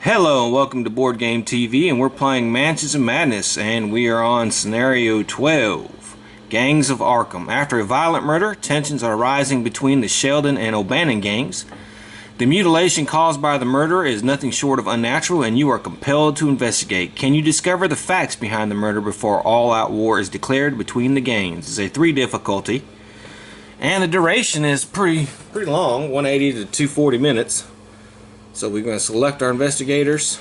Hello and welcome to Boardgame TV, and we're playing Mansions of Madness, and we are on scenario 12, Gangs of Arkham. After a violent murder, tensions are rising between the Sheldon and O'Bannon gangs. The mutilation caused by the murder is nothing short of unnatural, and you are compelled to investigate. Can you discover the facts behind the murder before all-out war is declared between the gangs? It's a 3 difficulty, and the duration is pretty long, 180 to 240 minutes. So we're going to select our investigators.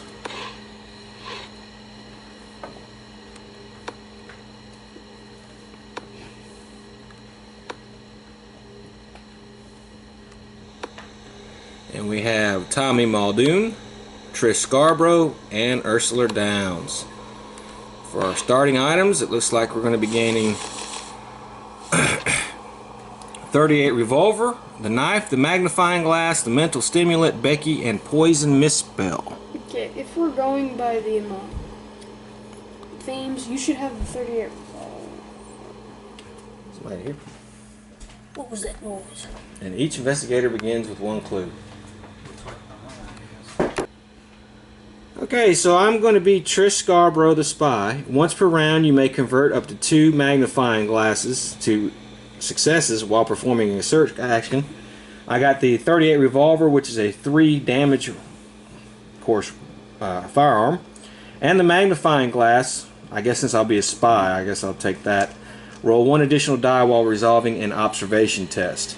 And we have Tommy Muldoon, Trish Scarborough, and Ursula Downs. For our starting items, it looks like we're going to be gaining 38 revolver, the knife, the magnifying glass, the mental stimulant, Becky, and poison misspell. Okay, if we're going by the themes, you should have the 38 revolver. Somebody here. What was that noise? And each investigator begins with 1 clue. Okay, so I'm going to be Trish Scarborough, the spy. Once per round, you may convert up to 2 magnifying glasses to successes while performing a search action. I got the 38 revolver, which is a 3 damage, of course, firearm, and the magnifying glass. I guess since I'll be a spy, I guess I'll take that. Roll 1 additional die while resolving an observation test.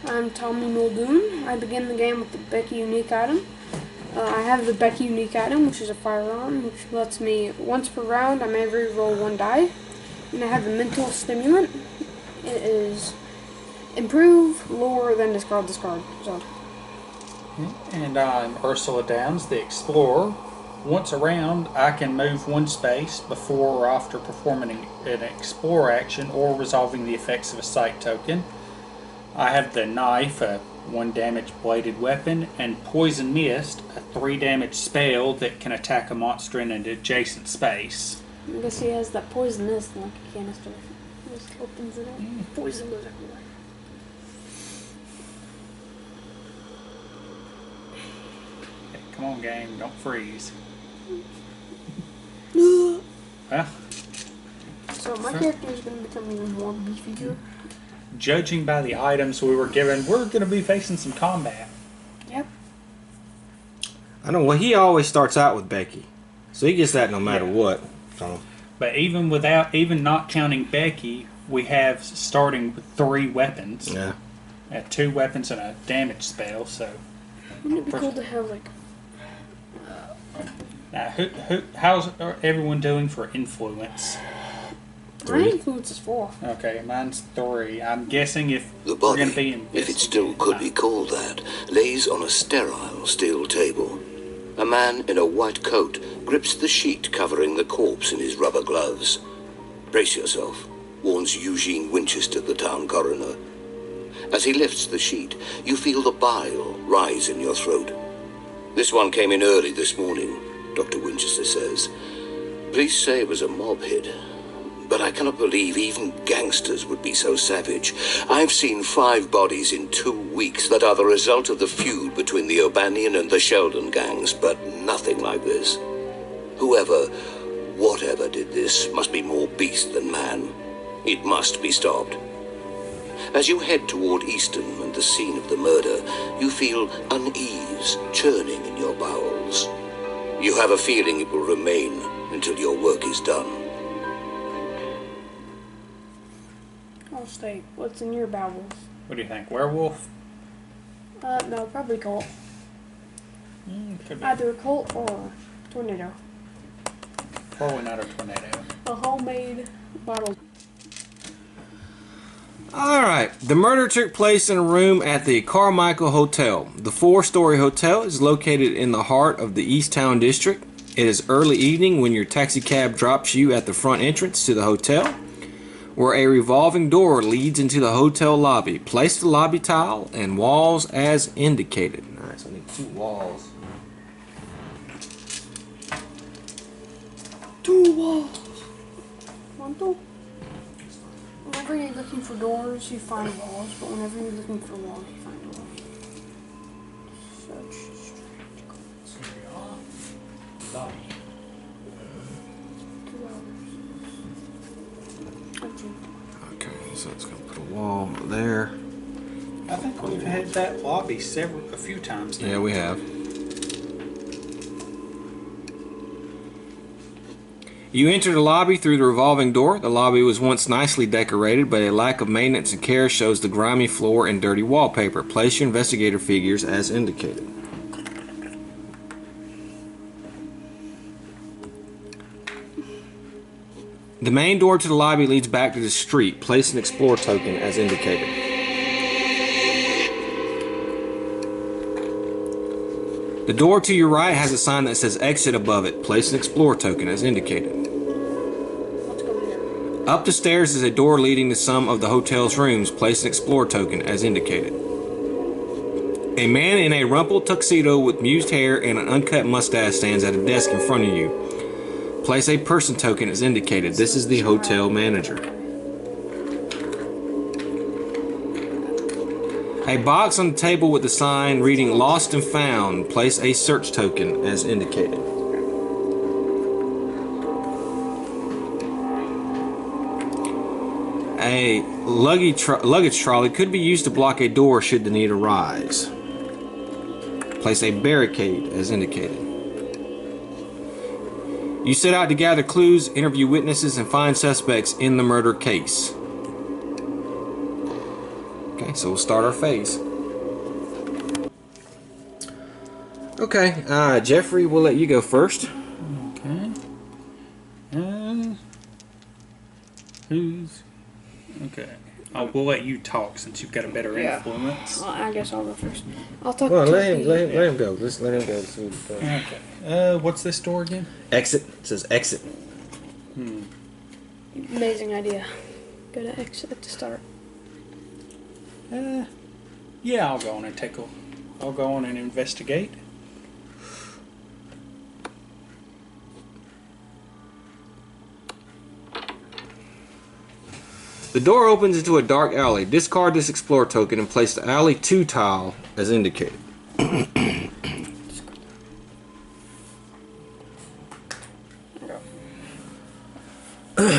I'm Tommy Muldoon. I begin the game with the Becky unique item. I have the Becky unique item, which is a firearm, which lets me, once per round, I may re-roll 1 die. And I have the mental stimulant. It is improve, lower, then discard. So. And I'm Ursula Downs, the Explorer. Once around, I can move 1 space before or after performing an Explorer action or resolving the effects of a sight token. I have the knife, a 1 damage bladed weapon, and Poison Mist, a 3 damage spell that can attack a monster in an adjacent space. I guess he has that poison mist like a canister. Just opens it up. Poison goes everywhere. Okay, come on, game, don't freeze. Well, So my character is going to become even more beefy here. judging by the items we were given, we're going to be facing some combat. Yep. I know, well, he always starts out with Becky, so he gets that no matter what. So. But even not counting Becky, we have starting with 3 weapons. Yeah. 2 weapons and a damage spell. So. Wouldn't it be cool to have like? Now, how's everyone doing for influence? My influence is 4. Okay, mine's 3. I'm guessing if The we're going body, to be in if it still could be called that, lays on a sterile steel table. A man in a white coat grips the sheet covering the corpse in his rubber gloves. Brace yourself, warns Eugene Winchester, the town coroner. As he lifts the sheet, you feel the bile rise in your throat. This one came in early this morning, Dr. Winchester says. Police say it was a mob hit, but I cannot believe even gangsters would be so savage. I've seen 5 bodies in 2 weeks that are the result of the feud between the O'Bannon and the Sheldon gangs, but nothing like this. Whoever, whatever did this must be more beast than man. It must be stopped. As you head toward Easton and the scene of the murder, you feel unease churning in your bowels. You have a feeling it will remain until your work is done. I'll stay. What's in your bowels? What do you think? Werewolf? No, probably Colt. Could be. Either a Colt or tornado. Probably not a tornado. A homemade bottle. Alright, the murder took place in a room at the Carmichael Hotel. The 4-story hotel is located in the heart of the East Town District. It is early evening when your taxi cab drops you at the front entrance to the hotel, where a revolving door leads into the hotel lobby. Place the lobby tile and walls as indicated. Alright, so I need 2 walls. 2 walls. 1, 2. Whenever you're looking for doors, you find walls, but whenever you're looking for walls, you find doors. Such strange coincidence. Lobby. Okay, so it's going to put a wall there. I think we've had that lobby a few times now. Yeah, we have. You enter the lobby through the revolving door. The lobby was once nicely decorated, but a lack of maintenance and care shows the grimy floor and dirty wallpaper. Place your investigator figures as indicated. The main door to the lobby leads back to the street. Place an Explore token as indicated. The door to your right has a sign that says Exit above it. Place an Explore token as indicated. Let's go here. Up the stairs is a door leading to some of the hotel's rooms. Place an Explore token as indicated. A man in a rumpled tuxedo with mused hair and an uncut mustache stands at a desk in front of you. Place a person token as indicated. This is the hotel manager. A box on the table with the sign reading Lost and Found. Place a search token as indicated. A luggage trolley could be used to block a door should the need arise. Place a barricade as indicated. You set out to gather clues, interview witnesses, and find suspects in the murder case. Okay, so we'll start our phase. Okay, Jeffrey, we'll let you go first. Okay. Who's... Okay. We'll let you talk since you've got a better influence. Well, I guess I'll go first. I'll talk Well, to let him go. Let's let him go. Okay. What's this door again? Exit. It says exit. Amazing idea. Go to exit to start. Yeah, I'll go on and I'll go on and investigate. The door opens into a dark alley. Discard this Explore token and place the alley 2 tile as indicated.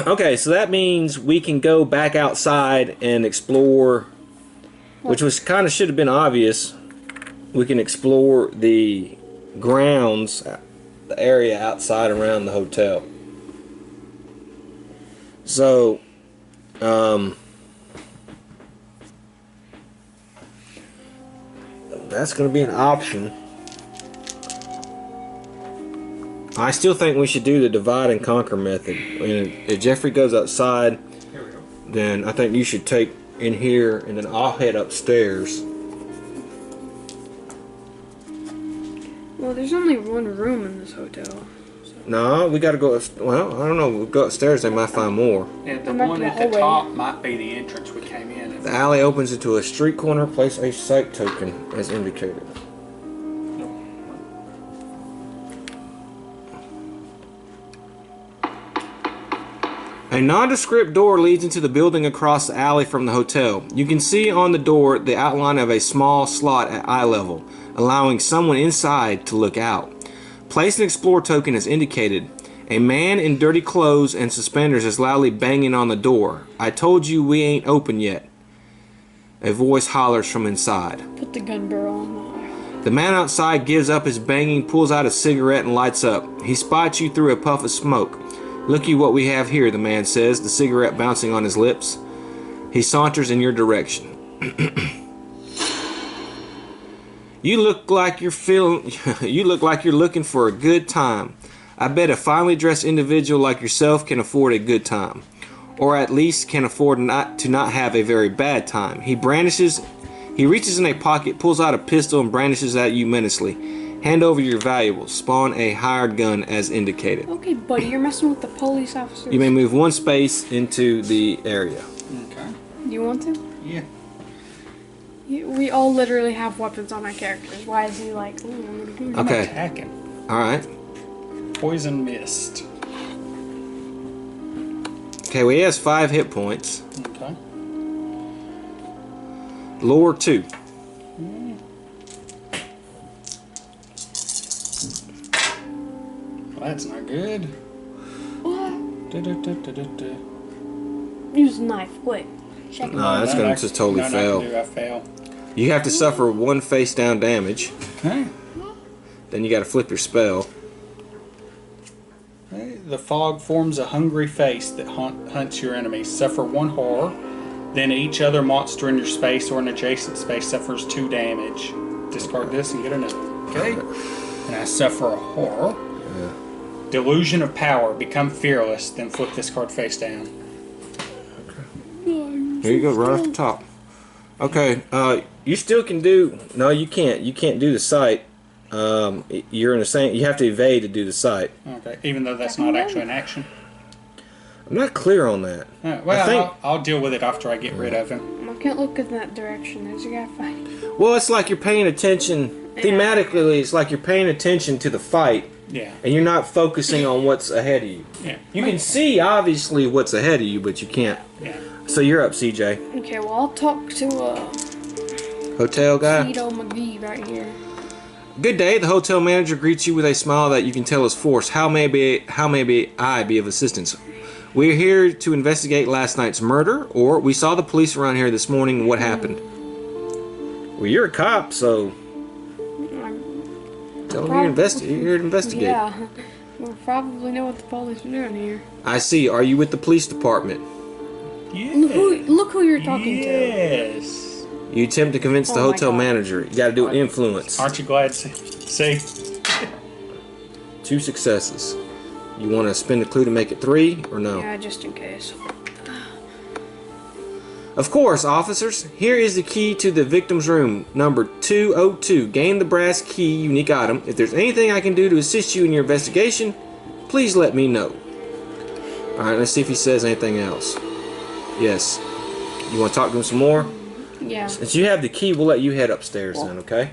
Okay, so that means we can go back outside and explore, which was kind of should have been obvious. We can explore the grounds, the area outside around the hotel. So that's going to be an option. I still think we should do the divide and conquer method. If Jeffrey goes outside, Here we go. then I think you should take in here, and then I'll head upstairs. Well, there's only one room in this hotel. So. No, we got to go. Well, I don't know. We'll go upstairs. They might find more. And the I'm back one to the at the hallway. top might be the entrance we came in. The alley opens into a street corner. Place a site token as indicated. A nondescript door leads into the building across the alley from the hotel. You can see on the door the outline of a small slot at eye level, allowing someone inside to look out. Place an Explore token as indicated. A man in dirty clothes and suspenders is loudly banging on the door. I told you we ain't open yet. A voice hollers from inside. Put the gun barrel on that. The man outside gives up his banging, pulls out a cigarette, and lights up. He spots you through a puff of smoke. Looky what we have here, the man says, the cigarette bouncing on his lips. He saunters in your direction. You look like you're looking for a good time. I bet a finely dressed individual like yourself can afford a good time, or at least can afford to not have a very bad time. He reaches in a pocket, pulls out a pistol, and brandishes at you menacingly. Hand over your valuables. Spawn a hired gun as indicated. Okay, buddy, you're messing with the police officers. You may move one space into the area. Okay. You want to? Yeah. We all literally have weapons on our characters. Why is he like, ooh, I'm gonna do I'm Okay. attacking. Alright. Poison mist. Okay, well, he has 5 hit points. Okay. Lower 2. That's not good. What? Du-du-du-du-du-du. Use a knife, quick. Check it No, out. that's gonna just totally fail. I fail. You have to suffer 1 face down damage. Okay. Then you got to flip your spell. Okay. The fog forms a hungry face that hunts your enemies. Suffer 1 horror. Then each other monster in your space or an adjacent space suffers 2 damage. Discard this and get another. Okay. And I suffer a horror. Yeah. Delusion of power. Become fearless. Then flip this card face down. Here you go, right off the top. Okay, you still can do. No, you can't. You can't do the sight. You're in the same. You have to evade to do the sight. Okay. Even though that's not actually an action. I'm not clear on that. Well, I think, I'll deal with it after I get rid of him. I can't look in that direction. There's a guy fighting. well, it's like you're paying attention. Thematically, it's like you're paying attention to the fight, Yeah. and you're not focusing on what's ahead of you. Yeah. You can see obviously what's ahead of you, but you can't. Yeah. So you're up, CJ. Okay, well, I'll talk to Hotel guy. Tito McGee right here. Good day. The hotel manager greets you with a smile that you can tell is forced. How may I be of assistance? We're here to investigate last night's murder, or we saw the police around here this morning. What happened? Well, you're a cop, so tell them you're here to investigate. Yeah, we'll probably know what the police are doing here. I see. Are you with the police department? Yeah. Look who you're talking to. Yes. You attempt to convince the Oh my hotel God. manager. You got to do it influence. Aren't you glad? See? 2 successes. You want to spend a clue to make it 3 or no? Yeah, just in case. Of course, officers. Here is the key to the victim's room, number 202. Gain the brass key, unique item. If there's anything I can do to assist you in your investigation, please let me know. Alright, let's see if he says anything else. Yes. You want to talk to him some more? Yeah. Since you have the key, we'll let you head upstairs then, okay?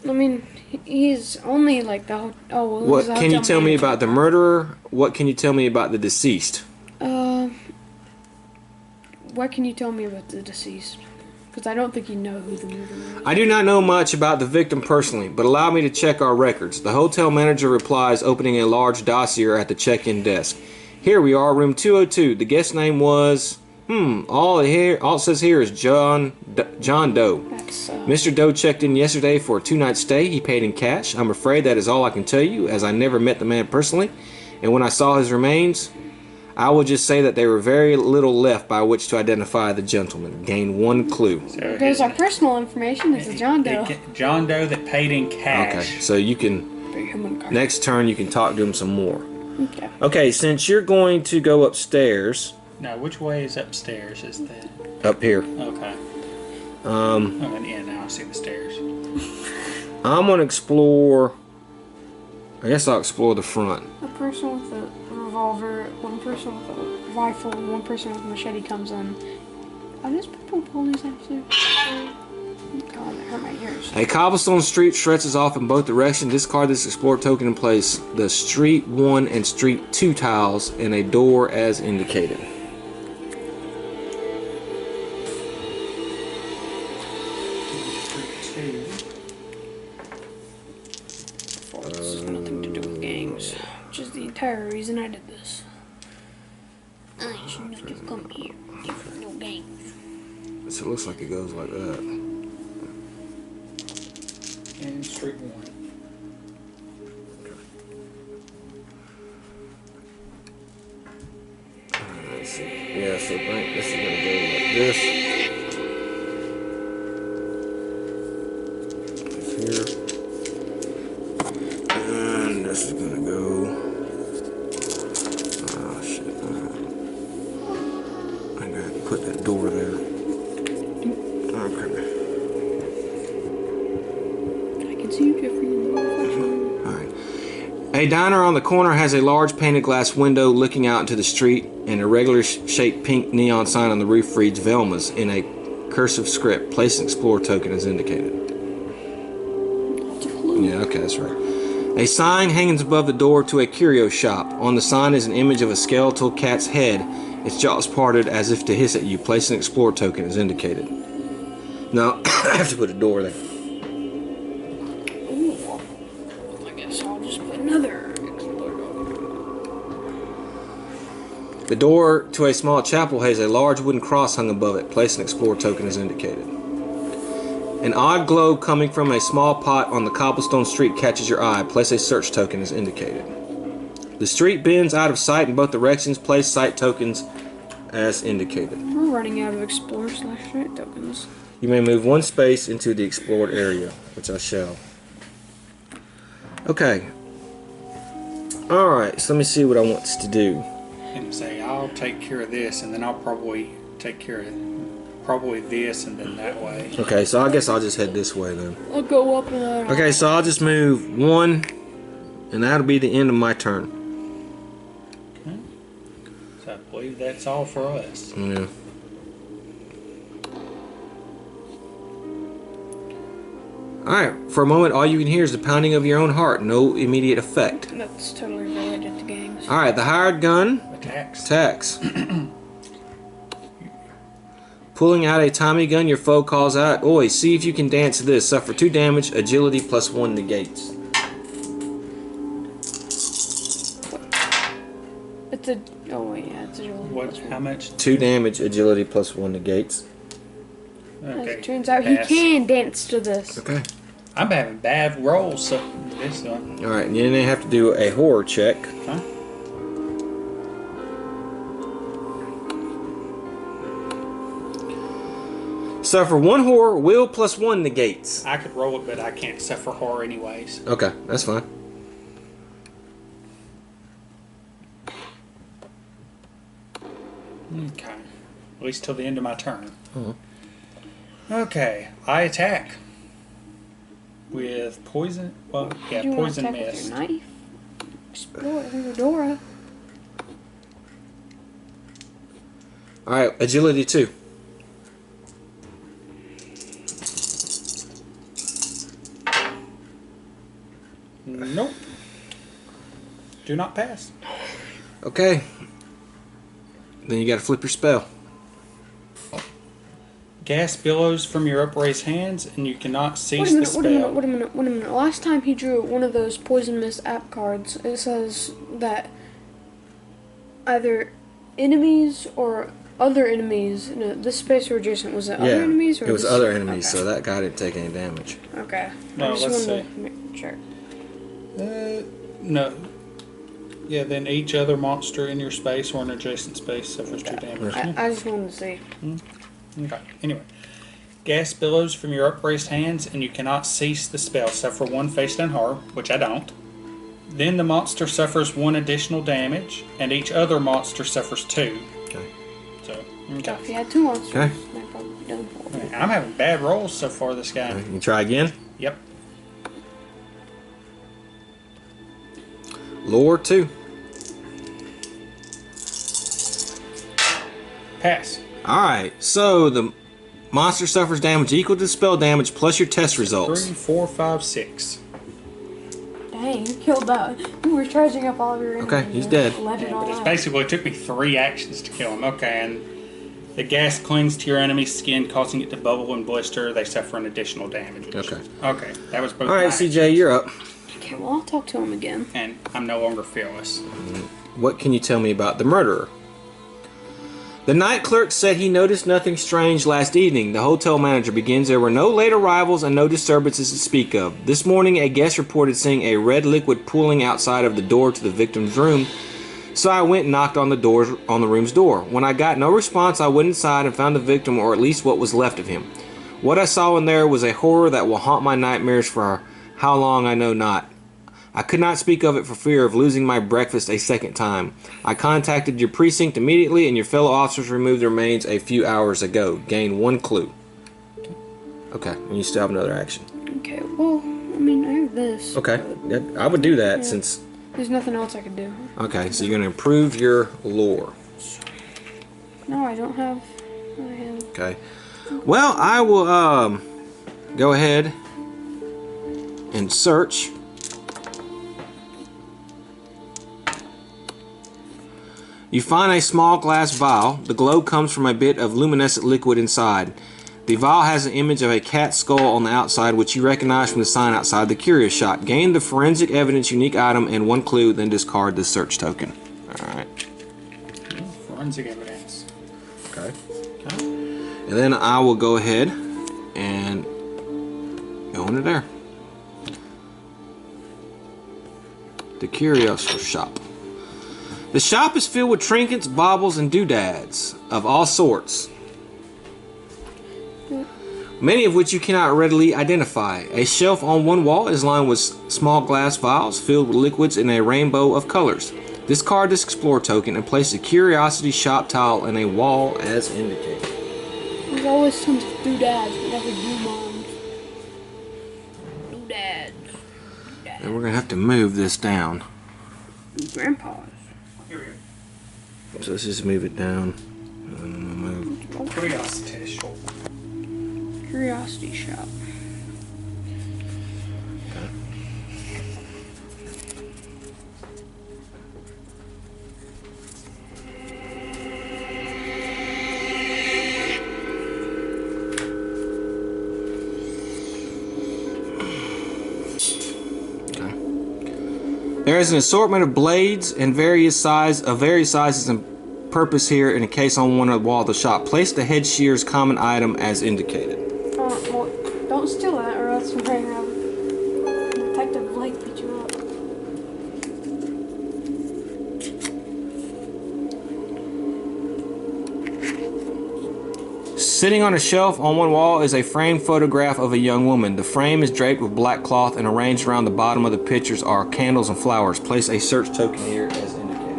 I mean, he's only like the. Well, What he's the can you hotel tell me manager. about the murderer? What can you tell me about the deceased? What can you tell me about the deceased? Because I don't think you know who the murderer is. I do not know much about the victim personally, but allow me to check our records. The hotel manager replies, opening a large dossier at the check-in desk. Here we are, room 202. The guest name was... all it says here is John Doe. That's, Mr. Doe checked in yesterday for a 2-night stay. He paid in cash. I'm afraid that is all I can tell you, as I never met the man personally. And when I saw his remains, I will just say that there were very little left by which to identify the gentleman. Gain 1 clue. So There's our personal information. It's a John Doe. John Doe that paid in cash. Okay, so you can... Next turn, you can talk to him some more. Okay. Okay, since you're going to go upstairs... Now, which way is upstairs? Is that... Up here. Okay. Yeah, now I see the stairs. I'm going to explore... I guess I'll explore the front. A person with a revolver, one person with a rifle, and one person with a machete comes in. Are those purple police actually? God, that hurt my ears. A cobblestone street stretches off in both directions. Discard this explore token and place the street 1 and street 2 tiles in a door as indicated. This has nothing to do with games, which is the entire reason I did this. I should not have come here for no games. So it looks like it goes like that. And street 1. Let's see. Yeah, so I think this is going to go like this. This here. And this is going to go... Oh, shit. I got to put that door there. Okay. I can see you, Jeffrey. Alright. A diner on the corner has a large painted glass window looking out into the street, and a regular shaped pink neon sign on the roof reads Velma's in a cursive script. Place an explore token as indicated. Yeah, okay, that's right. A sign hangs above the door to a curio shop. On the sign is an image of a skeletal cat's head, its jaws parted as if to hiss at you. Place an explore token as indicated. No, I have to put a door there. Ooh. I guess I'll just put another explore token. The door to a small chapel has a large wooden cross hung above it. Place an Explorer token as indicated. An odd glow coming from a small pot on the cobblestone street catches your eye. Place a search token as indicated. The street bends out of sight in both directions. Place sight tokens as indicated. We're running out of Explorer/sight tokens. You may move one space into the explored area, which I shall. Okay. Alright, so let me see what I want us to do. And say, I'll take care of this, and then I'll probably take care of this, and then that way. Okay, so I guess I'll just head this way then. I'll go up and down. Okay, so I'll just move one, and that'll be the end of my turn. Okay. So I believe that's all for us. Yeah. Alright, for a moment all you can hear is the pounding of your own heart. No immediate effect. That's totally related to gangs. Alright, the hired gun Attacks. Pulling out a Tommy gun, your foe calls out, "Oi, see if you can dance this. Suffer 2 damage, agility +1 negates." It's a. Oh, wait, yeah, it's a. What? How much? 2 damage, agility +1 negates. As Okay. it turns out, Pass. he can dance to this. Okay. I'm having bad rolls, so this one. Alright, and then they have to do a horror check. Huh? Suffer 1 horror, will +1 negates. I could roll it, but I can't suffer horror anyways. Okay, that's fine. Okay. At least till the end of my turn. Okay. I attack. With poison. Well, yeah, You want to poison attack with mist. your knife? Explore Dora. Alright, agility 2. Nope. Do not pass. Okay. Then you gotta flip your spell. Gas billows from your upraised hands, and you cannot Wait cease a the minute, spell. wait a minute. Last time he drew one of those Poison Mist app cards, it says that either enemies or other enemies. No, this space or adjacent, was it other enemies? Or it was this- other enemies, okay. so that guy didn't take any damage. Okay. No, I just let's wanted to make sure. No. Yeah, then each other monster in your space or an adjacent space suffers 2 damage. I just wanted to see. Okay. Anyway. Gas billows from your upraised hands, and you cannot cease the spell. Suffer 1 face down horror, which I don't. Then the monster suffers 1 additional damage, and each other monster suffers 2. Okay. So, So okay. if you had 2 monsters, Okay. they'd probably be done for. Okay, I'm having bad rolls so far this guy. Okay, you try again. Yep. Lore 2. Pass. Alright, so the monster suffers damage equal to spell damage plus your test results. 3, 4, 5, 6. Dang, you killed that. You were charging up all of your Okay, enemies he's and dead. let it Yeah, all but it's out. basically, it took me 3 actions to kill him. Okay, and the gas clings to your enemy's skin, causing it to bubble and blister. They suffer an additional damage. Okay. Okay, that was both. Alright, my CJ, actions. you're up. Okay, well, I'll talk to him again. And I'm no longer fearless. What can you tell me about the murderer? The night clerk said he noticed nothing strange last evening. The hotel manager begins. There were no late arrivals and no disturbances to speak of. This morning, a guest reported seeing a red liquid pooling outside of the door to the victim's room. So I went and knocked on the room's door. When I got no response, I went inside and found the victim, or at least what was left of him. What I saw in there was a horror that will haunt my nightmares for how long I know not. I could not speak of it for fear of losing my breakfast a second time. I contacted your precinct immediately, and your fellow officers removed the remains a few hours ago. Gained 1 clue. Okay, and you still have another action. Okay, well, I mean, I have this. Okay, but I would do that since... there's nothing else I could do. Okay, so you're going to improve your lore. No, I don't have. I have. Okay. Well, I will go ahead and search. You find a small glass vial. The glow comes from a bit of luminescent liquid inside. The vial has an image of a cat's skull on the outside, which you recognize from the sign outside the curious shop. Gain the forensic evidence unique item and 1 clue, then discard the search token. Alright. forensic evidence. Okay. Okay. And then I will go ahead and go into there. The Curiosity Shop. The shop is filled with trinkets, baubles, and doodads of all sorts, many of which you cannot readily identify. A shelf on one wall is lined with small glass vials filled with liquids in a rainbow of colors. Discard this Explore token and place the Curiosity Shop tile in a wall as indicated. There's always tons of doodads, but never do-moms. Doodads. And we're going to have to move this down. Grandpa's. Here we go. So let's just move it down. Curiosity shop. Curiosity Shop. There is an assortment of blades and various sizes and purpose here in a case on one of the wall of the shop. Place the head shear's common item as indicated. Well, don't steal that or else we're going to have Detective Blake beat you up. Sitting on a shelf on one wall is a framed photograph of a young woman. The frame is draped with black cloth and arranged around the bottom of the pictures are candles and flowers. Place a search token here as indicated.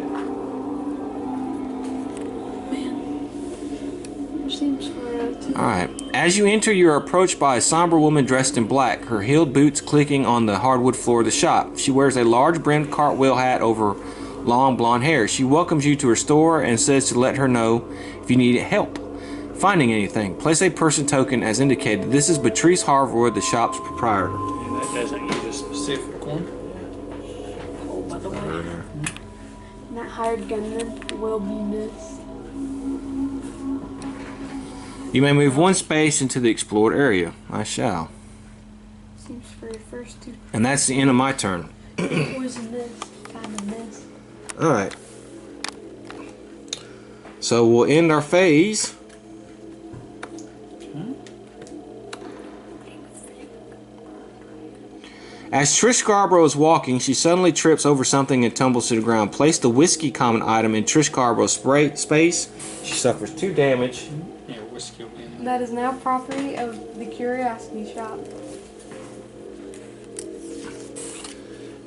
Man. Seems for Alright. As you enter, you are approached by a somber woman dressed in black, her heeled boots clicking on the hardwood floor of the shop. She wears a large brimmed cartwheel hat over long blonde hair. She welcomes you to her store and says to let her know if you need help finding anything. Place a person token as indicated. This is Patrice Harwood, the shop's proprietor. And that doesn't use a specific one. Oh, by the way. And that hired gunman will be missed. You may move one space into the explored area. I shall. Seems for your first two. And that's the end of my turn. Poison this, kind of miss. Alright. So we'll end our phase. As Trish Scarborough is walking, she suddenly trips over something and tumbles to the ground. Place the whiskey common item in Trish Scarborough's space. She suffers 2 damage. Yeah, whiskey will be in there. That is now property of the Curiosity Shop.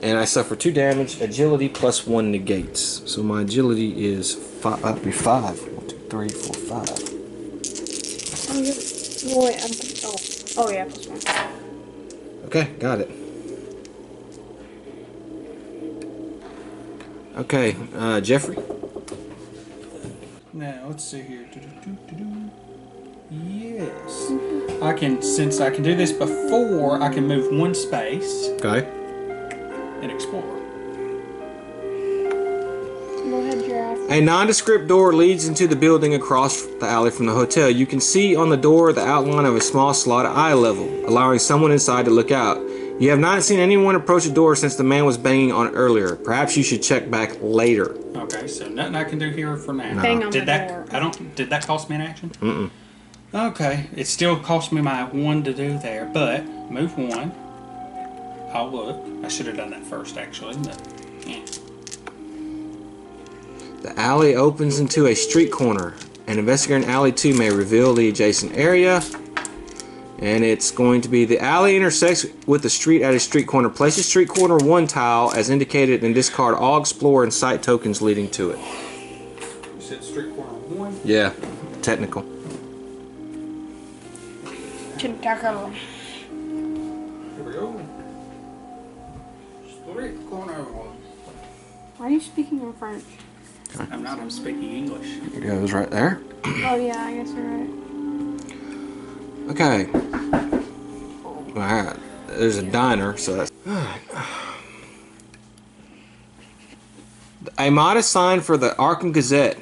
And I suffer 2 damage. Agility plus 1 negates. So my agility is 5. That'd be 5. 1, 2, 3, 4, 5. Oh, yeah. Well, wait, oh yeah, plus 1. Okay, got it. Okay, Jeffrey. Now, let's see here. Yes. I can, since I can do this before, I can move one space Okay. and explore. Go ahead, Giraffe. A nondescript door leads into the building across the alley from the hotel. You can see on the door the outline of a small slot at eye level, allowing someone inside to look out. You have not seen anyone approach the door since the man was banging on it earlier. Perhaps you should check back later. Okay, so nothing I can do here for now. No. Bang on Did the that? door. Did that cost me an action? Mm-mm. Okay, it still cost me my 1 to do there, but move 1. I'll look. I should have done that first, actually. But, yeah. The alley opens into a street corner. An investigator in alley 2 may reveal the adjacent area. And it's going to be the alley intersects with the street at a street corner. Place the street corner 1 tile as indicated and discard all explore and site tokens leading to it. You said street corner 1? Yeah, technical. Tentacle. Here we go. Street corner 1. Why are you speaking in French? I'm not, I'm speaking English. It goes right there. Oh yeah, I guess you're right. Okay. Alright. There's a diner, so that's... Alright. A modest sign for the Arkham Gazette.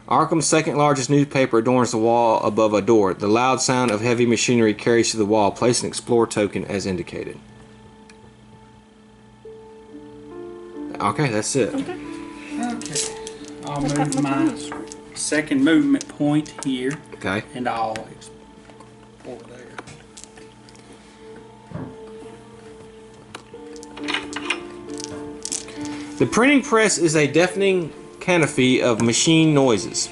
Arkham's second largest newspaper adorns the wall above a door. The loud sound of heavy machinery carries to the wall. Place an explore token as indicated. Okay, that's it. Okay. Okay. I'll That's not move much my on this. second movement point here, Okay. and I'll explore there. The printing press is a deafening canopy of machine noises.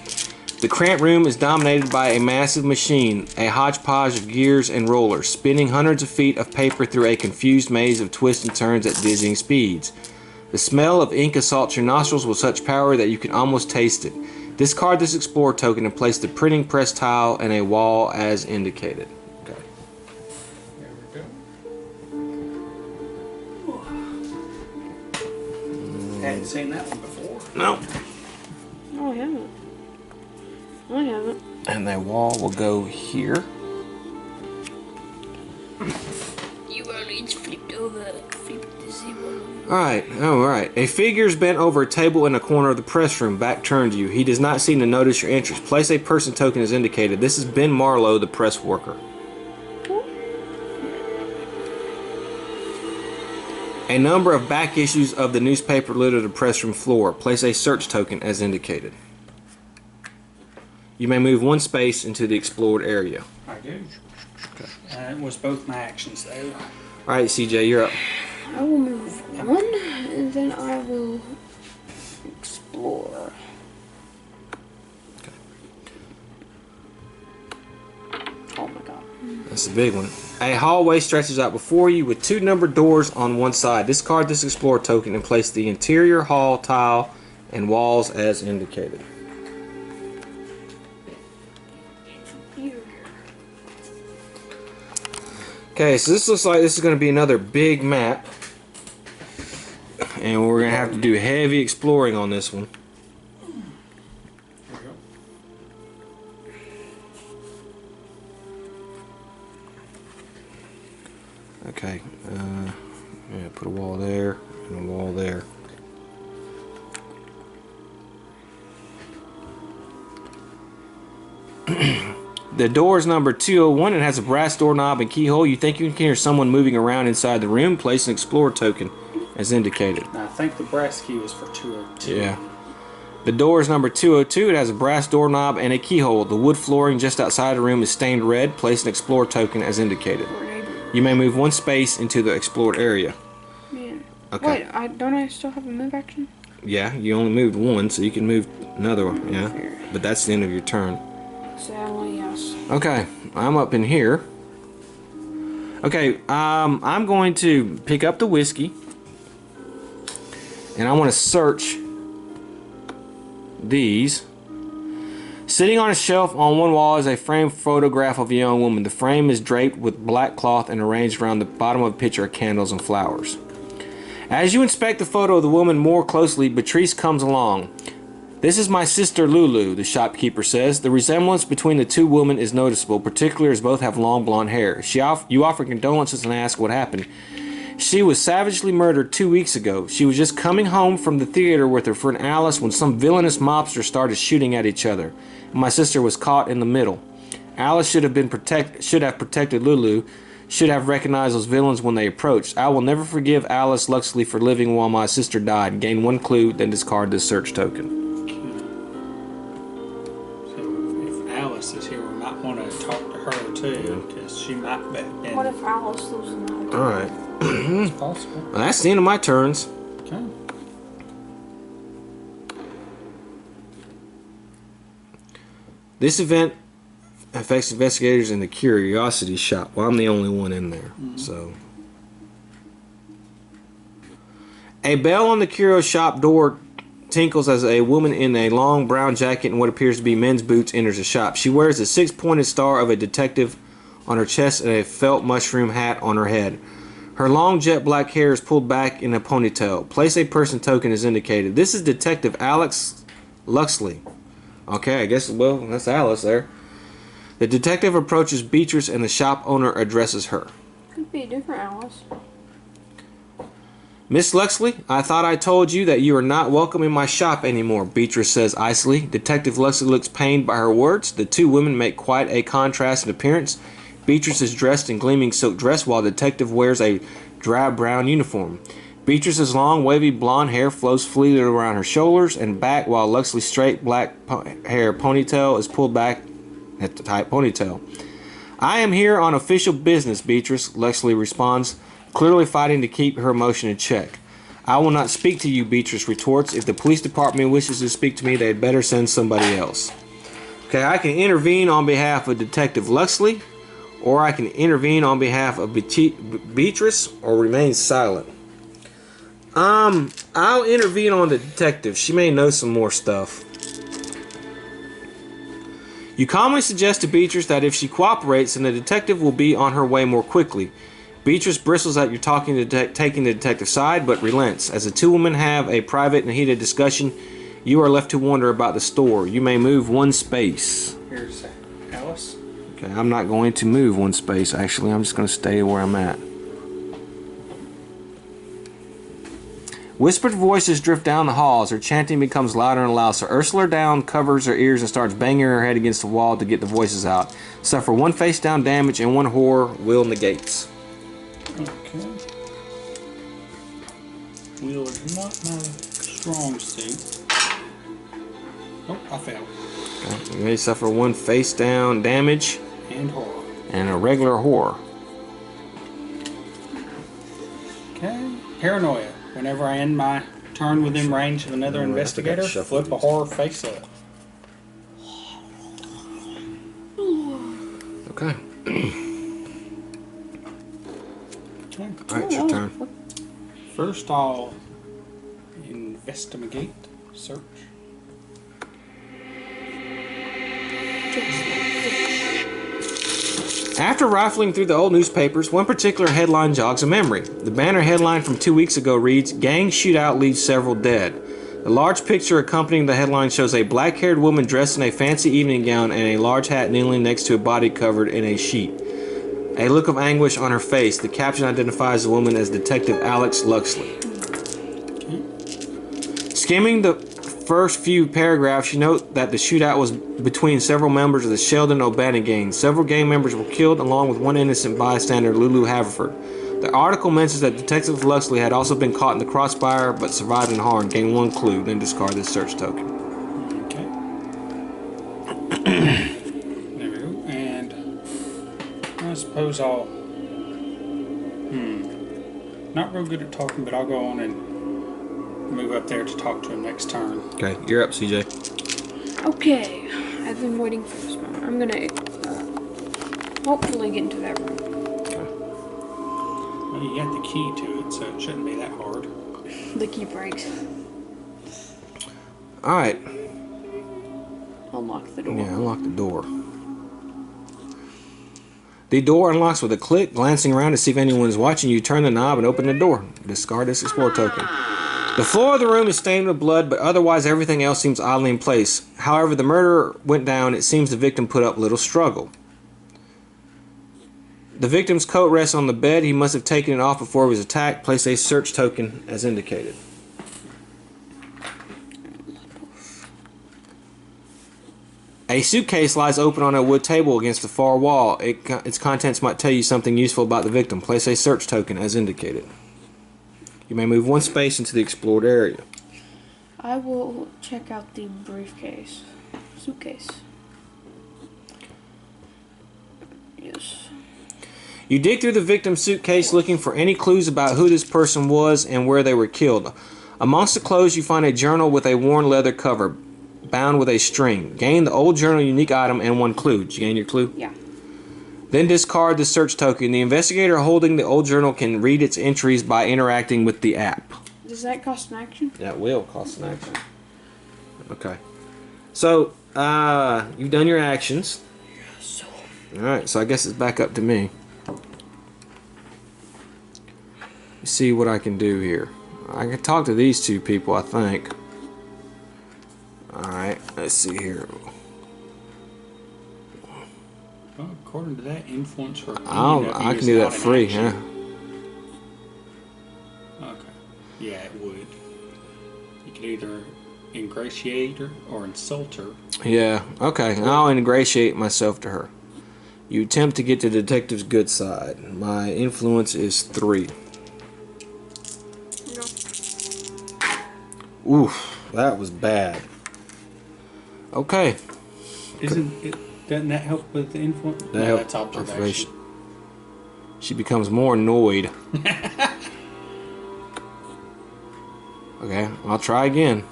The cramped room is dominated by a massive machine, a hodgepodge of gears and rollers, spinning hundreds of feet of paper through a confused maze of twists and turns at dizzying speeds. The smell of ink assaults your nostrils with such power that you can almost taste it. Discard this Explorer token and place the printing press tile in a wall as indicated. Okay. There we go. Hadn't seen that one before. No. No, I haven't. I haven't. And the wall will go here. You only flipped over. Flipped the zero. Alright. A figure's bent over a table in a corner of the press room, back turned to you. He does not seem to notice your entrance. Place a person token as indicated. This is Ben Marlowe, the press worker. A number of back issues of the newspaper litter the press room floor. Place a search token as indicated. You may move one space into the explored area. I do. It was both my actions there. Alright, CJ, you're up. I will move one, and then I will explore. Oh my god. That's a big one. A hallway stretches out before you with two numbered doors on one side. Discard this Explorer token and place the interior hall tile and walls as indicated. Okay, so this looks like this is going to be another big map. And we're going to have to do heavy exploring on this one. Okay, yeah, put a wall there and a wall there. The door is number 201. It has a brass doorknob and keyhole. You think you can hear someone moving around inside the room? Place an Explorer token as indicated. I think the brass key is for 202. Yeah. The door is number 202. It has a brass doorknob and a keyhole. The wood flooring just outside the room is stained red. Place an Explorer token as indicated. You may move one space into the explored area. Man. Okay. Wait, don't I still have a move action? Yeah, you only moved one, so you can move another one. Yeah, but that's the end of your turn. Sadly, yes. Okay, I'm up in here. Okay, I'm going to pick up the whiskey, and I want to search these. Sitting on a shelf on one wall is a framed photograph of a young woman. The frame is draped with black cloth and arranged around the bottom of a pitcher of candles and flowers. As you inspect the photo of the woman more closely, Beatrice comes along. "This is my sister Lulu," the shopkeeper says. The resemblance between the two women is noticeable, particularly as both have long blonde hair. You offer condolences and ask what happened. "She was savagely murdered 2 weeks ago. She was just coming home from the theater with her friend Alice when some villainous mobsters started shooting at each other. My sister was caught in the middle. Alice should have protected Lulu, should have recognized those villains when they approached. I will never forgive Alice Luxley for living while my sister died. Gain one clue, then discard this search token." So if Alice is here, we might want to talk to her too, because she might be. What if Alice lives in the hotel? Alright. It's possible. Well, that's the end of my turns. Okay. This event affects investigators in the Curiosity Shop. Well, I'm the only one in there, so. A bell on the Curio Shop door tinkles as a woman in a long brown jacket and what appears to be men's boots enters the shop. She wears a six-pointed star of a detective on her chest and a felt mushroom hat on her head. Her long jet black hair is pulled back in a ponytail. Place a person token as indicated. This is Detective Alex Luxley. Okay, I guess, well, that's Alice there. The detective approaches Beatrice and the shop owner addresses her. Could be a different Alice. "Miss Luxley, I thought I told you that you are not welcome in my shop anymore," Beatrice says icily. Detective Luxley looks pained by her words. The two women make quite a contrast in appearance. Beatrice is dressed in gleaming silk dress while the detective wears a drab brown uniform. Beatrice's long, wavy blonde hair flows freely around her shoulders and back, while Luxley's straight black hair ponytail is pulled back at the tight ponytail. I am here on official business, Beatrice, Luxley responds, clearly fighting to keep her emotion in check. I will not speak to you, Beatrice retorts. If the police department wishes to speak to me, they'd better send somebody else. Okay, I can intervene on behalf of Detective Luxley, or I can intervene on behalf of Beatrice, or remain silent. I'll intervene on the detective. She may know some more stuff. You calmly suggest to Beatrice that if she cooperates, then the detective will be on her way more quickly. Beatrice bristles at your taking the detective's side, but relents. As the two women have a private and heated discussion, you are left to wonder about the store. You may move one space. Here's Alice. Okay, I'm not going to move one space, actually. I'm just going to stay where I'm at. Whispered voices drift down the halls. Her chanting becomes louder and louder. So Ursula down covers her ears and starts banging her head against the wall to get the voices out. Suffer one face down damage and one horror will negates. Okay. Wheel is not my strong suit. Oh, I failed. Okay. You may suffer one face down damage And horror. and a regular horror. Okay. Paranoia. Whenever I end my turn within range of another investigator, flip a horror face up. Okay. Okay. Alright, your turn. First, I'll investigate, search. After rifling through the old newspapers, one particular headline jogs a memory. The banner headline from 2 weeks ago reads, "Gang shootout leaves several dead." The large picture accompanying the headline shows a black-haired woman dressed in a fancy evening gown and a large hat kneeling next to a body covered in a sheet. A look of anguish on her face. The caption identifies the woman as Detective Alex Luxley. Skimming the first few paragraphs, you note that the shootout was between several members of the Sheldon O'Bannon gang. Several gang members were killed, along with one innocent bystander, Lulu Haverford. The article mentions that Detective Luxley had also been caught in the crossfire, but survived unharmed. Gain one clue, then discard this search token. Okay. There we go. And I suppose I'll... Not real good at talking, but I'll go on and move up there to talk to him next turn. Okay, you're up, CJ. Okay, I've been waiting for this moment. I'm gonna hopefully get into that room. Okay. Well, you got the key to it, so it shouldn't be that hard. The key breaks. Alright. Unlock the door. Yeah, unlock the door. The door unlocks with a click. Glancing around to see if anyone is watching, you turn the knob and open the door. Discard this Explore token. The floor of the room is stained with blood, but otherwise everything else seems oddly in place. However, the murder went down. It seems the victim put up little struggle. The victim's coat rests on the bed. He must have taken it off before he was attacked. Place a search token as indicated. A suitcase lies open on a wood table against the far wall. Its contents might tell you something useful about the victim. Place a search token as indicated. You may move one space into the explored area. I will check out the briefcase. Suitcase. Yes. You dig through the victim's suitcase looking for any clues about who this person was and where they were killed. Amongst the clothes you find a journal with a worn leather cover, bound with a string. Gain the old journal unique item and one clue. Did you gain your clue? Yeah. Then discard the search token. The investigator holding the old journal can read its entries by interacting with the app. Does that cost an action? That will cost an action. Okay. So, you've done your actions. Yes. Alright, so I guess it's back up to me. Let's see what I can do here. I can talk to these two people, I think. Alright, let's see here. Well, according to that, influence her. I can do that free, huh? Okay. Yeah, it would. You could either ingratiate her or insult her. Yeah, okay. I'll ingratiate myself to her. You attempt to get to the detective's good side. My influence is 3. No. Oof, that was bad. Okay. Doesn't that help with the influence? That No, helped that's observation. She becomes more annoyed. Okay, I'll try again.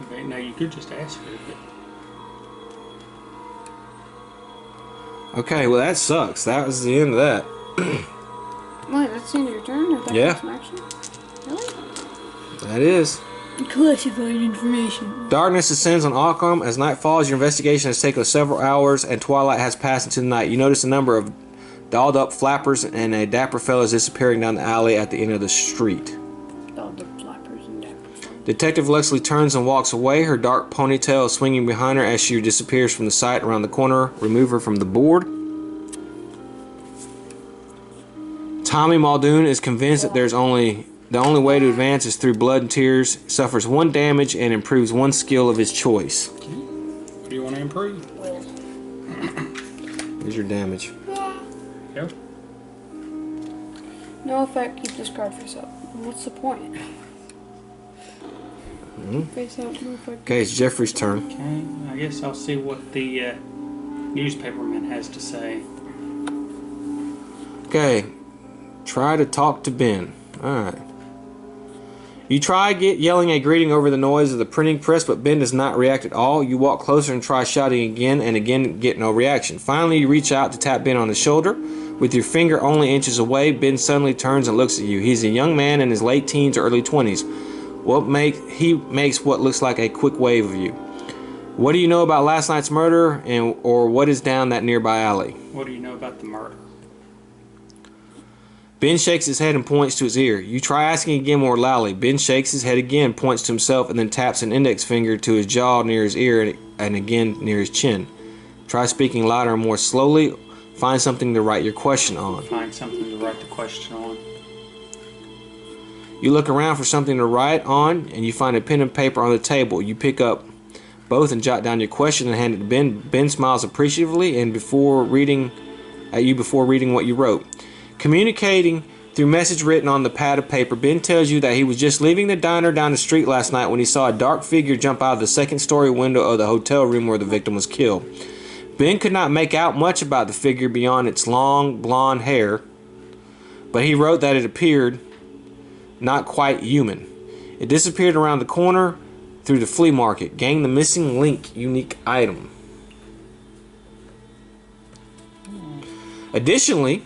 Okay, now you could just ask her. Okay, well that sucks. That was the end of that. Wait, that's the end of your turn? Or Yeah. Some action? Really? That is. Classified information. Darkness descends on Arkham. As night falls, your investigation has taken several hours and twilight has passed into the night. You notice a number of dolled up flappers and a dapper fellow is disappearing down the alley at the end of the street. Dolled up flappers and dapper. Detective Leslie turns and walks away, her dark ponytail swinging behind her as she disappears from the sight around the corner. Remove her from the board. Tommy Muldoon is convinced that the only way to advance is through blood and tears, suffers 1 damage, and improves 1 skill of his choice. What do you want to improve? Here's your damage. Yep. No effect, keep this card face up. What's the point? Face out, no effect. Okay, it's Jeffrey's turn. Okay, I guess I'll see what the newspaperman has to say. Okay, try to talk to Ben. Alright. You try yelling a greeting over the noise of the printing press, but Ben does not react at all. You walk closer and try shouting again, and again get no reaction. Finally, you reach out to tap Ben on the shoulder. With your finger only inches away, Ben suddenly turns and looks at you. He's a young man in his late teens or early 20s. He makes what looks like a quick wave of you. What do you know about last night's murder, or what is down that nearby alley? What do you know about the murder? Ben shakes his head and points to his ear. You try asking again more loudly. Ben shakes his head again, points to himself, and then taps an index finger to his jaw near his ear and again near his chin. Try speaking louder and more slowly. Find something to write your question on. Find something to write the question on. You look around for something to write on, and you find a pen and paper on the table. You pick up both and jot down your question and hand it to Ben. Ben smiles appreciatively and before reading what you wrote. Communicating through message written on the pad of paper, Ben tells you that he was just leaving the diner down the street last night when he saw a dark figure jump out of the second-story window of the hotel room where the victim was killed. Ben could not make out much about the figure beyond its long, blonde hair, but he wrote that it appeared not quite human. It disappeared around the corner through the flea market. Gain the missing link unique item. Additionally,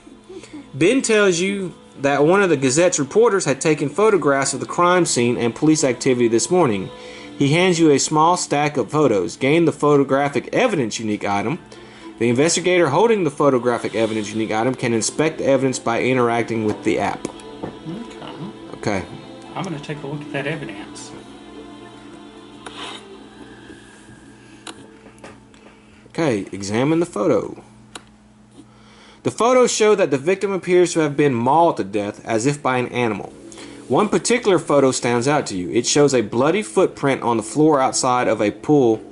Ben tells you that one of the Gazette's reporters had taken photographs of the crime scene and police activity this morning. He hands you a small stack of photos. Gain the photographic evidence unique item. The investigator holding the photographic evidence unique item can inspect the evidence by interacting with the app. Okay. I'm going to take a look at that evidence. Okay, examine the photo. The photos show that the victim appears to have been mauled to death as if by an animal. One particular photo stands out to you. It shows a bloody footprint on the floor outside of a pool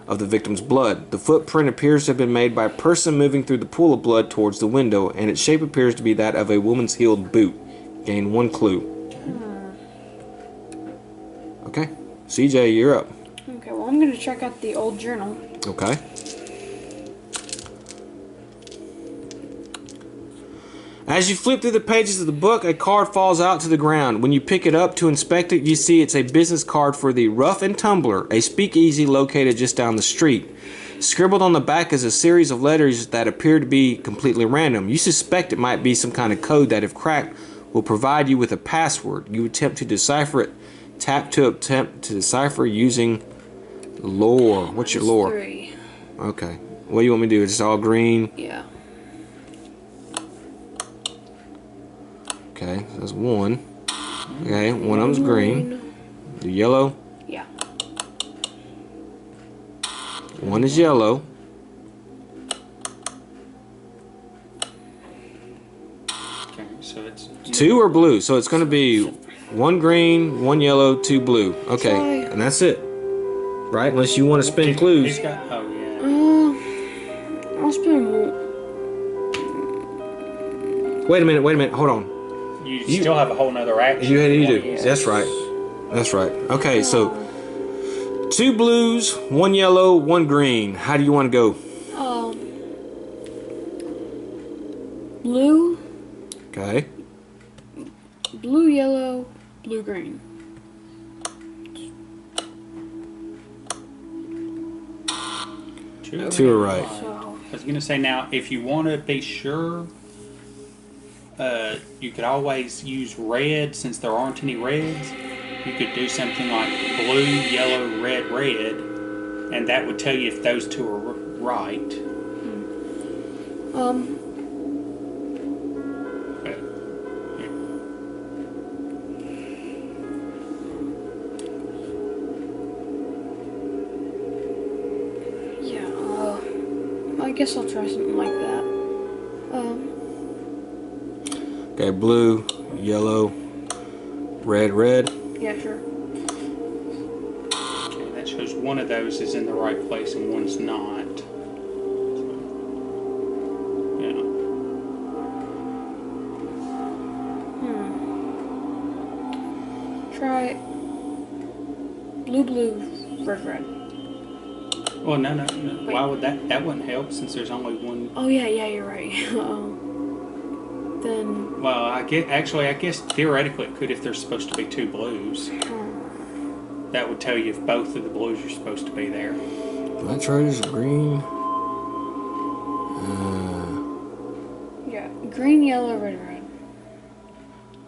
of the victim's blood. The footprint appears to have been made by a person moving through the pool of blood towards the window, and its shape appears to be that of a woman's heeled boot. Gain 1 clue. Okay, CJ, you're up. Okay, well, I'm going to check out the old journal. Okay. As you flip through the pages of the book, a card falls out to the ground. When you pick it up to inspect it, you see it's a business card for the Rough and Tumbler, a speakeasy located just down the street. Scribbled on the back is a series of letters that appear to be completely random. You suspect it might be some kind of code that, if cracked, will provide you with a password. You attempt to decipher it. Tap to attempt to decipher using lore. What's your lore? 3. Okay. What do you want me to do? It's all green. Yeah. Okay, so that's 1. Okay, one of them's green. The yellow. Yeah. 1 is yellow. Okay, so it's 2 are blue, so it's going to be 1 green, 1 yellow, 2 blue. Okay, and that's it. Right? Unless you want to spin clues. He's got, oh yeah. I'll spin one. Wait a minute, hold on. You still have a whole nother action. You do. Yes. That's right. That's right. Okay, so 2 blues, 1 yellow, 1 green. How do you want to go? Blue, Okay. blue, yellow, blue, green. Two are right. So, I was going to say now, if you want to be sure, you could always use red since there aren't any reds. You could do something like blue, yellow, red, red, and that would tell you if those two are right. But, yeah, I guess I'll try something like that. Okay, blue, yellow, red, red. Yeah, sure. okay, that shows one of those is in the right place and one's not. Yeah. Try blue, blue, red, red. Well, no. Why would that? That wouldn't help since there's only one. Oh yeah, you're right. Then. Well, I guess theoretically it could if there's supposed to be 2 blues. That would tell you if both of the blues are supposed to be there. That chart is green. Yeah, green, yellow, red, red.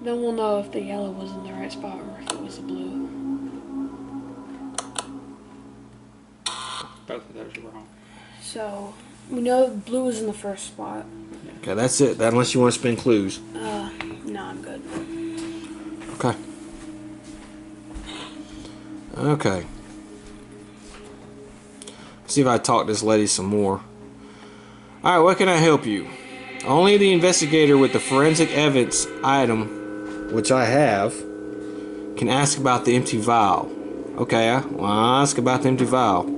Then we'll know if the yellow was in the right spot or if it was the blue. Both of those are wrong. So we know blue is in the first spot. Okay, that's it. That unless you want to spin clues. No, I'm good. Okay. Okay. See if I talk this lady some more. Alright, what can I help you? Only the investigator with the forensic evidence item, which I have, can ask about the empty vial. Okay, well, I'll ask about the empty vial.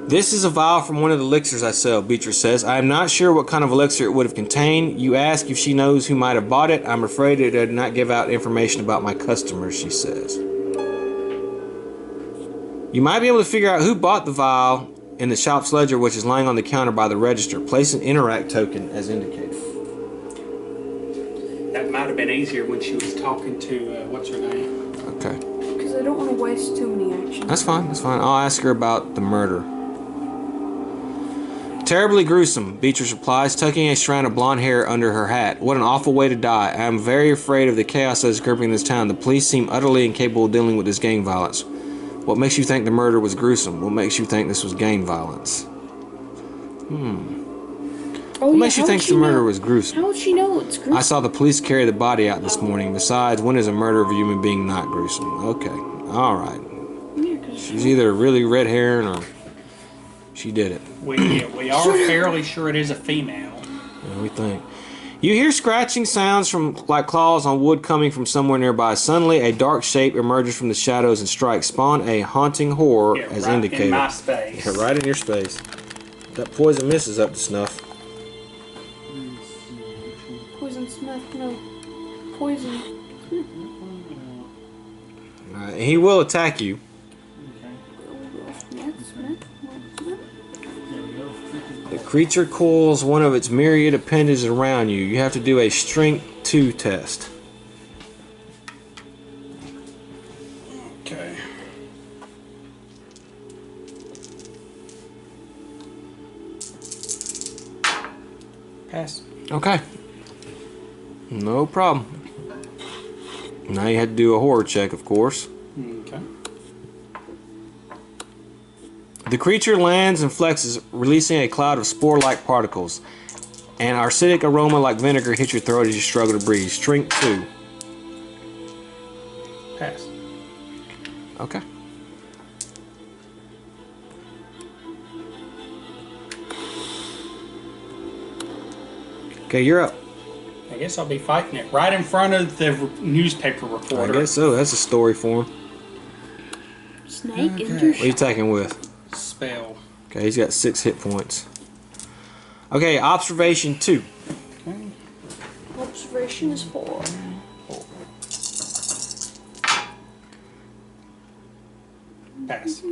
This is a vial from one of the elixirs I sell, Beatrice says. I am not sure what kind of elixir it would have contained. You ask if she knows who might have bought it. I'm afraid it did not give out information about my customers, she says. You might be able to figure out who bought the vial in the shop's ledger, which is lying on the counter by the register. Place an interact token as indicated. That might have been easier when she was talking to, what's her name? Okay. Because I don't want to waste too many actions. That's fine, that's fine. I'll ask her about the murder. Terribly gruesome, Beatrice replies, tucking a strand of blonde hair under her hat. What an awful way to die. I am very afraid of the chaos that is gripping this town. The police seem utterly incapable of dealing with this gang violence. What makes you think the murder was gruesome? What makes you think this was gang violence? What makes you think the murder was gruesome? How would she know it's gruesome? I saw the police carry the body out this morning. Besides, when is a murder of a human being not gruesome? Okay, alright. Yeah, 'cause She's either really red herring or she did it. We are fairly sure it is a female. Yeah, we think. You hear scratching sounds from like claws on wood coming from somewhere nearby. Suddenly, a dark shape emerges from the shadows and strikes. Spawn a haunting horror Yeah, as right indicated. in my space. Yeah, right in your space. That poison mist is up to snuff. Poison Smith, no. Poison. He will attack you. Smith. The creature coils one of its myriad appendages around you. You have to do a strength 2 test. Okay. Pass. Okay. No problem. Now you had to do a horror check, of course. Okay. The creature lands and flexes, releasing a cloud of spore-like particles. An acidic aroma like vinegar hits your throat as you struggle to breathe. Strength 2. Pass. Okay. Okay, you're up. I guess I'll be fighting it right in front of the newspaper I reporter. guess so. That's a story for him. Snake Okay. in your What are you attacking with? Spell. Okay, he's got 6 hit points. Okay, observation 2. Okay. Observation is 4. Pass.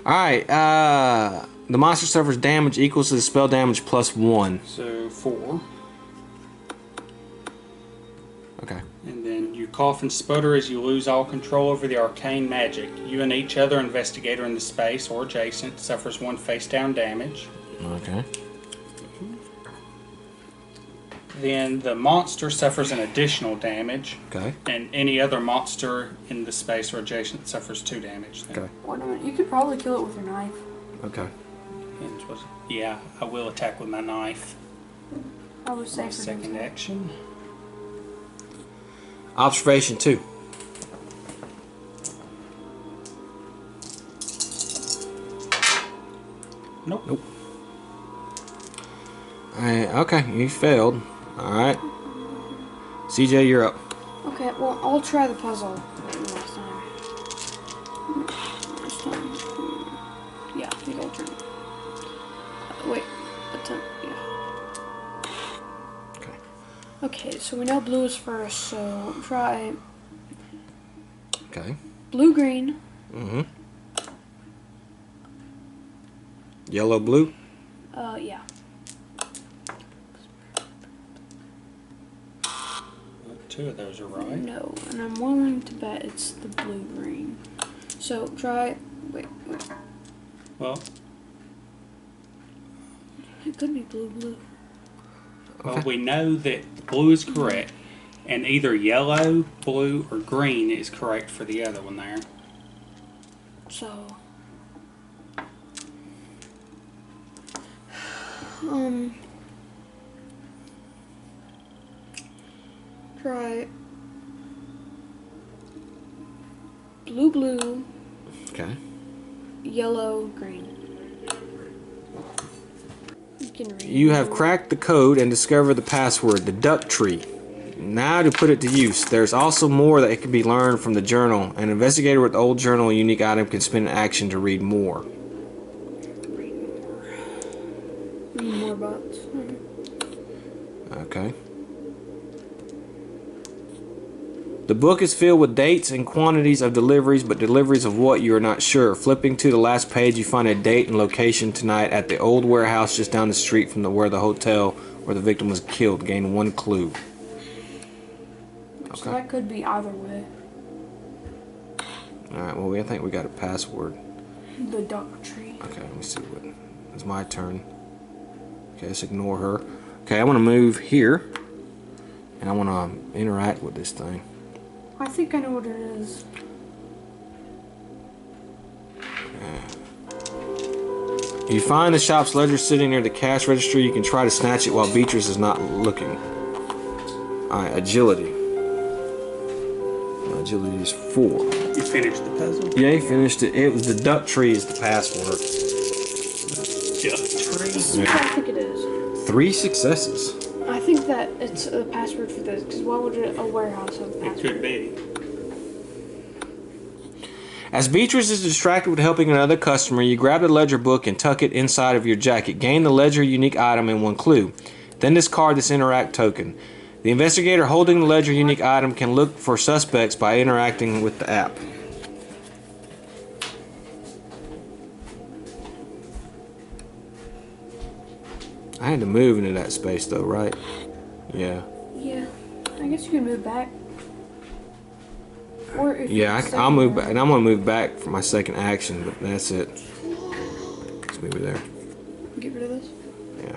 Alright, the monster suffers damage equals to the spell damage plus 1. So 4. Okay. And then you cough and sputter as you lose all control over the arcane magic. You and each other investigator in the space or adjacent suffers 1 face down damage. Okay. Then the monster suffers an additional damage. Okay. And any other monster in the space or adjacent suffers 2 damage. Then. Okay. Wait a minute, you could probably kill it with your knife. Okay. Yeah, I will attack with my knife. I would say for Second action. Observation 2. Nope. Nope. Okay, you failed. Alright. CJ, you're up. Okay, well, I'll try the puzzle last time. Last time. Yeah, I think I'll try. Wait, yeah. Okay. Okay, so we know blue is first, so try Okay. blue-green. Mm-hmm. Yellow, blue? Yeah. 2 of those are right. No, and I'm willing to bet it's the blue-green. So try, wait. Well, It could be blue-blue. well, we know that blue is correct, and either yellow, blue, or green is correct for the other one there. So, try blue-blue, Okay. yellow-green. You can read. You have cracked the code and discovered the password, the duck tree. Now to put it to use. There's also more that can be learned from the journal. An investigator with the old journal a unique item can spend an action to read more. Read more. Read more bots. Okay. The book is filled with dates and quantities of deliveries, but deliveries of what you are not sure. Flipping to the last page, you find a date and location tonight at the old warehouse just down the street from where the hotel where the victim was killed. Gain 1 clue. So that could be either way. Alright, well, I think we got a password. The duck tree. Okay, let me see what. It's my turn. Okay, let's ignore her. Okay, I want to move here. And I want to interact with this thing. I think I know what it is. If you find the shop's ledger sitting near the cash register, you can try to snatch it while Beatrice is not looking. Alright, agility. Agility is 4. You finished the puzzle? Yeah, he finished it. It was the duck tree is the password. Duck tree. Yeah. I think it is. 3 successes. I think that it's a password for this, because why would a warehouse have a It password? could be. As Beatrice is distracted with helping another customer, you grab the ledger book and tuck it inside of your jacket. Gain the ledger unique item and 1 clue. Then discard this interact token. The investigator holding the ledger unique item can look for suspects by interacting with the app. I had to move into that space though, right? Yeah. Yeah. I guess you can move back. Or if Yeah, you I'll move back, and I'm gonna move back for my second action, but that's it. Let's move it there. Get rid of this. Yeah.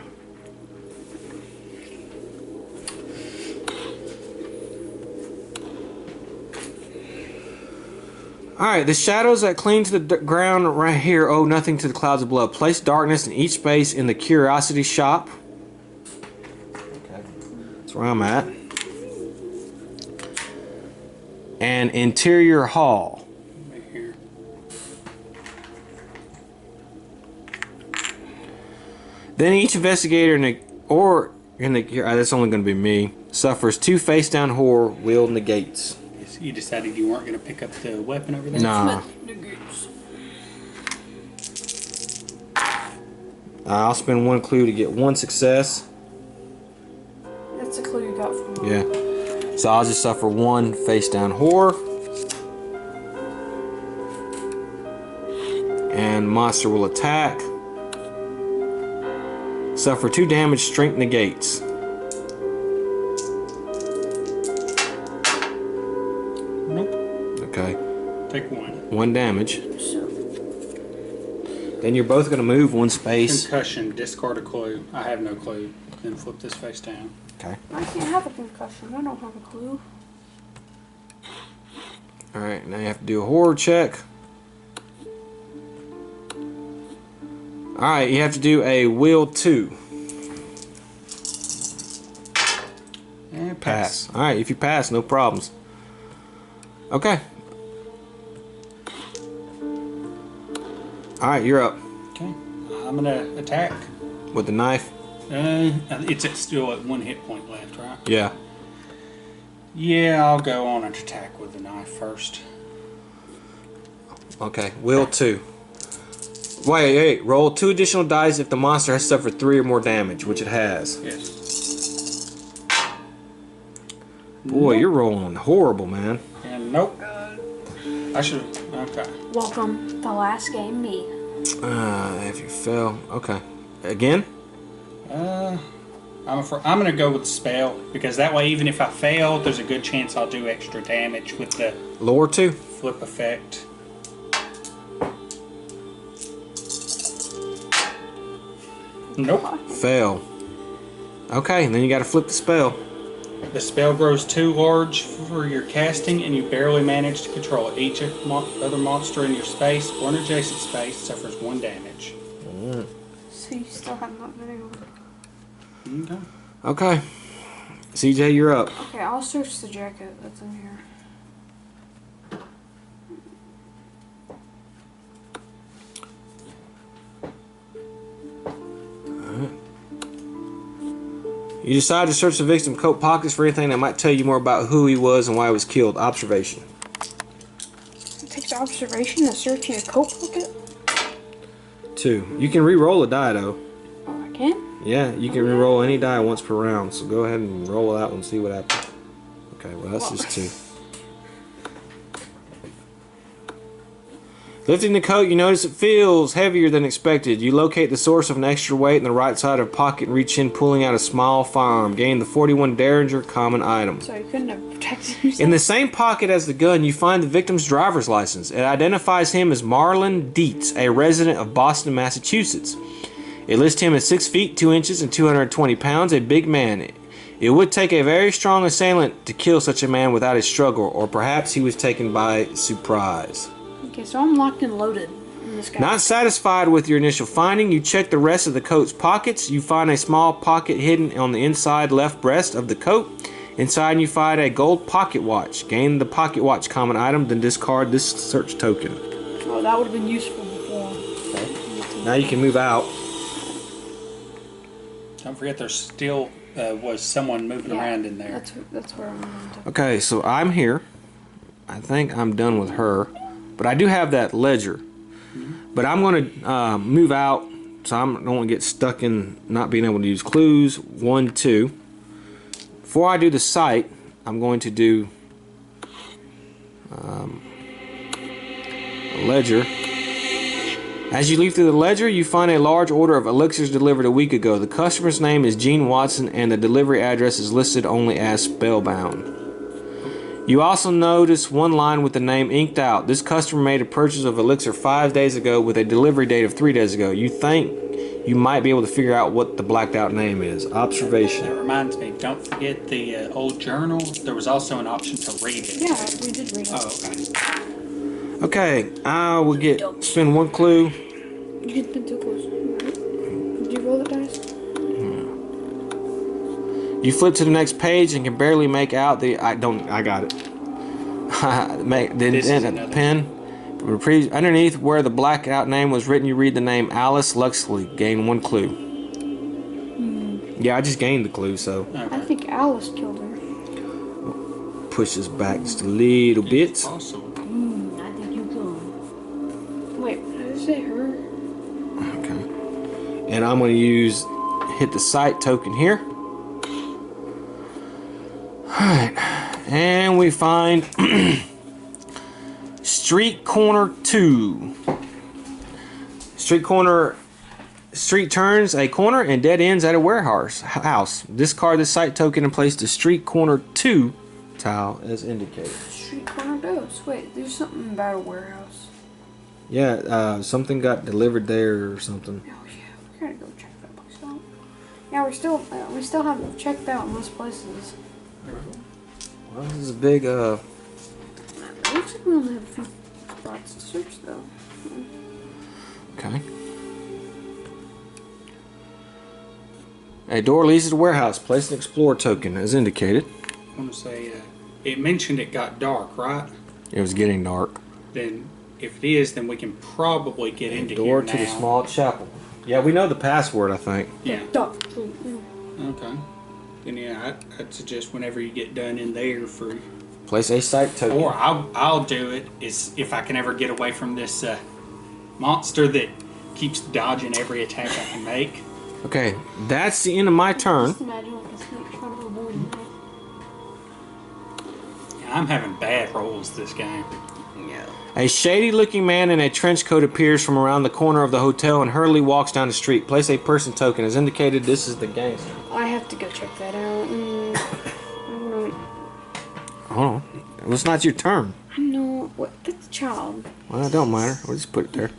Alright, the shadows that cling to the ground right here owe nothing to the clouds of blood. Place darkness in each space in the curiosity shop. Okay. That's where I'm at. And interior hall. Right here. Then each investigator that's only going to be me, suffers 2 face down horror will negates. You decided you weren't going to pick up the weapon over there? Nah. I'll spend 1 clue to get 1 success. That's a clue you got from me. Yeah. So I'll just suffer 1 face down horror. And monster will attack. Suffer 2 damage, strength negates. Nope. Okay. Take 1. 1 damage. So, Then you're both going to move 1 space. Concussion. Discard a clue. I have no clue. Then flip this face down. Okay. I can't have a concussion. I don't have a clue. Alright, now you have to do a horror check. Alright, you have to do a will 2. And Pass. Alright, if you pass, no problems. Okay. Alright, you're up. Okay. I'm gonna attack. With the knife? It's still at 1 hit point left, right? Yeah. Yeah, I'll go on and attack with the knife first. Okay, will 2. Wait, roll 2 additional dice if the monster has suffered 3 or more damage, which it has. Yes. Boy, you're rolling horrible, man. And nope. I should. Okay. Welcome, the last game, me. If you fail, okay. Again? I'm gonna go with the spell because that way, even if I fail, there's a good chance I'll do extra damage with the Lower 2? flip effect. Nope. Fail. Okay, and then you gotta flip the spell. The spell grows too large for your casting, and you barely manage to control it. Each other monster in your space or an adjacent space suffers 1 damage. So you still have not been able to... Okay. Okay. CJ, you're up. Okay, I'll search the jacket that's in here. You decide to search the victim's coat pockets for anything that might tell you more about who he was and why he was killed. Observation. It takes observation to search in a coat pocket? 2. You can re-roll a die, though. Oh, I can? Yeah, you can re-roll any die once per round. So go ahead and roll that one and see what happens. Okay, well, that's just 2. Lifting the coat, you notice it feels heavier than expected. You locate the source of an extra weight in the right side of the pocket and reach in, pulling out a small firearm. Gain the 41 Derringer common item. So you couldn't have protected yourself? In the same pocket as the gun, you find the victim's driver's license. It identifies him as Marlon Dietz, a resident of Boston, Massachusetts. It lists him as 6 feet 2 inches and 220 pounds, a big man. It would take a very strong assailant to kill such a man without a struggle, or perhaps he was taken by surprise. Okay, so I'm locked and loaded in this guy. Not satisfied with your initial finding, you check the rest of the coat's pockets. You find a small pocket hidden on the inside left breast of the coat. Inside you find a gold pocket watch. Gain the pocket watch common item, then discard this search token. Oh, that would have been useful before. Now you can move out. Don't forget, there still was someone moving around in there. That's where I'm going to. Okay, so I'm here. I think I'm done with her. But I do have that ledger. But I'm going to move out, so I don't want to get stuck in not being able to use clues. 1, 2. Before I do the site, I'm going to do a ledger. As you leaf through the ledger, you find a large order of elixirs delivered a week ago. The customer's name is Gene Watson, and the delivery address is listed only as Spellbound. You also notice one line with the name inked out. This customer made a purchase of elixir 5 days ago with a delivery date of 3 days ago. You think you might be able to figure out what the blacked out name is. Observation. That reminds me, don't forget the old journal. There was also an option to read it. Yeah, we did read it. Oh, okay. Okay, I will spend 1 clue. You did spin 2 clues. Did you roll the dice? You flip to the next page and can barely make out the. I got it. This is another pen. Underneath where the blackout name was written, you read the name Alice Luxley. Gain 1 clue. Yeah, I just gained the clue, so. I think Alice killed her. Push this back just a little bit. Awesome. I think you could. Wait, did I say her? Okay. And I'm going to hit the site token here. Alright. And we find Street Corner 2. Street turns a corner and dead ends at a warehouse house. Discard the site token and place the street corner 2 tile as indicated. Street corner does. Wait, there's something about a warehouse. Yeah, something got delivered there or something. Oh yeah, we gotta go check that place out. Yeah, we still haven't checked out most places. Well, this is a big It looks like we only have a few spots to search though. Okay. A door leads to the warehouse. Place an explorer token as indicated. I want to say, it mentioned it got dark, right? It was getting dark. Then, if it is, then we can probably get into Door here to now. the small chapel. Yeah, we know the password, I think. Yeah. Duck. Okay. Then yeah, I'd suggest whenever you get done in there for. Place a site token. Or I'll do it is if I can ever get away from this monster that keeps dodging every attack I can make. Okay, that's the end of my turn. Just imagine like a snake trying to avoid him. Yeah, I'm having bad rolls this game. Yeah. A shady-looking man in a trench coat appears from around the corner of the hotel and hurriedly walks down the street. Place a person token as indicated. This is the gangster. I have to go check that out. Hold on. Well, it's not your turn. I know. What? That's a child. Well, it don't matter. We'll just put it there.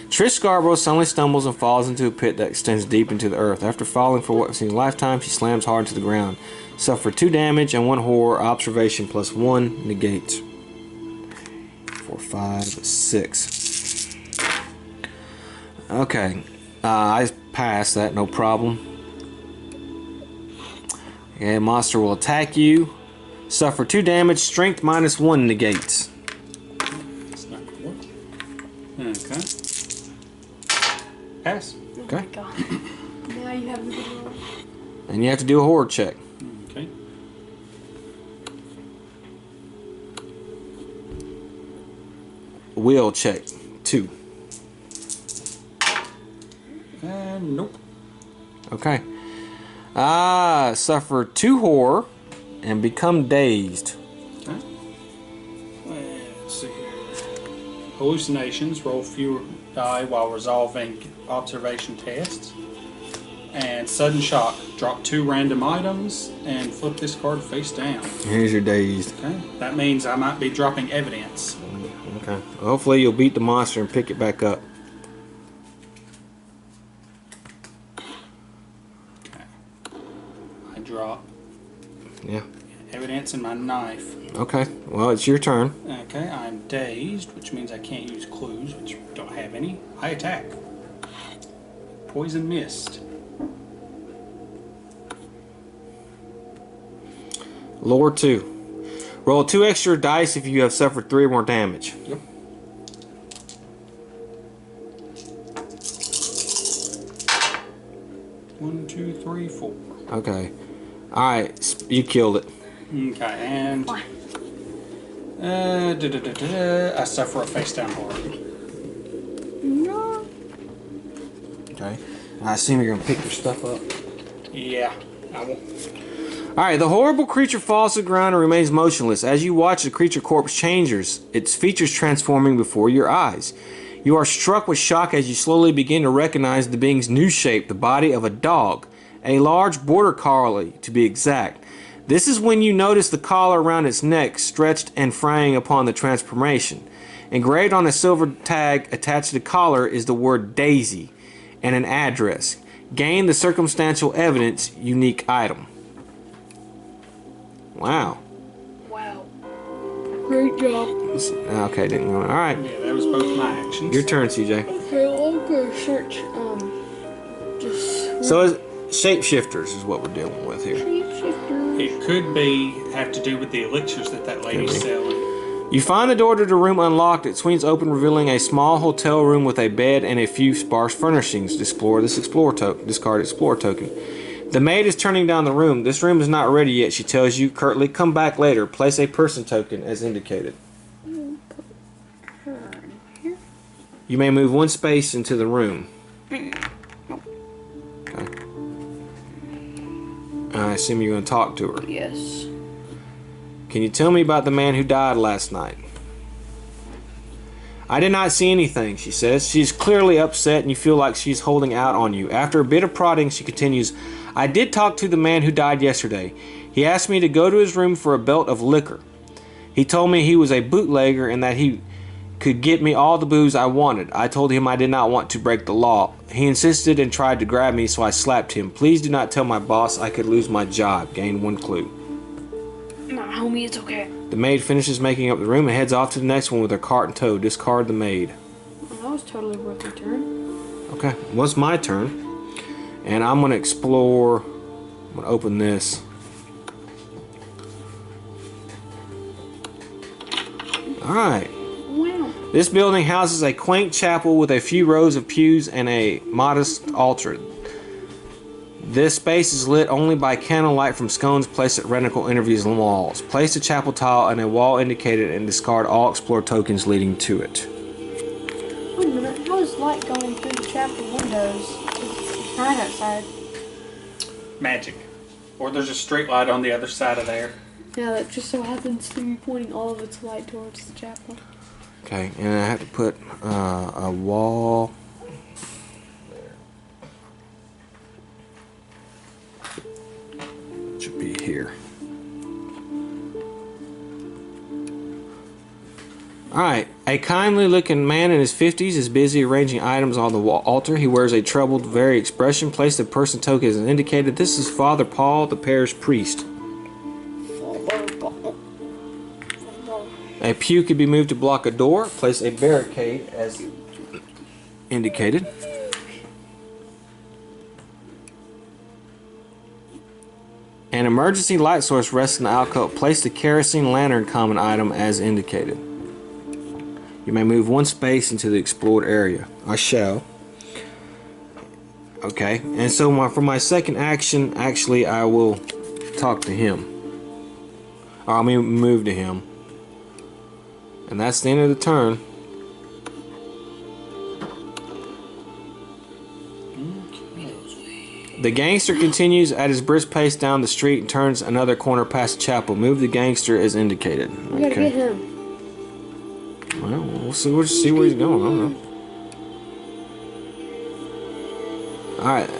Trish Scarborough suddenly stumbles and falls into a pit that extends deep into the earth. After falling for what seems a lifetime, she slams hard to the ground. Suffer 2 damage and 1 horror. Observation plus 1 negates. 4, 5, 6. Okay. I passed that, no problem. Okay, monster will attack you. Suffer 2 damage. Strength minus 1 negates. That's not gonna work. Okay. Pass. Okay. Oh my god. Now you have the good roll. And you have to do a horror check. Okay. Will check. 2. Nope. Okay. Suffer 2 horror and become dazed. Okay. Let's see here. Hallucinations. Roll fewer die while resolving observation tests. And sudden shock. Drop 2 random items and flip this card face down. Here's your dazed. Okay. That means I might be dropping evidence. Okay. Hopefully you'll beat the monster and pick it back up. Okay. I drop Yeah. evidence in my knife. Okay. Well, it's your turn. Okay, I'm dazed, which means I can't use clues, which don't have any. I attack. Poison mist. Lore 2. Roll 2 extra dice if you have suffered 3 or more damage. Yep. One, two, three, 4. Okay. Alright. You killed it. Okay, and I suffer a face down horror. No. Okay. I assume you're going to pick your stuff up. Yeah, I will. Alright, the horrible creature falls to the ground and remains motionless. As you watch, the creature corpse changes, its features transforming before your eyes. You are struck with shock as you slowly begin to recognize the being's new shape, the body of a dog. A large border collie, to be exact. This is when you notice the collar around its neck stretched and fraying upon the transformation. Engraved on a silver tag attached to the collar is the word Daisy and an address. Gain the circumstantial evidence unique item. Wow. Wow. Great job. Okay, didn't go. All right. Yeah, that was both my actions. Your turn, CJ. Okay, I'll go search. Just. So, shapeshifters is what we're dealing with here. Shapeshifter. It could be have to do with the elixirs that lady's Could be. selling. You find the door to the room unlocked. It swings open, revealing a small hotel room with a bed and a few sparse furnishings. Discard explorer token. The maid is turning down the room. This room is not ready yet, she tells you curtly. Come back later. Place a person token as indicated. You may move 1 space into the room. Okay. I assume you're going to talk to her. Yes. Can you tell me about the man who died last night? I did not see anything, she says. She's clearly upset and you feel like she's holding out on you. After a bit of prodding, she continues, I did talk to the man who died yesterday. He asked me to go to his room for a belt of liquor. He told me he was a bootlegger and that he could get me all the booze I wanted. I told him I did not want to break the law. He insisted and tried to grab me, so I slapped him. Please do not tell my boss I could lose my job. Gain 1 clue. Nah, homie, it's okay. The maid finishes making up the room and heads off to the next one with her cart and tow. Discard the maid. Well, that was totally worth your turn. Okay, well, it's my turn. And I'm going to explore. I'm going to open this. Alright. Wow. This building houses a quaint chapel with a few rows of pews and a modest altar. This space is lit only by candlelight from scones placed at reticle interviews on the walls. Place a chapel tile on a wall indicated and discard all explore tokens leading to it. Wait a minute, how is light going through the chapel windows? It's bright outside. Magic. Or there's a street light on the other side of there. Yeah, that just so happens to be pointing all of its light towards the chapel. Okay, and I have to put a wall. Should be here. Alright, a kindly looking man in his 50s is busy arranging items on the altar. He wears a troubled, very expression. Place the person token as indicated. This is Father Paul, the parish priest. A pew could be moved to block a door. Place a barricade as indicated. An emergency light source rests in the alcove. Place the kerosene lantern common item as indicated. You may move 1 space into the explored area. I shall. Okay, and so for my second action, actually, I will talk to him. Or I mean, move to him. And that's the end of the turn. The gangster continues at his brisk pace down the street and turns another corner past the chapel. Move the gangster as indicated. We gotta get him. Well, we'll see where he's going. I don't know. Alright.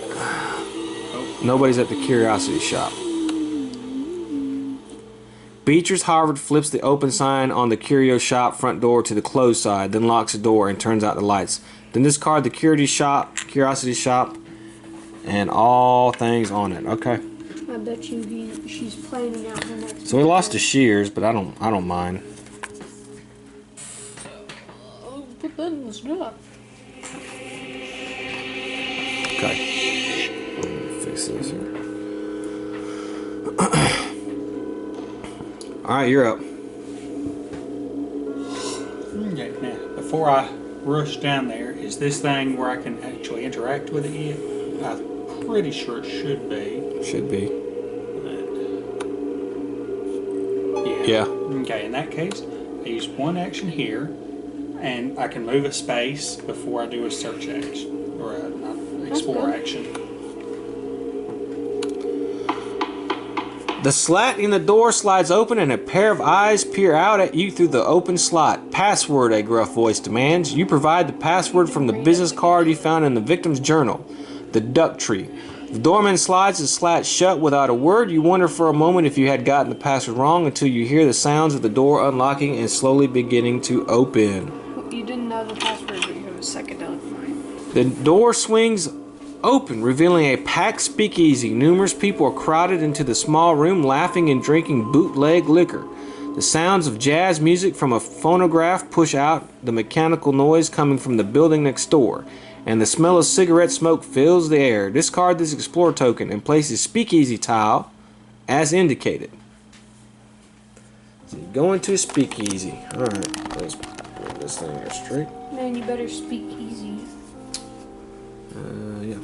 Nobody's at the curiosity shop. Beecher's Harvard flips the open sign on the curio shop front door to the closed side, then locks the door and turns out the lights. Then discard the curiosity shop, and all things on it. Okay. I bet you she's planning out her next. So we lost to Shears, but I don't mind. Oh, but then let's do it. Okay. Let me fix this here. Alright, you're up. Okay, now, before I rush down there, is this thing where I can actually interact with it yet? I'm pretty sure it should be. Should be. But, Yeah. Okay, in that case, I use 1 action here, and I can move a space before I do a search action, or an explore action. The slat in the door slides open and a pair of eyes peer out at you through the open slot. Password, a gruff voice demands. You provide the password from the business card you found in the victim's journal. The duck tree. The doorman slides the slat shut without a word. You wonder for a moment if you had gotten the password wrong until you hear the sounds of the door unlocking and slowly beginning to open. You didn't know the password, but you have a psychedelic mind. The door swings open, revealing a packed speakeasy. Numerous people are crowded into the small room, laughing and drinking bootleg liquor. The sounds of jazz music from a phonograph push out the mechanical noise coming from the building next door, and the smell of cigarette smoke fills the air. Discard this explore token and place the speakeasy tile as indicated. So you go into a speakeasy. Alright, let's put this thing here straight. Man, you better speak easy. Yeah.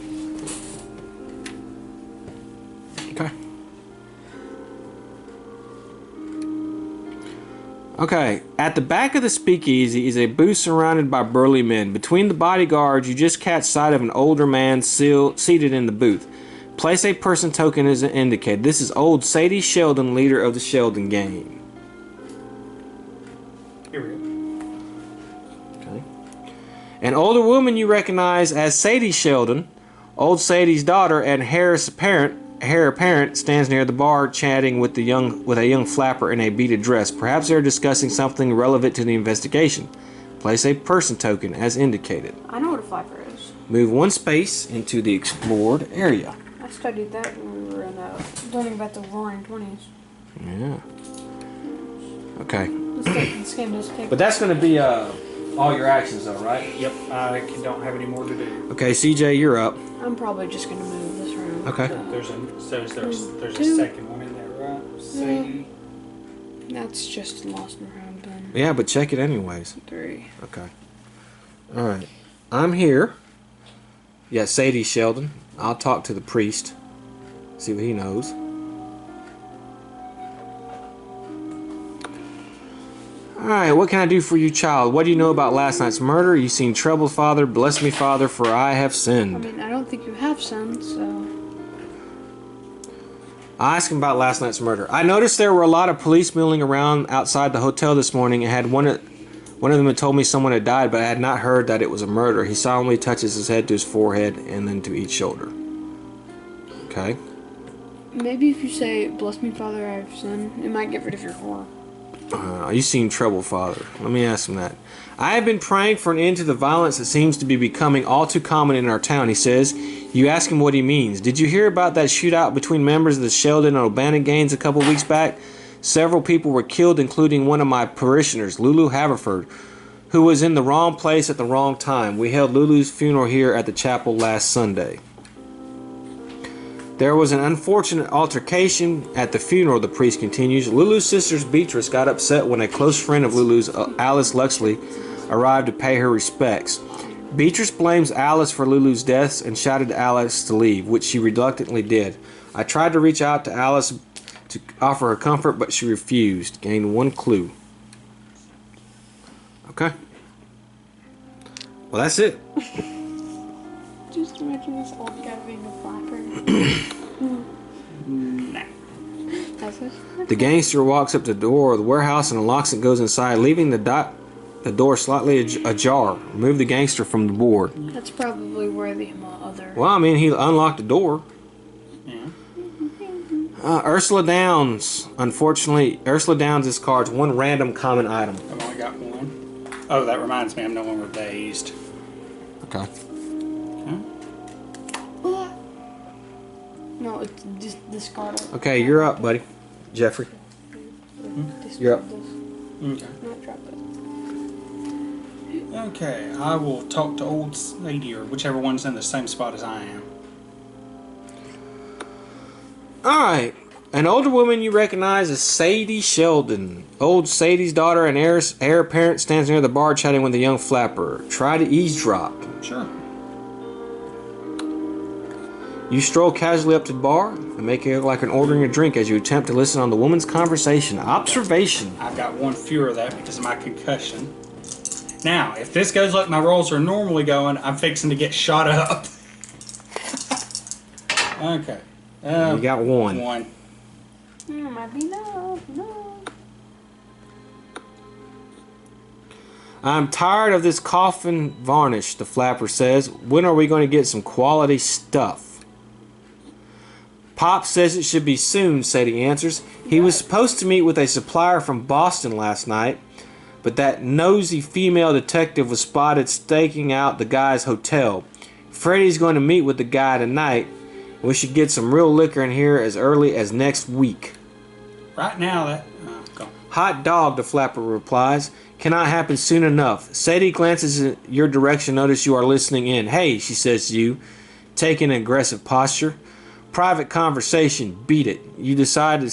Okay. Okay, at the back of the speakeasy is a booth surrounded by burly men. Between the bodyguards, you just catch sight of an older man seated in the booth. Place a person token as indicated. This is old Sadie Sheldon, leader of the Sheldon gang. Here we go. Okay. An older woman you recognize as Sadie Sheldon, old Sadie's daughter, and heir apparent stands near the bar chatting with a young flapper in a beaded dress. Perhaps they're discussing something relevant to the investigation. Place a person token as indicated. I know what a flapper is. Move one space into the explored area. I studied that when we were in learning about the Roaring 20s. Yeah. Okay. This game does take. But that's going to be all your actions, though, right? Yep, I don't have any more to do. Okay, CJ, you're up. I'm probably just gonna move this round. Okay. There's a Two. second one in there, right? Sadie. That's just lost in round then. Yeah, but check it anyways. 3. Okay. All right. I'm here. Yeah, Sadie Sheldon. I'll talk to the priest. See what he knows. Alright, what can I do for you, child? What do you know about last night's murder? You seem troubled, Father. Bless me, Father, for I have I sinned. mean, I don't think you have sinned, so. I asked him about last night's murder. I noticed there were a lot of police milling around outside the hotel this morning and had one of them had told me someone had died, but I had not heard that it was a murder. He solemnly touches his head to his forehead and then to each shoulder. Okay. Maybe if you say, "Bless me, Father, I have sinned," it might get rid of your horror. You seem troubled, Father. Let me ask him that. I have been praying for an end to the violence that seems to be becoming all too common in our town, he says. You ask him what he means. Did you hear about that shootout between members of the Sheldon and O'Bannon gangs a couple weeks back? Several people were killed, including one of my parishioners, Lulu Haverford, who was in the wrong place at the wrong time. We held Lulu's funeral here at the chapel last Sunday. There was an unfortunate altercation at the funeral, the priest continues. Lulu's sister Beatrice got upset when a close friend of Lulu's, Alice Luxley, arrived to pay her respects. Beatrice blames Alice for Lulu's deaths and shouted to Alice to leave, which she reluctantly did. I tried to reach out to Alice to offer her comfort, but she refused. Gained one clue. Okay. Well, that's it. Just imagine this old guy being a flapper. Nah. That's it. The gangster walks up to the door of the warehouse and unlocks it and goes inside, leaving the door slightly ajar. Remove the gangster from the board. That's probably where the other. Well, I mean, he unlocked the door. Yeah. Ursula Downs. Unfortunately, Ursula Downs discards one random common item. I've only got one. Oh, that reminds me, I'm no longer dazed. Okay. No, it's discard it. Okay, you're up, buddy. Jeffrey. You're up. Okay. Not drop it. Okay, I will talk to old lady or whichever one's in the same spot as I am. Alright. An older woman you recognize as Sadie Sheldon. Old Sadie's daughter and heir apparent stands near the bar chatting with a young flapper. Try to eavesdrop. Sure. You stroll casually up to the bar and make it look like an ordering a drink as you attempt to listen on the woman's conversation. Observation. I've got one fewer of that because of my concussion. Now, if this goes like my rolls are normally going, I'm fixing to get shot up. Okay. You got one. One. Might be no. I'm tired of this coffin varnish, the flapper says. When are we going to get some quality stuff? Pop says it should be soon, Sadie answers. He was supposed to meet with a supplier from Boston last night, but that nosy female detective was spotted staking out the guy's hotel. Freddie's going to meet with the guy tonight. We should get some real liquor in here as early as next week. Right now, that... Oh, go. Hot dog, the flapper replies. Cannot happen soon enough. Sadie glances in your direction, notice you are listening in. Hey, she says to you, taking an aggressive posture. Private conversation, beat it. You decide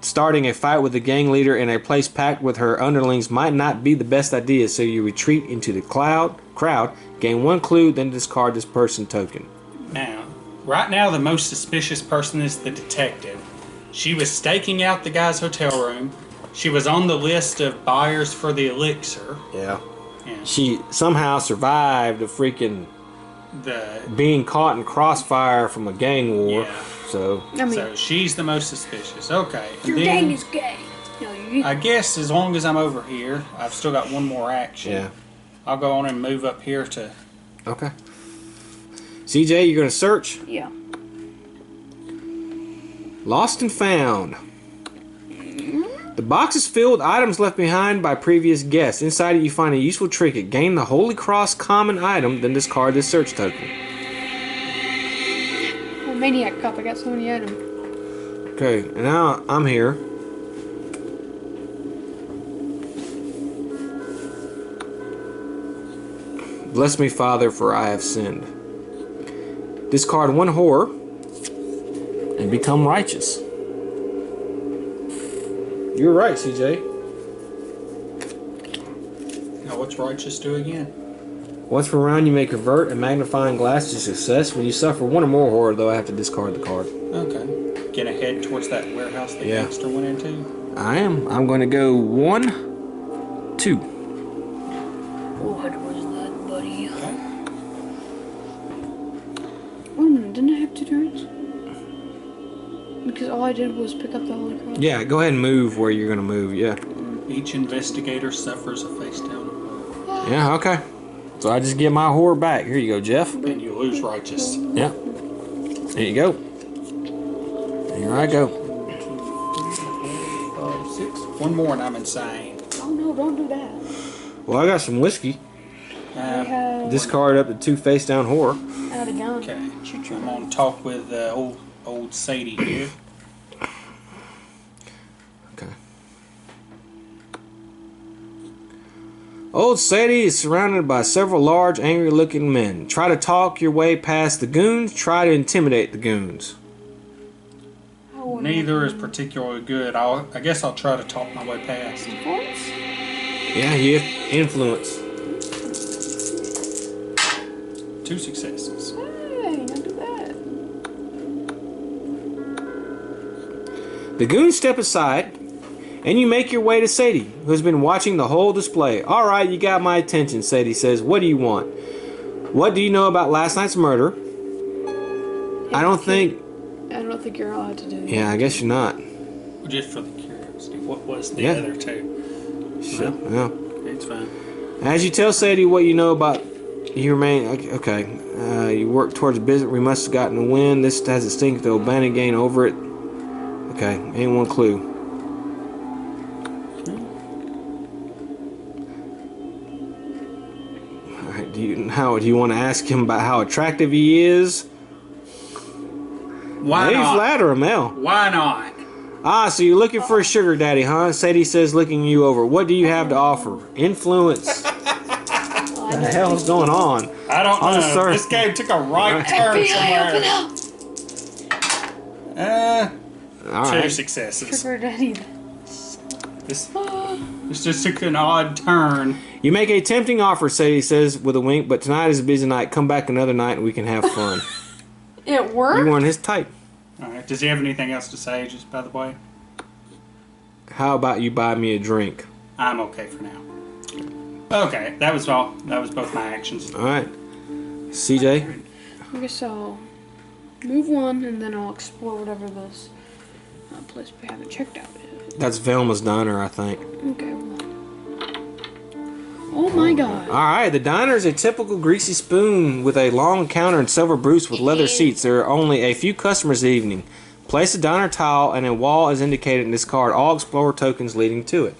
starting a fight with the gang leader in a place packed with her underlings might not be the best idea, so you retreat into the crowd, gain one clue, then discard this person token. Now, right now, the most suspicious person is the detective. She was staking out the guy's hotel room. She was on the list of buyers for the elixir. Yeah. Yeah. She somehow survived a freaking being caught in crossfire from a gang war. Yeah. So I mean, So she's the most suspicious. Okay. and your then, gang is gay. No, you. I guess as long as I'm over here, I've still got one more action. yeah. I'll go on and move up here to. Okay. CJ, you're gonna search. Yeah. Lost and found. The box is filled with items left behind by previous guests. Inside it, you find a useful trinket. Gain the Holy Cross common item, then discard this search token. Oh, Maniac Cup. I got so many items. Okay, and now I'm here. Bless me, Father, for I have sinned. Discard one horror and become righteous. You're right, CJ. Now, what's righteous do again? Once per round, you may convert a magnifying glass to success. When you suffer one or more horror, though, I have to discard the card. Okay. Gonna head towards that warehouse the Yeah. gangster went into? I am. I'm going to go 1, 2. What was that, buddy? Okay. Didn't I have 2 turns? Because all I did was pick up the Holy Cross. Yeah, go ahead and move where you're going to move. Yeah. Each investigator suffers a face down, Yeah, okay. So I just get my horror back. Here you go, Jeff. and you lose righteous. Yeah. There you go. Here I go. 5, 6. One more and I'm insane. Oh no, don't do that. Well, I got some whiskey. I have Discard up to 2 face down horror. out of gun. Okay. Shoot your I'm gonna talk with old Sadie here. Okay. Old Sadie is surrounded by several large, angry-looking men. Try to talk your way past the goons. Try to intimidate the goons. Neither is particularly good. I guess I'll try to talk my way past. Influence? Yeah, you have influence. 2 successes. Hey, don't do that. The goons step aside, and you make your way to Sadie, who has been watching the whole display. All right, you got my attention, Sadie says. What do you want? What do you know about last night's murder? I don't think you're allowed to do that. Yeah, I guess you're not. Just for the curiosity, what was the Yeah. other 2? Sure. Yeah. It's fine. As you tell Sadie what you know about, you remain okay. You work towards a business. We must have gotten a win. This has a stink. The O'Bannon gain over it. Okay, ain't one clue. All right, do you want to ask him about how attractive he is? Why Maybe not? flatter him, Mel. Why not? Ah, so you're looking for a sugar daddy, huh? Sadie says, looking you over. What do you have to offer? Influence. What the hell's going on? I don't On the know. surface. This game took a right turn FBI, open somewhere. up! All 2 right. successes. Sugar daddy. This just took an odd turn. You make a tempting offer, Sadie says with a wink, but tonight is a busy night. Come back another night and we can have fun. It worked? You weren't his type. All right. Does he have anything else to say? Just by the way, How about you buy me a drink? I'm okay for now. Okay, that was all. That was both my actions. All right. CJ? I guess I'll move 1 and then I'll explore whatever this place we haven't checked out yet. That's Velma's diner, I think. Okay, well. Oh my god. All right, the diner is a typical greasy spoon with a long counter and silver Bruce with leather seats. There are only a few customers this evening. Place a diner tile and a wall is indicated in this card. All Explorer tokens leading to it.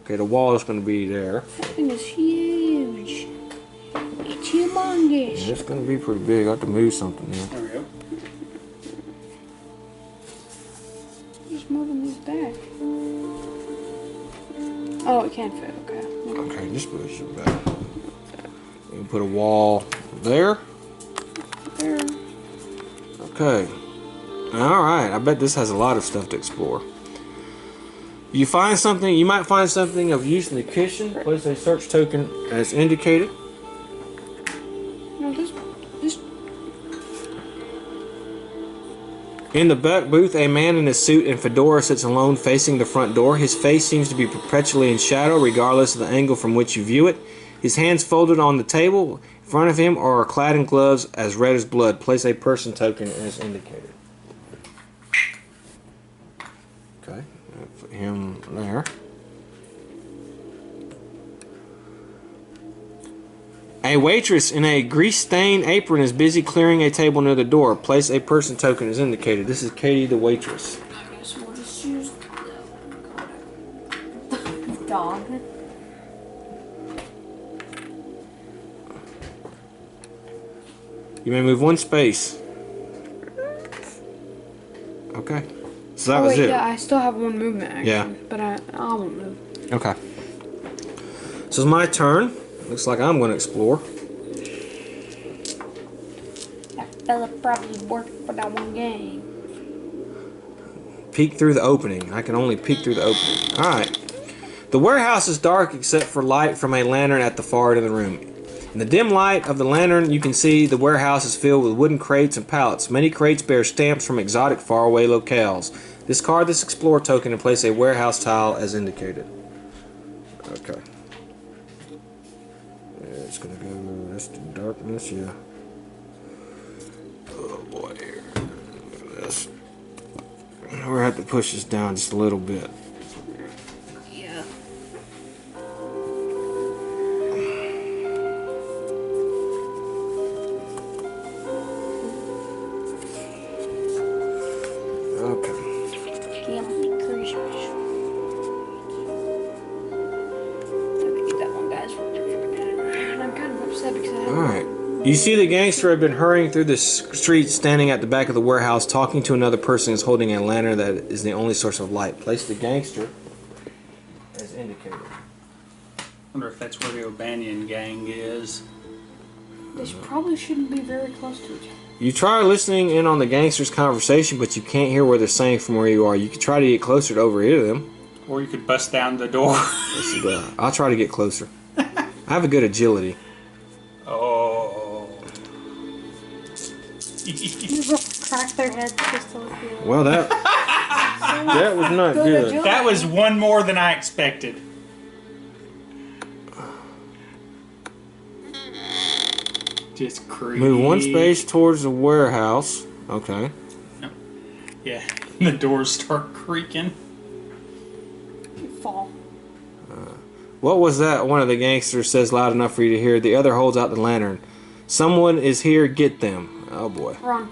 Okay, the wall is going to be there. That thing is huge. It's humongous. It's going to be pretty big. I have to move something here. There we go. Just moving these back. Oh, it can't fit. Okay. Okay, just push it back. You can put a wall there. There. Okay. Alright, I bet this has a lot of stuff to explore. You find something, you might find something of use in the kitchen. Place a search token as indicated. No, this. In the back booth, a man in a suit and fedora sits alone facing the front door. His face seems to be perpetually in shadow, regardless of the angle from which you view it. His hands folded on the table. In front of him are clad in gloves as red as blood. Place a person token as indicated. Okay, put him there. A waitress in a grease-stained apron is busy clearing a table near the door. Place a person token as indicated. This is Katie, the waitress. I guess we'll just use the dog. You may move one space. Okay. So that Oh, was wait, it. yeah, I still have one movement action. Yeah. But I won't move. Okay. So it's my turn. Looks like I'm going to explore. That fella probably worked for that one game. Peek through the opening. I can only peek through the opening. Alright. The warehouse is dark except for light from a lantern at the far end of the room. In the dim light of the lantern, you can see the warehouse is filled with wooden crates and pallets. Many crates bear stamps from exotic faraway locales. Discard this Explorer token and place a warehouse tile as indicated. Okay. Yeah, it's gonna go. That's the darkness, yeah. Oh boy, here. This. We're gonna have to push this down just a little bit. Yeah. Okay. I'm kind of upset because I haven't. Alright. You see the gangster had been hurrying through the street, standing at the back of the warehouse, talking to another person who's holding a lantern that is the only source of light. Place the gangster as indicated. Wonder if that's where the O'Banion gang is. They probably shouldn't be very close to each other. You try listening in on the gangster's conversation, but you can't hear what they're saying from where you are. You could try to get closer to overhear them. Or you could bust down the door. I'll try to get closer. I have a good agility. Oh. You just crack their heads just to look at. Well, that was not good. That was one more than I expected. Just creep. Move one space towards the warehouse. Okay. Yeah, the doors start creaking. You fall. What was that? One of the gangsters says loud enough for you to hear. The other holds out the lantern. Someone is here, get them. Oh boy. Run.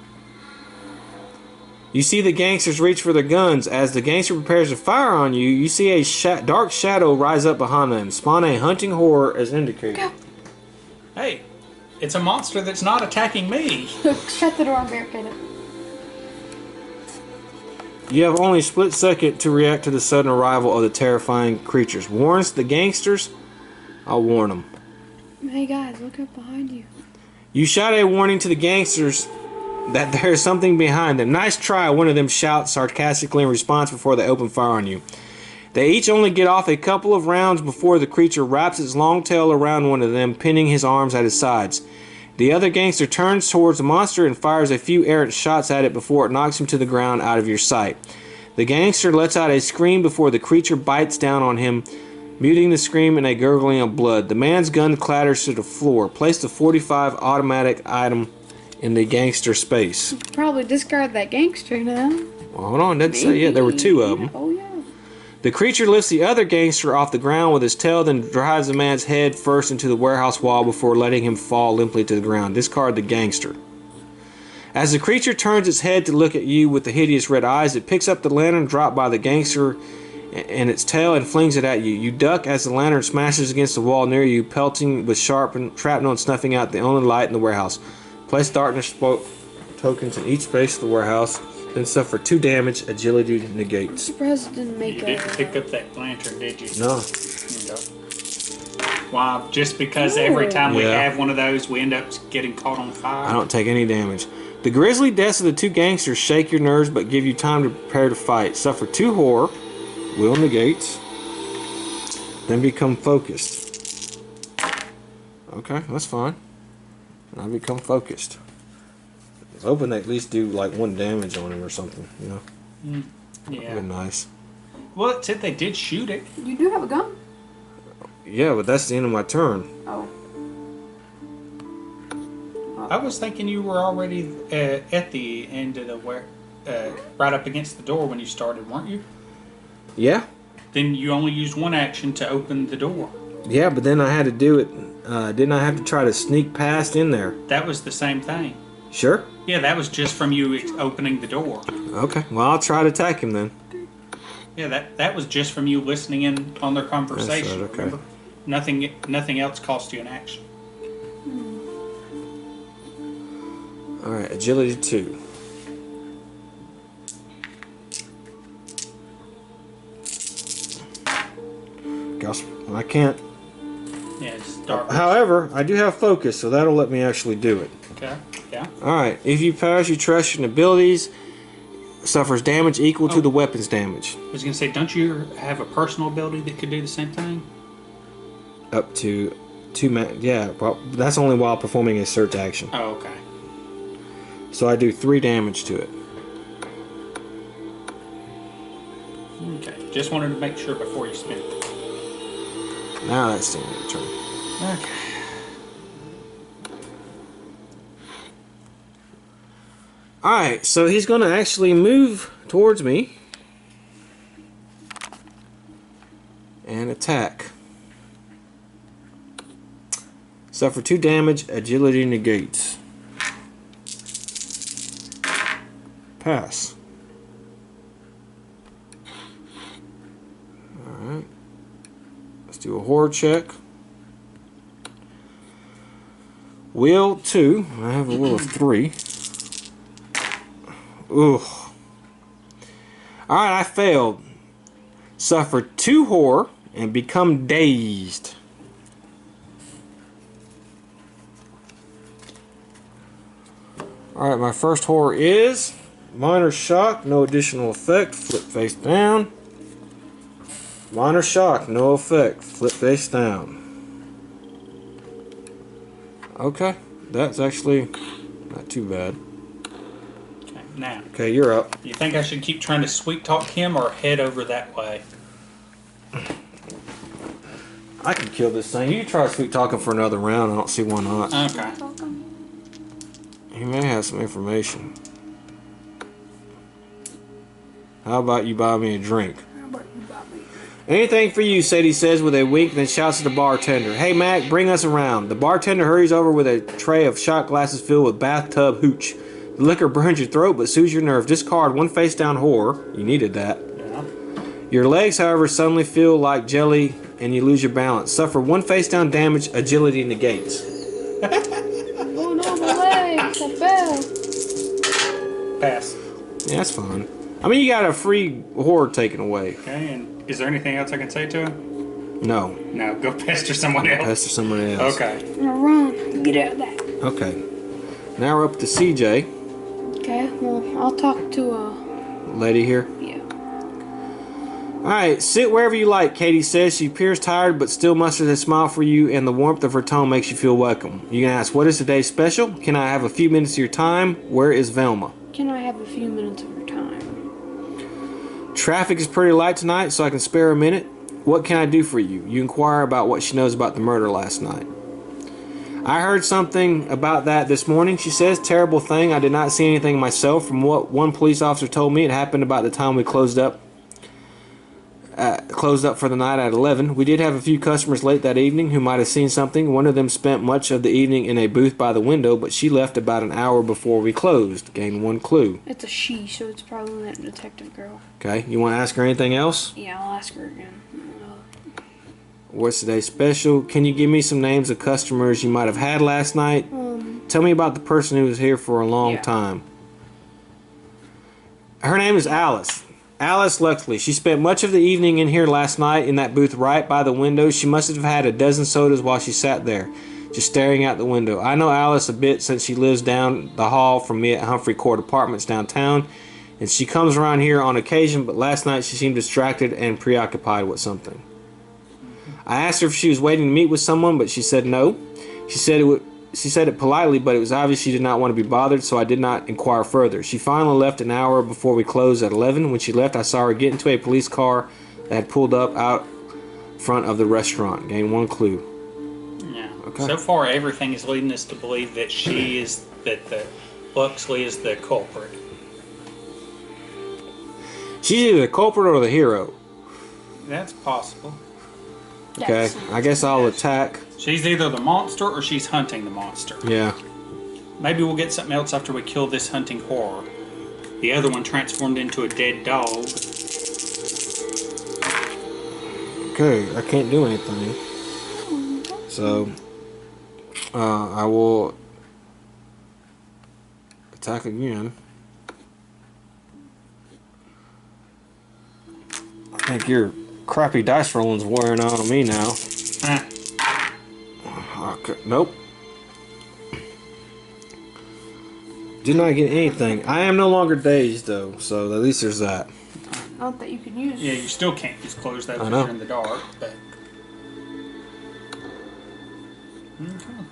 You see the gangsters reach for their guns. As the gangster prepares to fire on you, you see a dark shadow rise up behind them. Spawn a hunting horror as indicated. Go. Hey, it's a monster that's not attacking me. Shut the door and barricade it. You have only a split second to react to the sudden arrival of the terrifying creatures. Warns the gangsters? I'll warn them. Hey guys, look up behind you. You shout a warning to the gangsters that there is something behind them. Nice try, one of them shouts sarcastically in response before they open fire on you. They each only get off a couple of rounds before the creature wraps its long tail around one of them, pinning his arms at his sides. The other gangster turns towards the monster and fires a few errant shots at it before it knocks him to the ground out of your sight. The gangster lets out a scream before the creature bites down on him, muting the scream in a gurgling of blood. The man's gun clatters to the floor. Place the .45 automatic item in the gangster space. Probably discard that gangster now. Well, hold on, that's yeah, there were two of them. Oh yeah. The creature lifts the other gangster off the ground with his tail, then drives the man's head first into the warehouse wall before letting him fall limply to the ground. Discard the gangster. As the creature turns its head to look at you with the hideous red eyes, it picks up the lantern dropped by the gangster and its tail and flings it at you. You duck as the lantern smashes against the wall near you, pelting with sharpened shrapnel and snuffing out the only light in the warehouse. Place darkness tokens in each space of the warehouse. Then suffer 2 damage. Agility negates. Surprised it didn't make You didn't pick up that lantern, did you? No. Why? Just because every time we Yeah. have one of those, we end up getting caught on fire? I don't take any damage. The grisly deaths of the 2 gangsters shake your nerves but give you time to prepare to fight. Suffer 2 horror. Will negates. Then become focused. Okay, that's fine. I become focused. I was hoping they at least do like 1 damage on him or something, you know? Yeah. That'd be nice. Well, it said they did shoot it. You do have a gun? Yeah, but that's the end of my turn. Oh. I was thinking you were already at the end of the right up against the door when you started, weren't you? Yeah? Then you only used 1 action to open the door. Yeah, but then I had to do it. Didn't I have to try to sneak past in there? That was the same thing. Sure. Yeah, that was just from you opening the door. Okay. Well, I'll try to attack him then. Yeah, that was just from you listening in on their conversation. That's right, okay. Remember? Nothing else cost you an action. All right. Agility 2. Gosh, I can't. Yeah, it's dark. However, I do have focus, so that'll let me actually do it. Okay. Yeah. Alright, if you pass, you trust your abilities, suffers damage equal to the weapon's damage. I was going to say, don't you have a personal ability that could do the same thing? Up to 2 yeah, well, that's only while performing a search action. Oh, okay. So I do 3 damage to it. Okay. Just wanted to make sure before you spent it. Now that's the end of the turn. Okay. Alright, so he's going to actually move towards me and attack. Suffer 2 damage, agility negates. Pass. Alright. Let's do a horror check. Will 2. I have a will of 3. Ooh. Alright, I failed. Suffer 2 horror and become dazed. Alright, my first horror is minor shock, no additional effect, flip face down. Minor shock, no effect, flip face down. Okay, that's actually not too bad. Okay, now. Okay, you're up. You think I should keep trying to sweet talk him or head over that way? I can kill this thing. You try sweet talking for another round. I don't see why not. Okay. He may have some information. How about you buy me a drink? Anything for you, Sadie says with a wink, then shouts at the bartender. Hey, Mac, bring us around. The bartender hurries over with a tray of shot glasses filled with bathtub hooch. The liquor burns your throat but soothes your nerves. Discard 1 face down horror. You needed that. Yeah. Your legs, however, suddenly feel like jelly and you lose your balance. Suffer 1 face down damage, agility negates. I'm going on my legs. I fell. Pass. Yeah, that's fine. I mean, you got a free horror taken away. Okay, and is there anything else I can say to him? No. No, go pester someone else. Pester someone else. Okay. I'm gonna run. Get out of that. Okay. Now we're up to CJ. Okay, well, I'll talk to, Lady here. yeah. Alright, sit wherever you like, Katie says. She appears tired but still musters a smile for you, and the warmth of her tone makes you feel welcome. You can ask, what is today's special? Can I have a few minutes of your time? Where is Velma? Can I have a few minutes of your time? Traffic is pretty light tonight, so I can spare a minute. What can I do for you? You inquire about what she knows about the murder last night. I heard something about that this morning, she says. Terrible thing. I did not see anything myself. From what one police officer told me, it happened about the time we closed up for the night at 11. We did have a few customers late that evening who might have seen something. One of them spent much of the evening in a booth by the window, but she left about an hour before we closed. Gained 1 clue. It's a she, so it's probably that detective girl. Okay, you want to ask her anything else? Yeah, I'll ask her again. What's today's special? Can you give me some names of customers you might have had last night? Tell me about the person who was here for a long time. Her name is Alice. Alice Luxley. She spent much of the evening in here last night in that booth right by the window. She must have had a dozen sodas while she sat there, just staring out the window. I know Alice a bit since she lives down the hall from me at Humphrey Court Apartments downtown, and she comes around here on occasion, but last night she seemed distracted and preoccupied with something. I asked her if she was waiting to meet with someone, but she said no. She said it politely, but it was obvious she did not want to be bothered, so I did not inquire further. She finally left an hour before we closed at 11. When she left, I saw her get into a police car that had pulled up out front of the restaurant. Gained 1 clue. Yeah. Okay. So far, everything is leading us to believe that the Luxley is the culprit. She's either the culprit or the hero. That's possible. Okay, Yes. I guess I'll attack. She's either the monster or she's hunting the monster. Yeah. Maybe we'll get something else after we kill this hunting horror. The other one transformed into a dead dog. Okay, I can't do anything. So, I will attack again. I think your crappy dice rolling's wearing on me now. Okay, nope. Did not get anything. I am no longer dazed though, so at least there's that. Not that you could use. Yeah, you still can't use close that I because know. you're in the dark, but... Okay.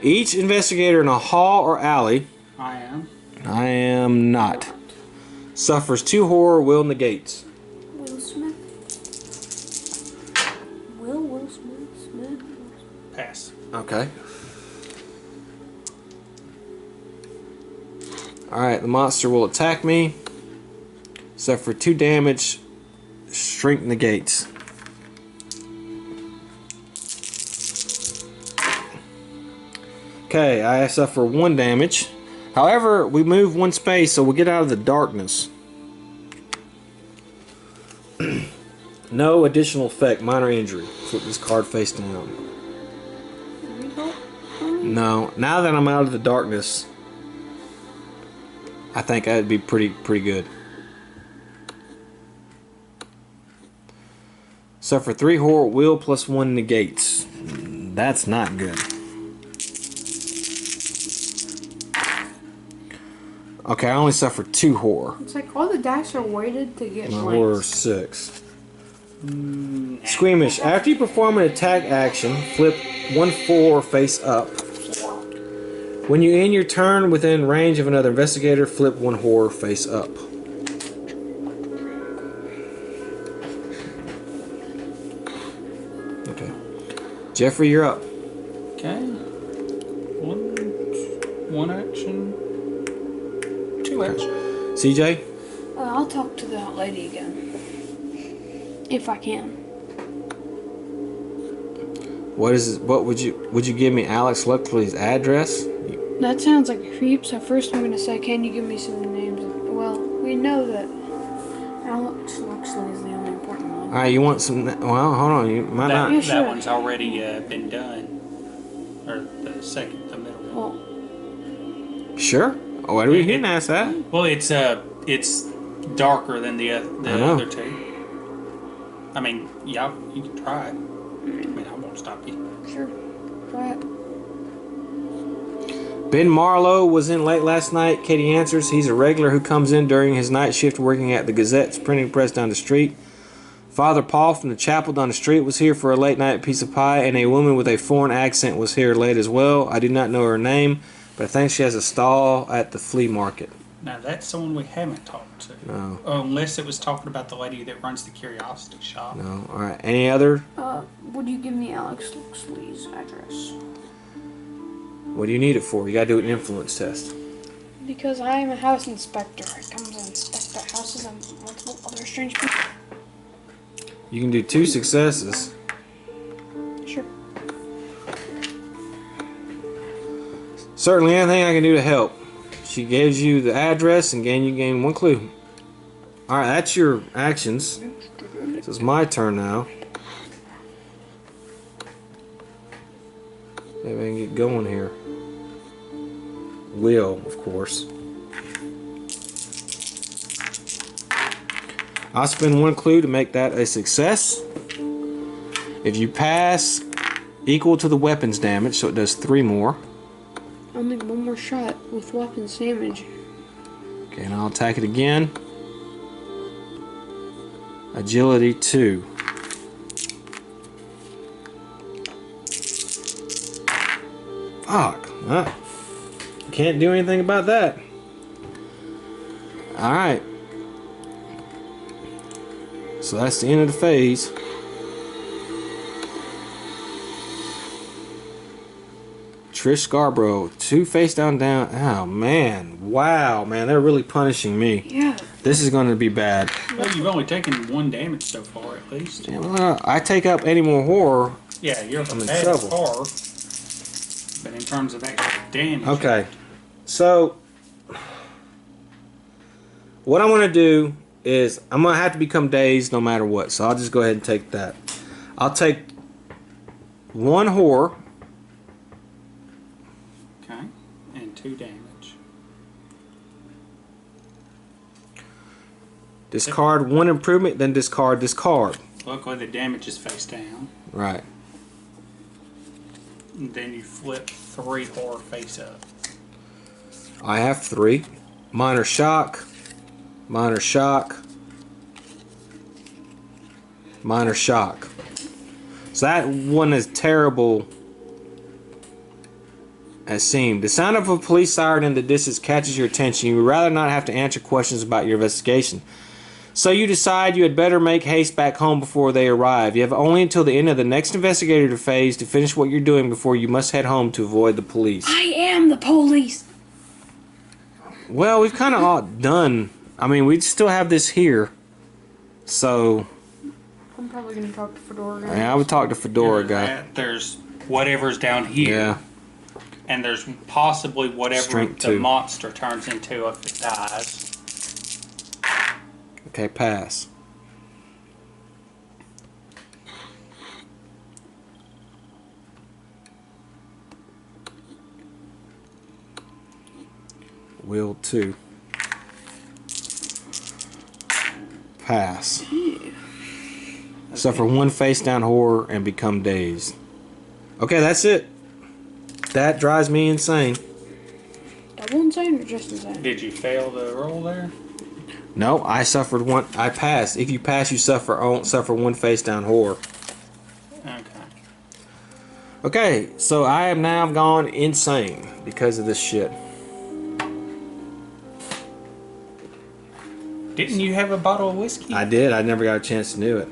Each investigator in a hall or alley, I am. I am not, suffers 2 horror will negates. Will Smith. Will Smith. Pass. Okay. Alright, the monster will attack me. Suffer 2 damage. Shrink negates. Okay, I suffer 1 damage. However, we move 1 space, so we'll get out of the darkness. No additional effect, minor injury. Flip this card face down. No, now that I'm out of the darkness, I think that'd be pretty good. Suffer 3 horror will plus 1 negates. That's not good. Okay, I only suffer 2 horror. It's like all the dice are weighted to get My blanks. horror is 6. Squeamish. After you perform an attack action, flip 1/4 face up. When you end your turn within range of another investigator, flip 1 horror face up. Okay. Jeffrey, you're up. Okay. One action. 2 action. CJ? I'll talk to that lady again. If I can. What is it? What would you give me Alex Luxley's address? That sounds like a creep, so first I'm gonna say, can you give me some names? Well, we know that Alex Luxley is the only important one. Alright, you want some... Well, hold on. You might not... Yeah, That sure. one's already been done. Or the second, the middle one. Well, Sure. Oh, why do we didn't ask that? Well, it's darker than the I know. other 2. I mean, yeah, you can try it. I mean, I won't stop you. sure. Try it. Ben Marlowe was in late last night. Katie answers. He's a regular who comes in during his night shift working at the Gazette's printing press down the street. Father Paul from the chapel down the street was here for a late night piece of pie, and a woman with a foreign accent was here late as well. I do not know her name, but I think she has a stall at the flea market. Now, that's someone we haven't talked to. No. Unless it was talking about the lady that runs the curiosity shop. No. Alright. Any other? Would you give me Alex Luxley's address? What do you need it for? You gotta do an influence test. Because I am a house inspector. I come to inspect the houses and multiple other strange people. You can do 2 successes. Sure. Certainly anything I can do to help. She gives you the address and you gain 1 clue. Alright, that's your actions. So it's my turn now. Maybe I can get going here. Will, of course. I'll spend 1 clue to make that a success. If you pass, equal to the weapons damage, so it does 3 more. I'll make 1 more shot with weapons damage. Okay, and I'll attack it again. Agility 2. Fuck. Can't do anything about that. Alright. So that's the end of the phase. Trish Scarborough, 2 face down. Oh man, wow, man, they're really punishing me. Yeah. This is going to be bad. Well, you've only taken 1 damage so far, at least. Yeah, well, I take up any more horror. Yeah, you're I'm in bad trouble. far. But in terms of actual damage. Okay, so what I'm going to do is I'm going to have to become dazed no matter what. So I'll just go ahead and take that. I'll take 1 horror. Okay, and 2 damage. Discard 1 improvement, then discard this card. Luckily, the damage is face down. Right. And then you flip 3 horror face up. I have 3. Minor shock. Minor shock. Minor shock. So that one is terrible as seen. The sound of a police siren in the distance catches your attention. You would rather not have to answer questions about your investigation. So you decide you had better make haste back home before they arrive. You have only until the end of the next investigator phase to finish what you're doing before you must head home to avoid the police. I am the police. Well, we've kind of all done. I mean, we still have this here. So, I'm probably going to talk to Fedora. yeah, I would talk to Fedora There's guy. that, there's whatever's down here. Yeah. And there's possibly whatever Strength the 2. monster turns into if it dies. Okay, pass. Will 2. Pass. Suffer 1 face down horror and become dazed. Okay, that's it. That drives me insane. Double insane or just insane? Did you fail the roll there? No, I suffered 1. I passed. If you pass, you suffer 1 face down horror. Okay. Okay, so I am now gone insane because of this shit. Didn't you have a bottle of whiskey? I did. I never got a chance to do it.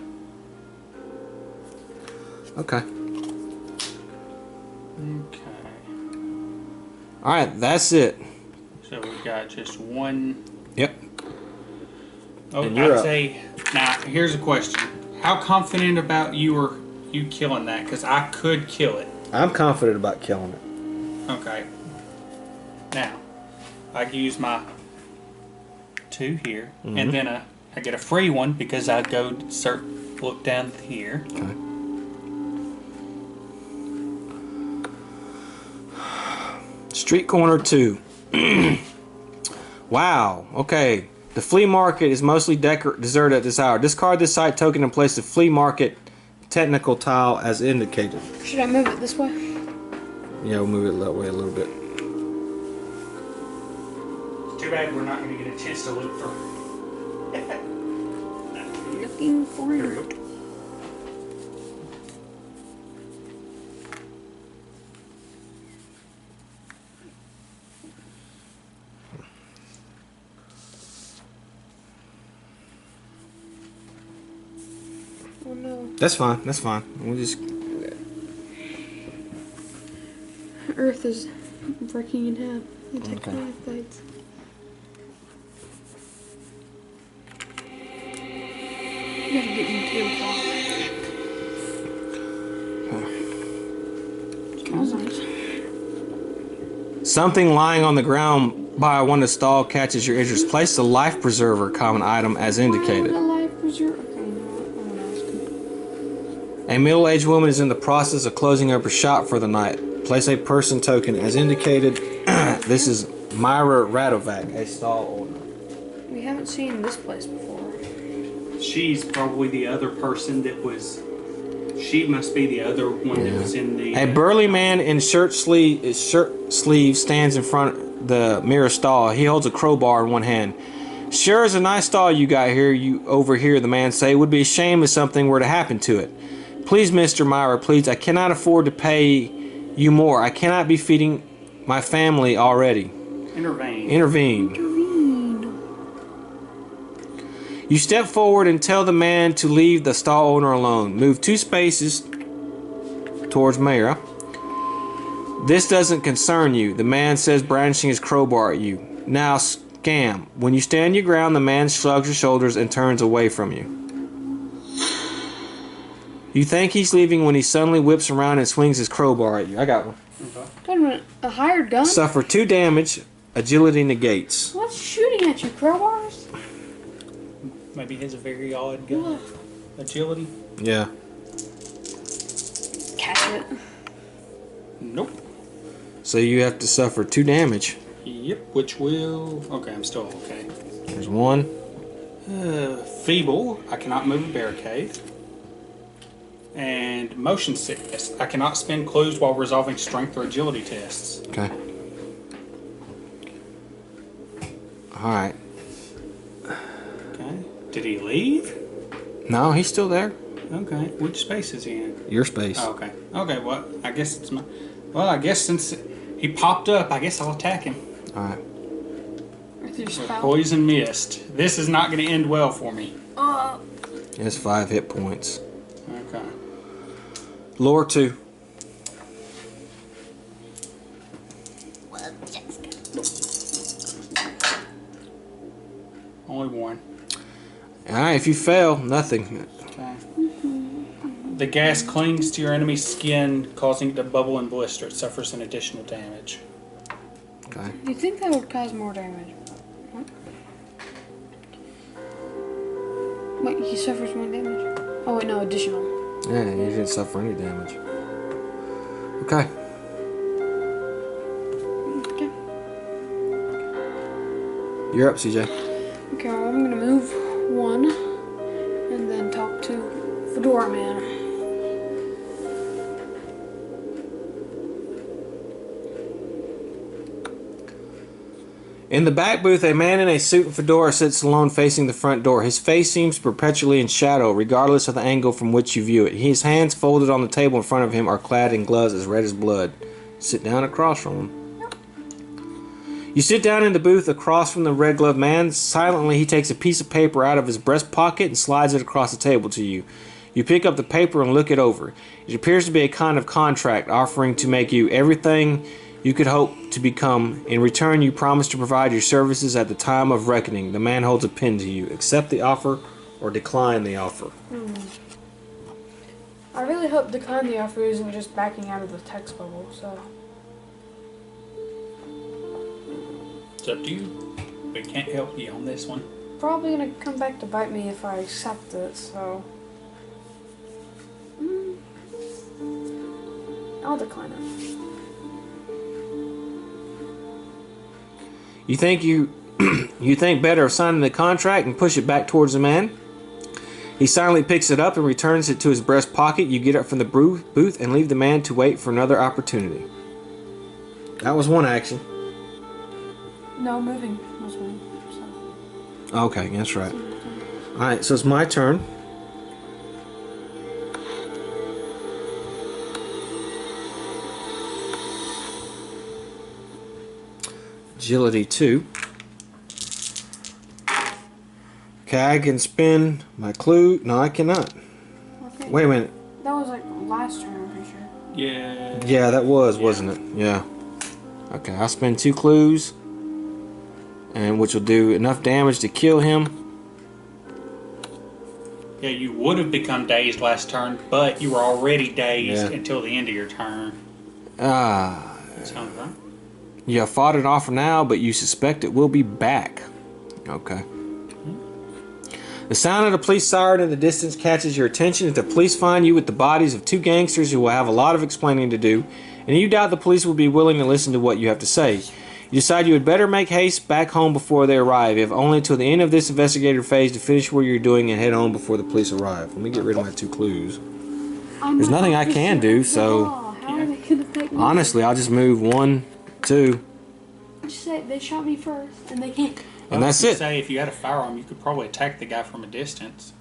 Okay. Okay. Alright, that's it. So we got just 1. Yep. Oh, And you're I'd up. say. Now, here's a question: how confident about you killing that? Because I could kill it. I'm confident about killing it. Okay. Now, I can use my 2 here, and then I get a free one because I go look down here. Okay. Street corner 2. Wow. Okay. The flea market is mostly deserted at this hour. Discard this site token and place the flea market technical tile as indicated. Should I move it this way? Yeah, we'll move it that way a little bit. Too bad we're not going to get a chance to look for. Looking for Here we it. go. Oh no. That's fine. That's fine. We'll just. Earth is breaking in half. The Okay. tectonic plates. You gotta get me too far. Smells nice. Something lying on the ground by one of the stall catches your interest. Place the life preserver common item as indicated. The life preserver. Okay, no, I'm gonna ask him. A middle-aged woman is in the process of closing up her shop for the night. Place a person token as indicated. This is Myra Radovac, a stall owner. We haven't seen this place before. She's probably the other person that was. She must be the other one that was in the. A burly man in shirt sleeve stands in front of the mirror stall. He holds a crowbar in one hand. Sure is a nice stall you got here. You overhear the man say. It would be a shame if something were to happen to it. Please, Mr. Myra, please. I cannot afford to pay you more. I cannot be feeding my family already. Intervene. Intervene. You step forward and tell the man to leave the stall owner alone. Move 2 spaces towards Myra. This doesn't concern you, the man says, brandishing his crowbar at you. Now, scam. When you stand your ground, the man shrugs his shoulders and turns away from you. You think he's leaving when he suddenly whips around and swings his crowbar at you. I got one. Okay. Wait a minute, a hired gun? Suffer 2 damage. Agility negates. What's shooting at you, crowbars? Maybe he has a very odd gun. Agility? Yeah. Catch it. Nope. So you have to suffer 2 damage. Yep, which will... Okay, I'm still okay. There's 1. Feeble. I cannot move a barricade. And motion sickness. I cannot spend clues while resolving strength or agility tests. Okay. Alright. Okay. Did he leave? No, he's still there. Okay. Which space is he in? Your space. Oh, okay. Okay, well, I guess it's my... Well, I guess since he popped up, I guess I'll attack him. Alright. With your With spout. poison mist. This is not going to end well for me. He has 5 hit points. Okay. Lore 2. Only 1. Alright, if you fail, nothing. Okay. The gas clings to your enemy's skin, causing it to bubble and blister. It suffers an additional damage. Okay. You think that would cause more damage? What? Wait, he suffers more damage? Oh wait, no, additional. Yeah, you didn't suffer any damage. Okay. Okay. You're up, CJ. Okay, well, I'm gonna move 1 and then talk to Fedora Man. In the back booth, a man in a suit and fedora sits alone facing the front door. His face seems perpetually in shadow, regardless of the angle from which you view it. His hands folded on the table in front of him are clad in gloves as red as blood. Sit down across from him. You sit down in the booth across from the red-gloved man. Silently, he takes a piece of paper out of his breast pocket and slides it across the table to you. You pick up the paper and look it over. It appears to be a kind of contract offering to make you everything you could hope to become. In return, you promise to provide your services at the time of reckoning. The man holds a pen to you. Accept the offer or decline the offer. I really hope decline the offer isn't just backing out of the text bubble, so... It's up to you. We can't help you on this one. Probably gonna come back to bite me if I accept it, so... I'll decline it. You think you think better of signing the contract and push it back towards the man? He silently picks it up and returns it to his breast pocket. You get up from the booth and leave the man to wait for another opportunity. That was one action. No, moving was one, so... Okay, that's right. Alright, so it's my turn. Agility 2. Okay, I can spin my clue. No, I cannot. Okay. Wait a minute. That was like last turn, I'm pretty sure. Yeah. Yeah, that was, wasn't it? Yeah. Okay, I'll spend 2 clues. And which will do enough damage to kill him. Yeah, you would have become dazed last turn, but you were already dazed Yeah. until the end of your turn. Sounds right. You have fought it off for now, but you suspect it will be back. Okay. The sound of the police siren in the distance catches your attention. If the police find you with the bodies of 2 gangsters, you will have a lot of explaining to do, and you doubt the police will be willing to listen to what you have to say. You decide you had better make haste back home before they arrive. You have only till the end of this investigative phase to finish what you're doing and head home before the police arrive. Let me get rid of my 2 clues. There's nothing I can do, so How are they gonna take me? honestly, I'll just move 1, 2, Just say they shot me first, and they can't. and that's it. Say if you had a firearm, you could probably attack the guy from a distance.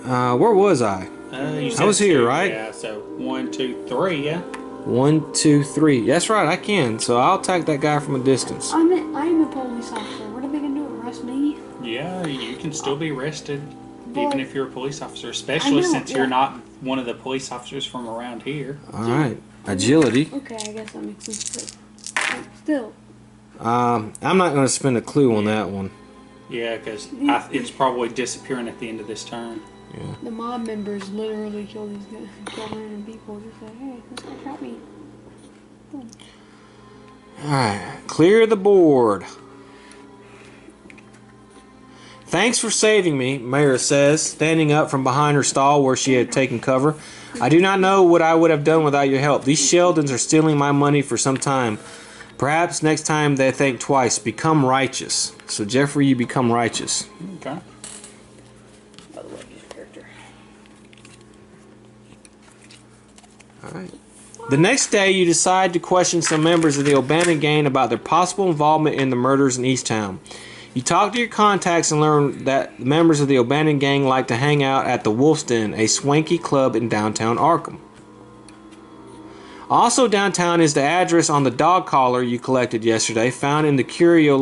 Where was I? You I was said here, 2, right? Yeah, so 1, 2, 3, yeah. 1, 2, 3. That's right, I can. So I'll attack that guy from a distance. I'm a police officer. What are they gonna do? Arrest me? Yeah, you can still be arrested, But even if you're a police officer, especially know, since yeah. you're not one of the police officers from around here. Alright. Agility. Okay, I guess that makes sense. But still. I'm not going to spend a clue on that one. Yeah, because it's probably disappearing at the end of this turn. Yeah. The mob members literally kill these guys, kill random people. Just like, hey, this guy shot me. Boom. Alright. Clear the board. Thanks for saving me, Mayra says, standing up from behind her stall where she had taken cover. I do not know what I would have done without your help. These Sheldons are stealing my money for some time. Perhaps next time they think twice. Become righteous. So, Jeffrey, you become righteous. Okay. By the way, he's a character. Alright. The next day, you decide to question some members of the O'Bannon gang about their possible involvement in the murders in Easttown. You talk to your contacts and learn that members of the O'Bannon gang like to hang out at the Wolf's Den, a swanky club in downtown Arkham. Also downtown is the address on the dog collar you collected yesterday, found in the curio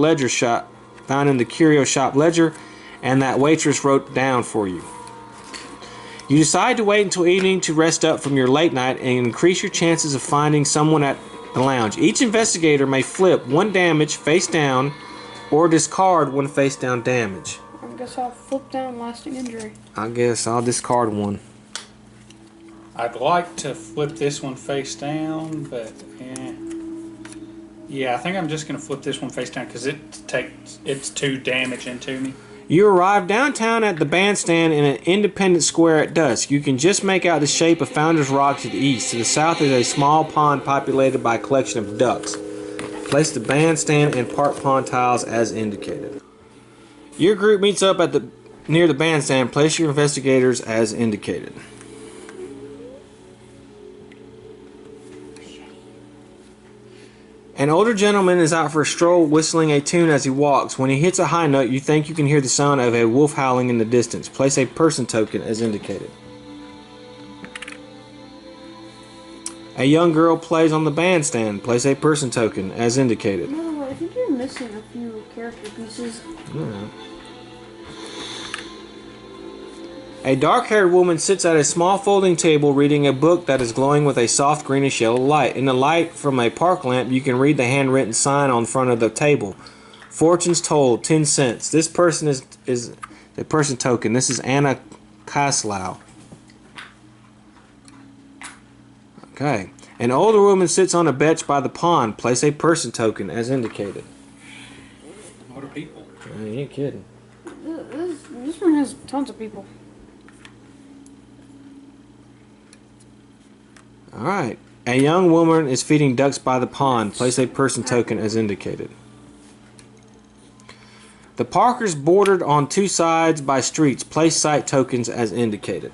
shop ledger, and that waitress wrote down for you. You decide to wait until evening to rest up from your late night and increase your chances of finding someone at the lounge. Each investigator may flip one damage face down or discard one face down damage. I guess I'll flip down lasting injury. I guess I'll discard one. I'd like to flip this one face down, but yeah, I think I'm just gonna flip this one face down because it's 2 damage into me. You arrive downtown at the bandstand in an independent square at dusk. You can just make out the shape of Founder's Rock to the east. To the south is a small pond populated by a collection of ducks. Place the bandstand and park pond tiles as indicated. Your group meets up near the bandstand. Place your investigators as indicated. An older gentleman is out for a stroll, whistling a tune as he walks. When he hits a high note, you think you can hear the sound of a wolf howling in the distance. Place a person token as indicated. A young girl plays on the bandstand. Place a person token as indicated. By the way, I think you're missing a few character pieces. Yeah. A dark-haired woman sits at a small folding table reading a book that is glowing with a soft greenish yellow light. In the light from a park lamp, you can read the handwritten sign on front of the table. Fortunes told, 10 cents. This person is a person token. This is Anna Kaslau. Okay. An older woman sits on a bench by the pond. Place a person token as indicated. What are people? You ain't kidding. This one has tons of people. Alright. A young woman is feeding ducks by the pond. Place a person token as indicated. The park is bordered on 2 sides by streets. Place site tokens as indicated.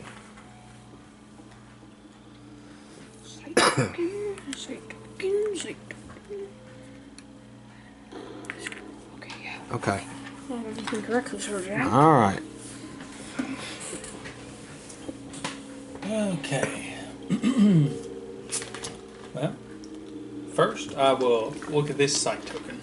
Okay. Everything correctly sorted out. Alright. Okay. Well, first I will look at this site token.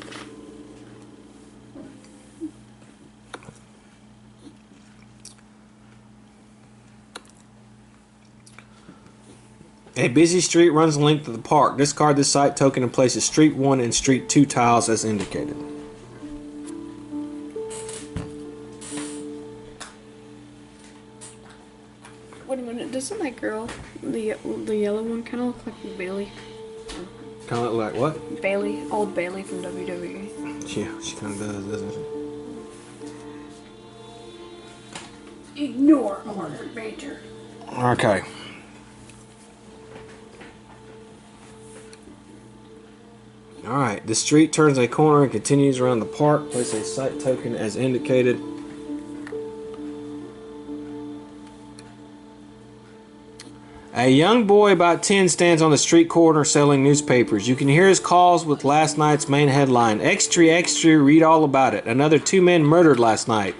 A busy street runs the length of the park. Discard this site token and place Street 1 and Street 2 tiles as indicated. Wait a minute, doesn't that girl, the yellow one, kind of look like Bailey? Kind of look like what? Bailey, old Bailey from WWE. Yeah, she kind of does, doesn't she? Ignore our banter. Okay. Alright, the street turns a corner and continues around the park. Place a site token as indicated. A young boy about 10 stands on the street corner selling newspapers. You can hear his calls with last night's main headline. Extra, extra, read all about it. Another 2 men murdered last night.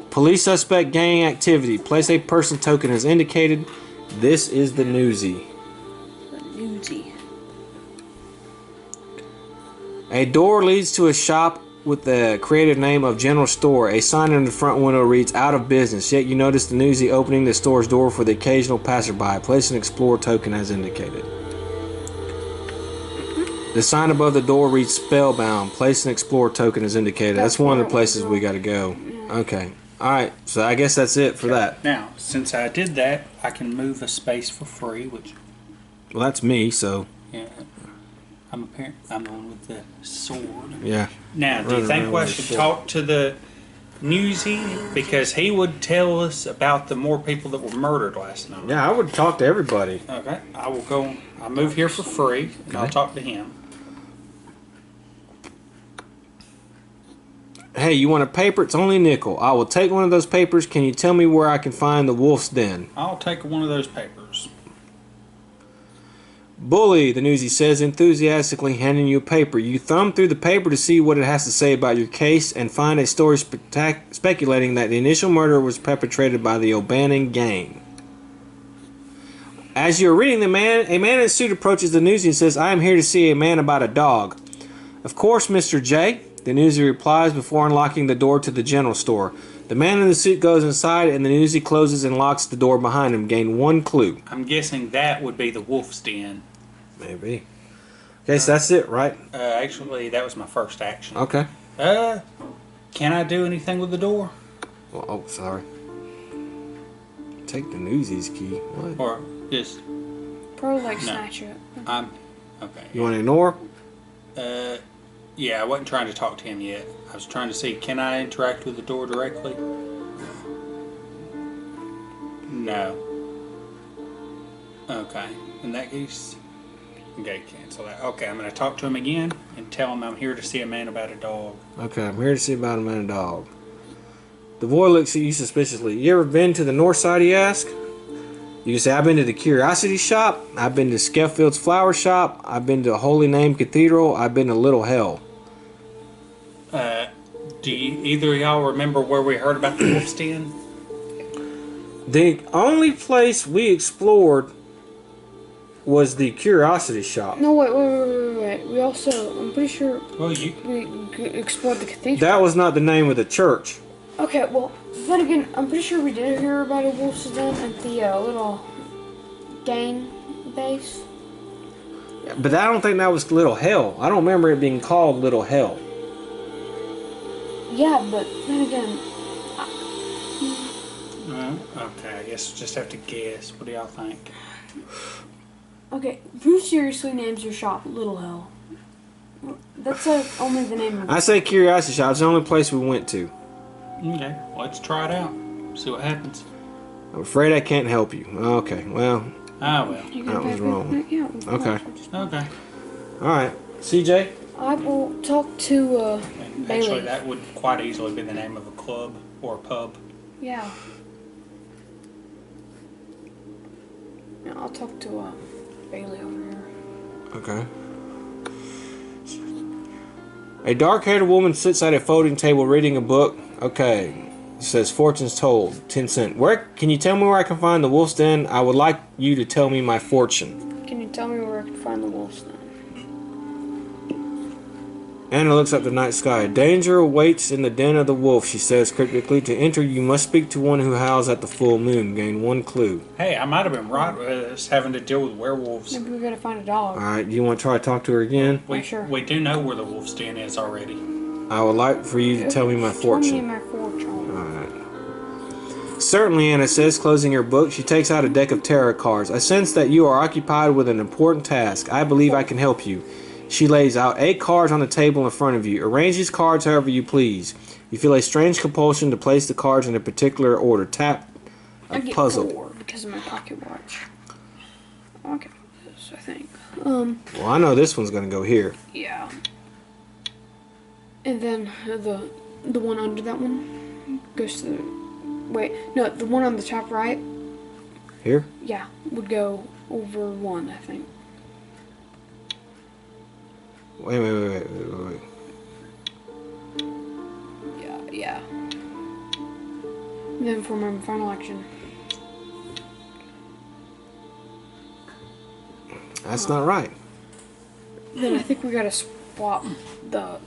Police suspect gang activity. Place a person token as indicated. This is the newsie. The newsie. A door leads to a shop with the creative name of General Store. A sign in the front window reads "Out of business." Yet you notice the newsie opening the store's door for the occasional passerby. Place an Explorer token as indicated. The sign above the door reads "Spellbound." Place an Explorer token as indicated. That's one of the places we got to go. Okay. Alright, so I guess that's it for that. Now, since I did that, I can move a space for free, which... Well, that's me, so... Yeah, I'm the one with the sword. Yeah. Now, do you think I should talk to the newsie? Because he would tell us about the more people that were murdered last night. Yeah, I would talk to everybody. Okay, I will go... I'll move here for free, and I'll talk to him. Hey, you want a paper? It's only a nickel. I will take one of those papers. Can you tell me where I can find the wolf's den? I'll take one of those papers. Bully, the newsie says, enthusiastically handing you a paper. You thumb through the paper to see what it has to say about your case and find a story speculating that the initial murder was perpetrated by the O'Bannon gang. As you're reading, a man in a suit approaches the newsie and says, "I am here to see a man about a dog." "Of course, Mr. J," the newsie replies before unlocking the door to the general store. The man in the suit goes inside and the newsie closes and locks the door behind him. Gain one clue. I'm guessing that would be the wolf's den. Maybe. Okay, so that's it, right? Actually, that was my first action. Okay. Can I do anything with the door? Well, oh, sorry. Take the newsie's key. What? Or just... Probably like snatch it. Okay. You want to ignore? Yeah, I wasn't trying to talk to him yet. I was trying to see, can I interact with the door directly? No. Okay. In that case... Okay, cancel that. Okay, I'm going to talk to him again and tell him I'm here to see a man about a dog. Okay, I'm here to see about a man and a dog. The boy looks at you suspiciously. You ever been to the north side, he asks? You can say, I've been to the Curiosity Shop. I've been to Skeffield's Flower Shop. I've been to Holy Name Cathedral. I've been to Little Hell. Do either of y'all remember where we heard about the wolf's den? The only place we explored was the Curiosity Shop. No, wait. We also, I'm pretty sure Well, we explored the cathedral. That was not the name of the church. Okay, well, then again, I'm pretty sure we did hear about a wolf's den at the little gang base. But I don't think that was Little Hell. I don't remember it being called Little Hell. Yeah, but then again, okay, I guess we'll just have to guess. What do y'all think? okay, who seriously names your shop Little Hell? That's only the name of it. I say Curiosity Shop. It's the only place we went to. Okay, let's try it out. See what happens. I'm afraid I can't help you. Okay, well, Ah, well. You that gonna was pay wrong. Yeah. Okay. Okay. Alright. CJ? I will talk to And Bailey. actually, that would quite easily be the name of a club or a pub. Yeah. Yeah, I'll talk to Bailey over here. Okay. A dark-haired woman sits at a folding table reading a book. Okay. It says fortunes told, 10 cents. Where can you tell me where I can find the wolf's den? I would like you to tell me my fortune. Can you tell me where I can find the wolf's den? Anna looks up the night sky. Danger awaits in the den of the wolf, she says cryptically. To enter, you must speak to one who howls at the full moon. Gain one clue. Hey, I might have been right with us having to deal with werewolves. Maybe we gotta find a dog. Alright, do you want to try to talk to her again? Sure. We do know where the wolf's den is already. I would like for you to tell me my Tell me fortune. my fortune. Alright. Certainly, Anna says, closing her book. She takes out a deck of tarot cards. I sense that you are occupied with an important task. I believe I can help you. She lays out 8 cards on the table in front of you. Arrange these cards however you please. You feel a strange compulsion to place the cards in a particular order. Tap I a get puzzle. 4 because of my pocket watch. Okay, this I think. Well, I know this one's going to go here. Yeah. And then the one under that one goes to the... Wait, no, the one on the top right, Here? yeah, would go over 1, I think. Wait. Yeah. And then for my final action. That's not right. Then I think we gotta swap the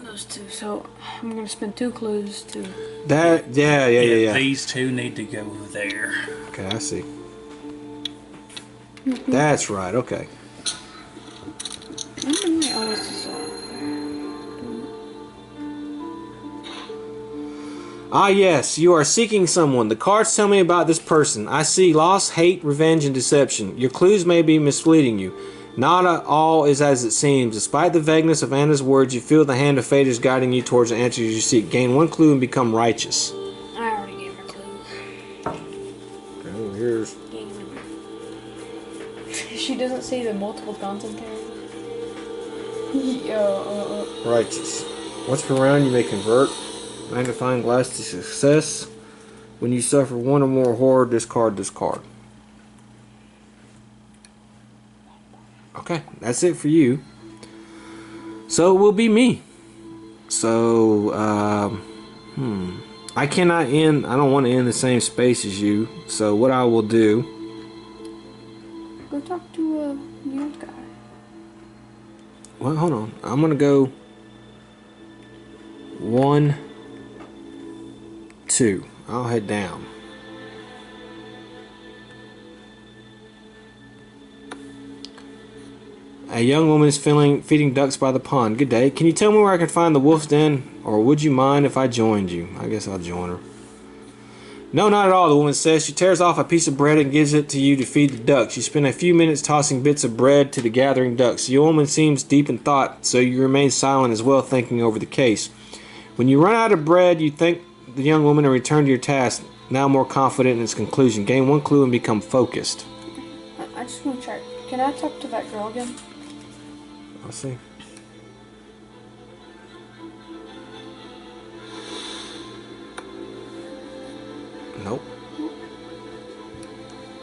Those two. So I'm gonna spend 2 clues to. That, yeah. These two need to go there. Okay, I see. That's right, okay. When do I always decide? Ah, yes, you are seeking someone. The cards tell me about this person. I see loss, hate, revenge, and deception. Your clues may be misleading you. Not all is as it seems. Despite the vagueness of Anna's words, you feel the hand of fate is guiding you towards the answers you seek. Gain 1 clue and become righteous. I already gave her clues. Okay, here's... She doesn't see the multiple content cards. Righteous. Once per round, you may convert magnifying glass to success. When you suffer 1 or more horror, discard this card. Okay, that's it for you. So it will be me. So, I cannot end, I don't want to end the same space as you. So what I will do... Go talk to the old guy. Well, hold on. I'm going to go 1, 2. I'll head down. A young woman is feeding ducks by the pond. Good day. Can you tell me where I can find the wolf's den? Or would you mind if I joined you? I guess I'll join her. No, not at all, the woman says. She tears off a piece of bread and gives it to you to feed the ducks. You spend a few minutes tossing bits of bread to the gathering ducks. The woman seems deep in thought, so you remain silent as well, thinking over the case. When you run out of bread, you thank the young woman and return to your task, now more confident in its conclusion. Gain 1 clue and become focused. I just want to check. Can I talk to that girl again? I'll see. Nope.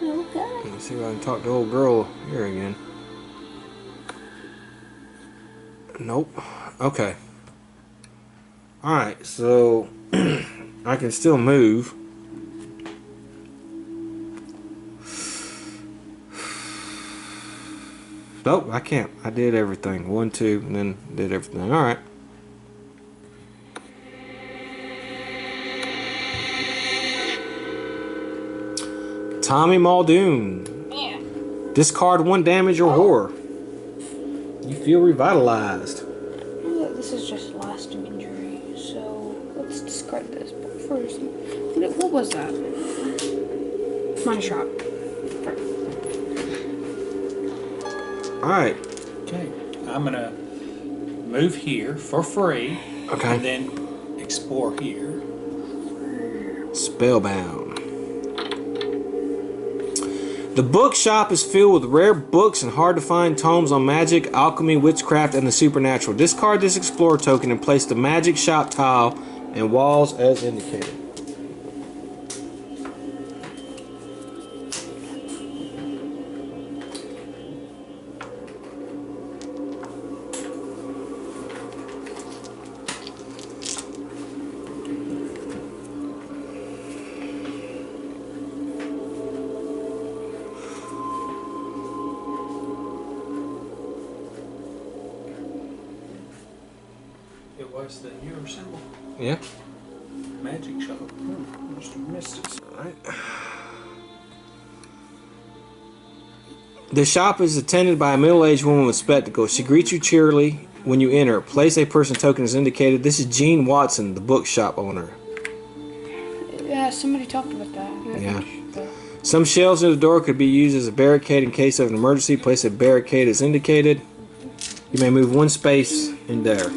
Okay. Let me see if I can talk to old girl here again. Nope. Okay. Alright, so I can still move. Nope, I can't. I did everything. 1, 2, and then did everything. Alright. Tommy Muldoon. Yeah. Discard 1 damage or horror. You feel revitalized. This is just lasting injury, so let's discard this. But first, what was that? Money shot. Alright. Okay, I'm gonna move here for free. Okay. And then explore here. Spellbound. The bookshop is filled with rare books and hard to find tomes on magic, alchemy, witchcraft, and the supernatural. Discard this explorer token and place the magic shop tile and walls as indicated. It was the newer symbol. Yeah. Magic shop. Just missed it. Alright. The shop is attended by a middle-aged woman with spectacles. She greets you cheerily when you enter. Place a person token as indicated. This is Jean Watson, the bookshop owner. Yeah, somebody talked about that. Yeah. Some shelves near the door could be used as a barricade in case of an emergency. Place a barricade as indicated. You may move 1 space in there.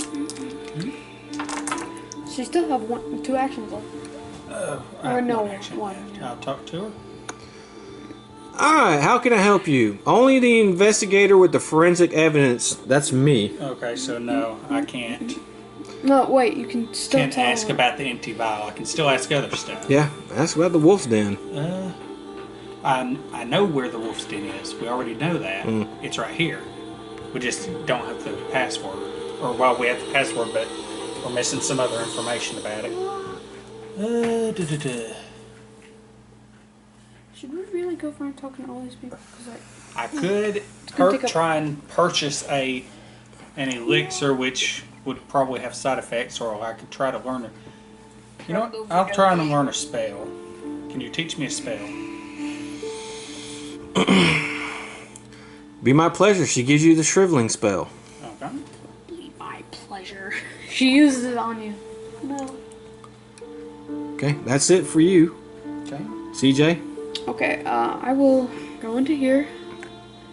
She still have 2 actions left. Or no, one. I'll talk to her. Alright, how can I help you? Only the investigator with the forensic evidence. That's me. Okay, so no, I can't. No, wait, you can still Can't tell ask her. about the empty vial. I can still ask other stuff. Yeah, ask about the wolf's den. I know where the wolf's den is. We already know that. It's right here. We just don't have the password. Or, well, we have the password, but we're missing some other information about it. Should we really go for and talking to all these people? Cause I could gonna take try and purchase an elixir which would probably have side effects, or I could try to learn it. You know what? I'll try and learn a spell. Can you teach me a spell? Be my pleasure. She gives you the shriveling spell. Okay. Be my pleasure. She uses it on you. No. Okay, that's it for you. Okay. CJ? Okay, I will go into here.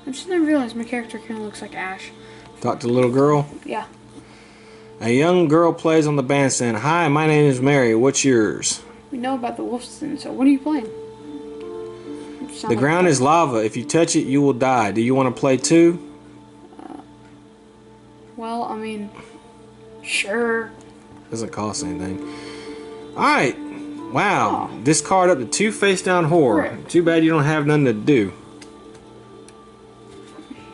I just never realized my character kind of looks like Ash. Talk to the little girl. Yeah. A young girl plays on the bandstand. Hi, my name is Mary. What's yours? We know about the Wolfson, so what are you playing? The ground is lava. If you touch it, you will die. Do you want to play too? Well, I mean, sure. Doesn't cost anything. Alright. Wow. Oh. Discard up to 2 face down horror. Right. Too bad you don't have nothing to do.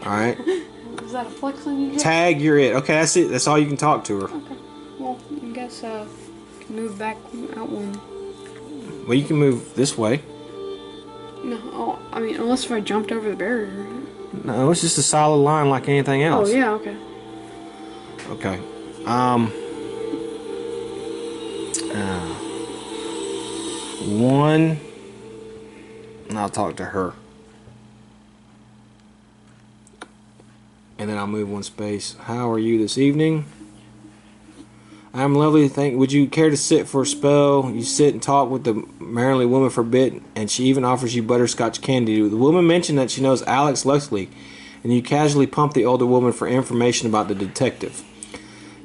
Alright. Is that a flex on you? Jeff? Tag, you're it. Okay, that's it. That's all you can talk to her. Okay. Well, I guess can move back out one. Well, you can move this way. No, oh, I mean, unless if I jumped over the barrier. No, it's just a solid line like anything else. Oh yeah, okay. Okay. One. And I'll talk to her. And then I'll move 1 space. How are you this evening? I'm lovely. Would you care to sit for a spell? You sit and talk with the Maryland woman for a bit, and she even offers you butterscotch candy. The woman mentioned that she knows Alex Luxley, and you casually pump the older woman for information about the detective.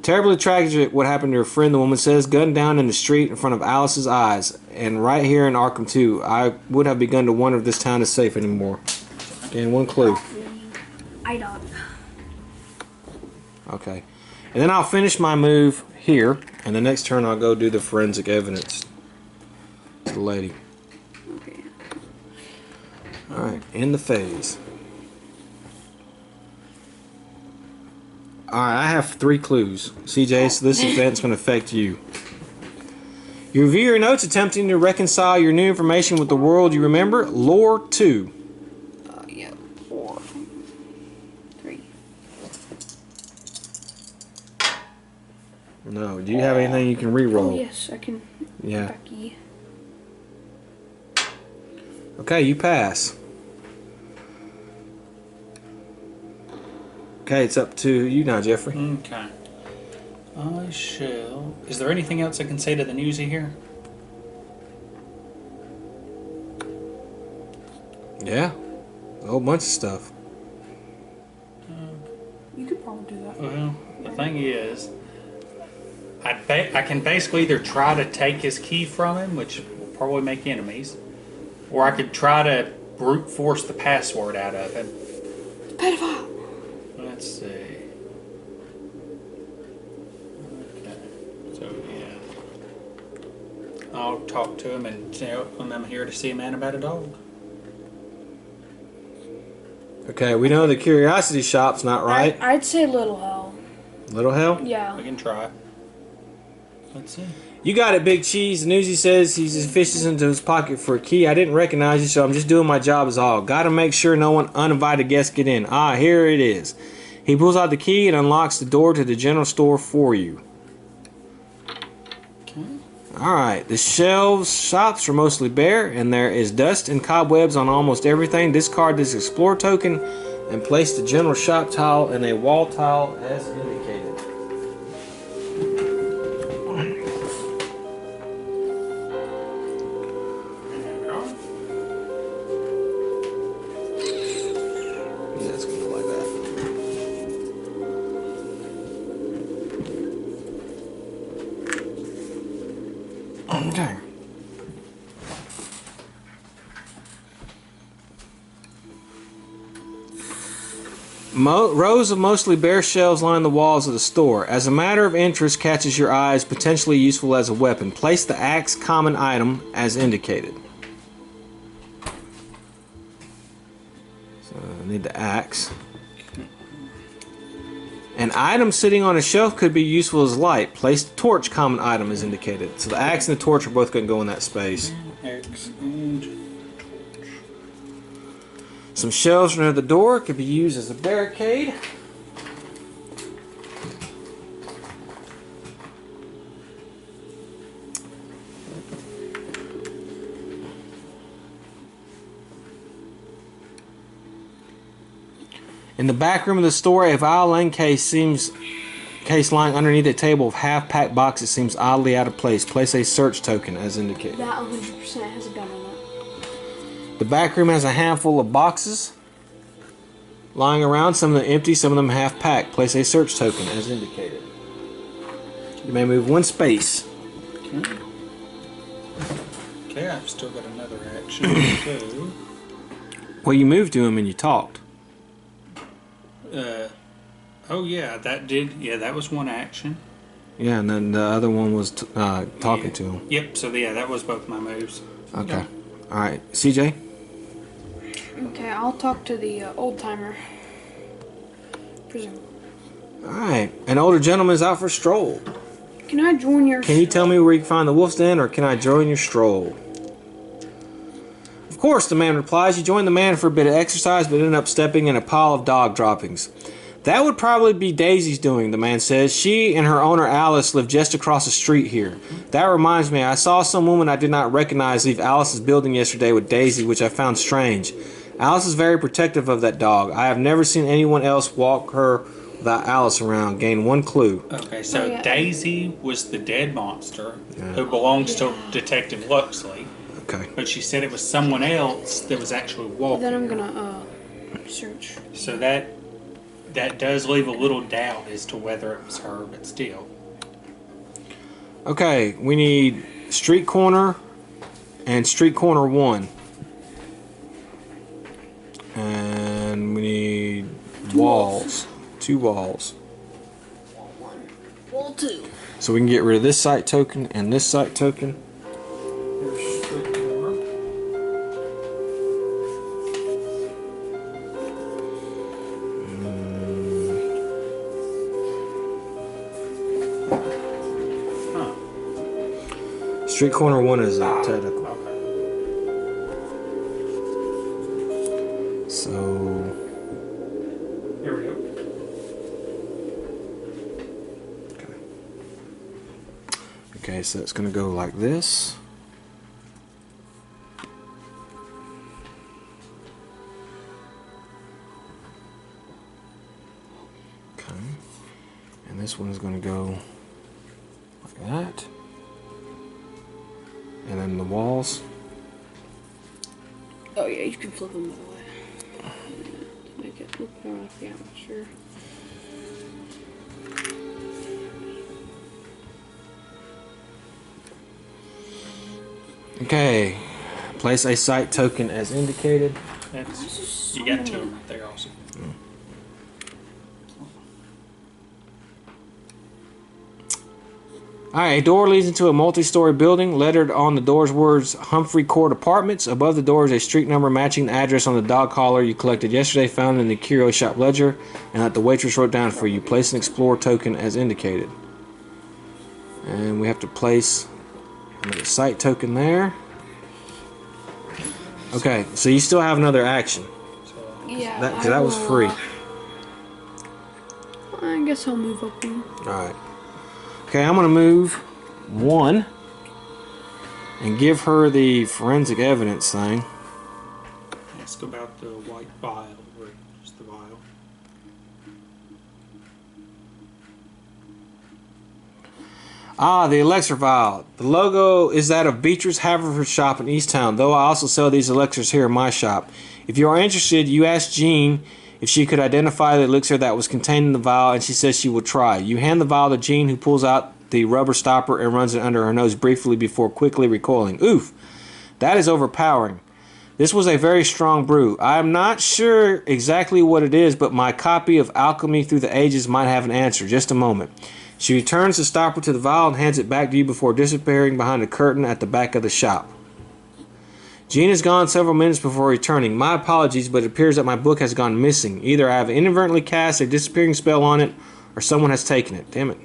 Terribly tragic what happened to her friend, the woman says, gunned down in the street in front of Alice's eyes, and right here in Arkham too. I would have begun to wonder if this town is safe anymore. Again, 1 clue. I don't. Okay. And then I'll finish my move here, and the next turn I'll go do the forensic evidence to the lady. Okay. Alright, end the phase. Alright, I have 3 clues. CJ, so this event's going to affect you. You review your notes attempting to reconcile your new information with the world you remember. Lore 2. Yeah, 4, 3. No, do you have anything you can re-roll? Oh yes, I can. Yeah. Becky. Okay, you pass. Okay, it's up to you now, Jeffrey. Okay. I shall. Is there anything else I can say to the newsie here? Yeah, a whole bunch of stuff. You could probably do that. Well, the thing is, I can basically either try to take his key from him, which will probably make enemies, or I could try to brute force the password out of him. Pedophile. Let's see. Okay. So yeah, I'll talk to him and I'm here to see a man about a dog. Okay, we know the curiosity shop's not right. I'd say Little Hell. Little hell? Yeah. We can try. Let's see. You got it, Big Cheese. The newsie says he just fishes into his pocket for a key. I didn't recognize you, so I'm just doing my job is all. Gotta make sure no one uninvited guests get in. Ah, here it is. He pulls out the key and unlocks the door to the general store for you. Okay. Alright, the shops are mostly bare, and there is dust and cobwebs on almost everything. Discard this explore token and place the general shop tile in a wall tile as indicated. That's gonna go like that. Okay. Rows of mostly bare shelves line the walls of the store. As a matter of interest catches your eyes, potentially useful as a weapon. Place the axe common item as indicated. So I need the axe. An item sitting on a shelf could be useful as light. Place the torch common item as indicated. So the axe and the torch are both going to go in that space. X and Some shelves near the door could be used as a barricade. In the back room of the store, a violin case lying underneath a table of half-packed boxes seems oddly out of place. Place a search token as indicated. That 100% has a gun in it. The back room has a handful of boxes lying around, some of them empty, some of them half-packed. Place a search token as indicated. You may move one space. Okay, I've still got another action. So, Well, you moved to him and you talked. oh yeah, that did. Yeah, that was one action. Yeah, and then the other one was talking to him. Yep. So yeah, that was both my moves. Okay. All right, CJ. Okay, I'll talk to the old timer. Presume. All right, an older gentleman is out for a stroll. Can I join your? Can you tell me where you can find the wolf's den, or can I join your stroll? Of course, the man replies. You join the man for a bit of exercise, but end up stepping in a pile of dog droppings. That would probably be Daisy's doing, the man says. She and her owner Alice live just across the street here. That reminds me, I saw some woman I did not recognize leave Alice's building yesterday with Daisy, which I found strange. Alice is very protective of that dog. I have never seen anyone else walk her without Alice around. Gain one clue. Okay, so Oh, yeah. Daisy was the dead monster who belongs to Detective Luxley, Okay. but she said it was someone else that was actually walking. Then I'm gonna search. So that does leave a little doubt as to whether it was her, but still. Okay, we need street corner and street corner 1. And we need walls. 2 walls. Wall 1. Wall 2. So we can get rid of this site token and this site token. Here's street corner. Street corner 1 is a technical. Okay. So Here we go. okay, so it's gonna go like this. Okay. And this one is gonna go like that. And then the walls. Oh yeah, you can flip them that way. To make it look more like the atmosphere. Okay. Place a site token as indicated. That's, you got 2 of them right there also. Alright, a door leads into a multi-story building. Lettered on the door's words Humphrey Court Apartments. Above the door is a street number matching the address on the dog collar you collected yesterday, found in the curio shop ledger, and that the waitress wrote down for you. Place an Explorer token as indicated. And we have to place another site token there. Okay, so you still have another action. Yeah. That was free. I guess I'll move up one. Alright. Okay, I'm going to move 1 and give her the forensic evidence thing. Ask about the white vial, or just the vial. Ah, the elixir vial. The logo is that of Beatrice Haverford's shop in Easttown, though I also sell these elixirs here in my shop. If you are interested, you ask Jean if she could identify the elixir that was contained in the vial, and she says she will try. You hand the vial to Jean, who pulls out the rubber stopper and runs it under her nose briefly before quickly recoiling. Oof! That is overpowering. This was a very strong brew. I am not sure exactly what it is, but my copy of Alchemy Through the Ages might have an answer. Just a moment. She returns the stopper to the vial and hands it back to you before disappearing behind a curtain at the back of the shop. Jean is gone several minutes before returning. My apologies, but it appears that my book has gone missing. Either I have inadvertently cast a disappearing spell on it, or someone has taken it. Damn it.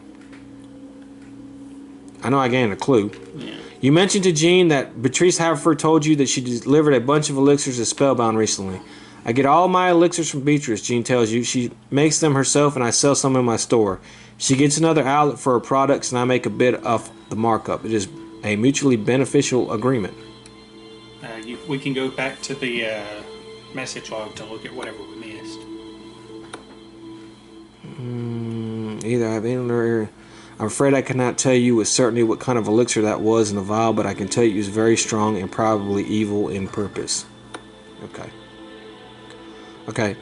I know I gained a clue. Yeah. You mentioned to Jean that Beatrice Haverford told you that she delivered a bunch of elixirs as spellbound recently. I get all my elixirs from Beatrice, Jean tells you. She makes them herself and I sell some in my store. She gets another outlet for her products and I make a bit of the markup. It is a mutually beneficial agreement. We can go back to the message log to look at whatever we missed. Either I have any. I'm afraid I cannot tell you with certainty what kind of elixir that was in the vial, but I can tell you it was very strong and probably evil in purpose. Okay. Okay.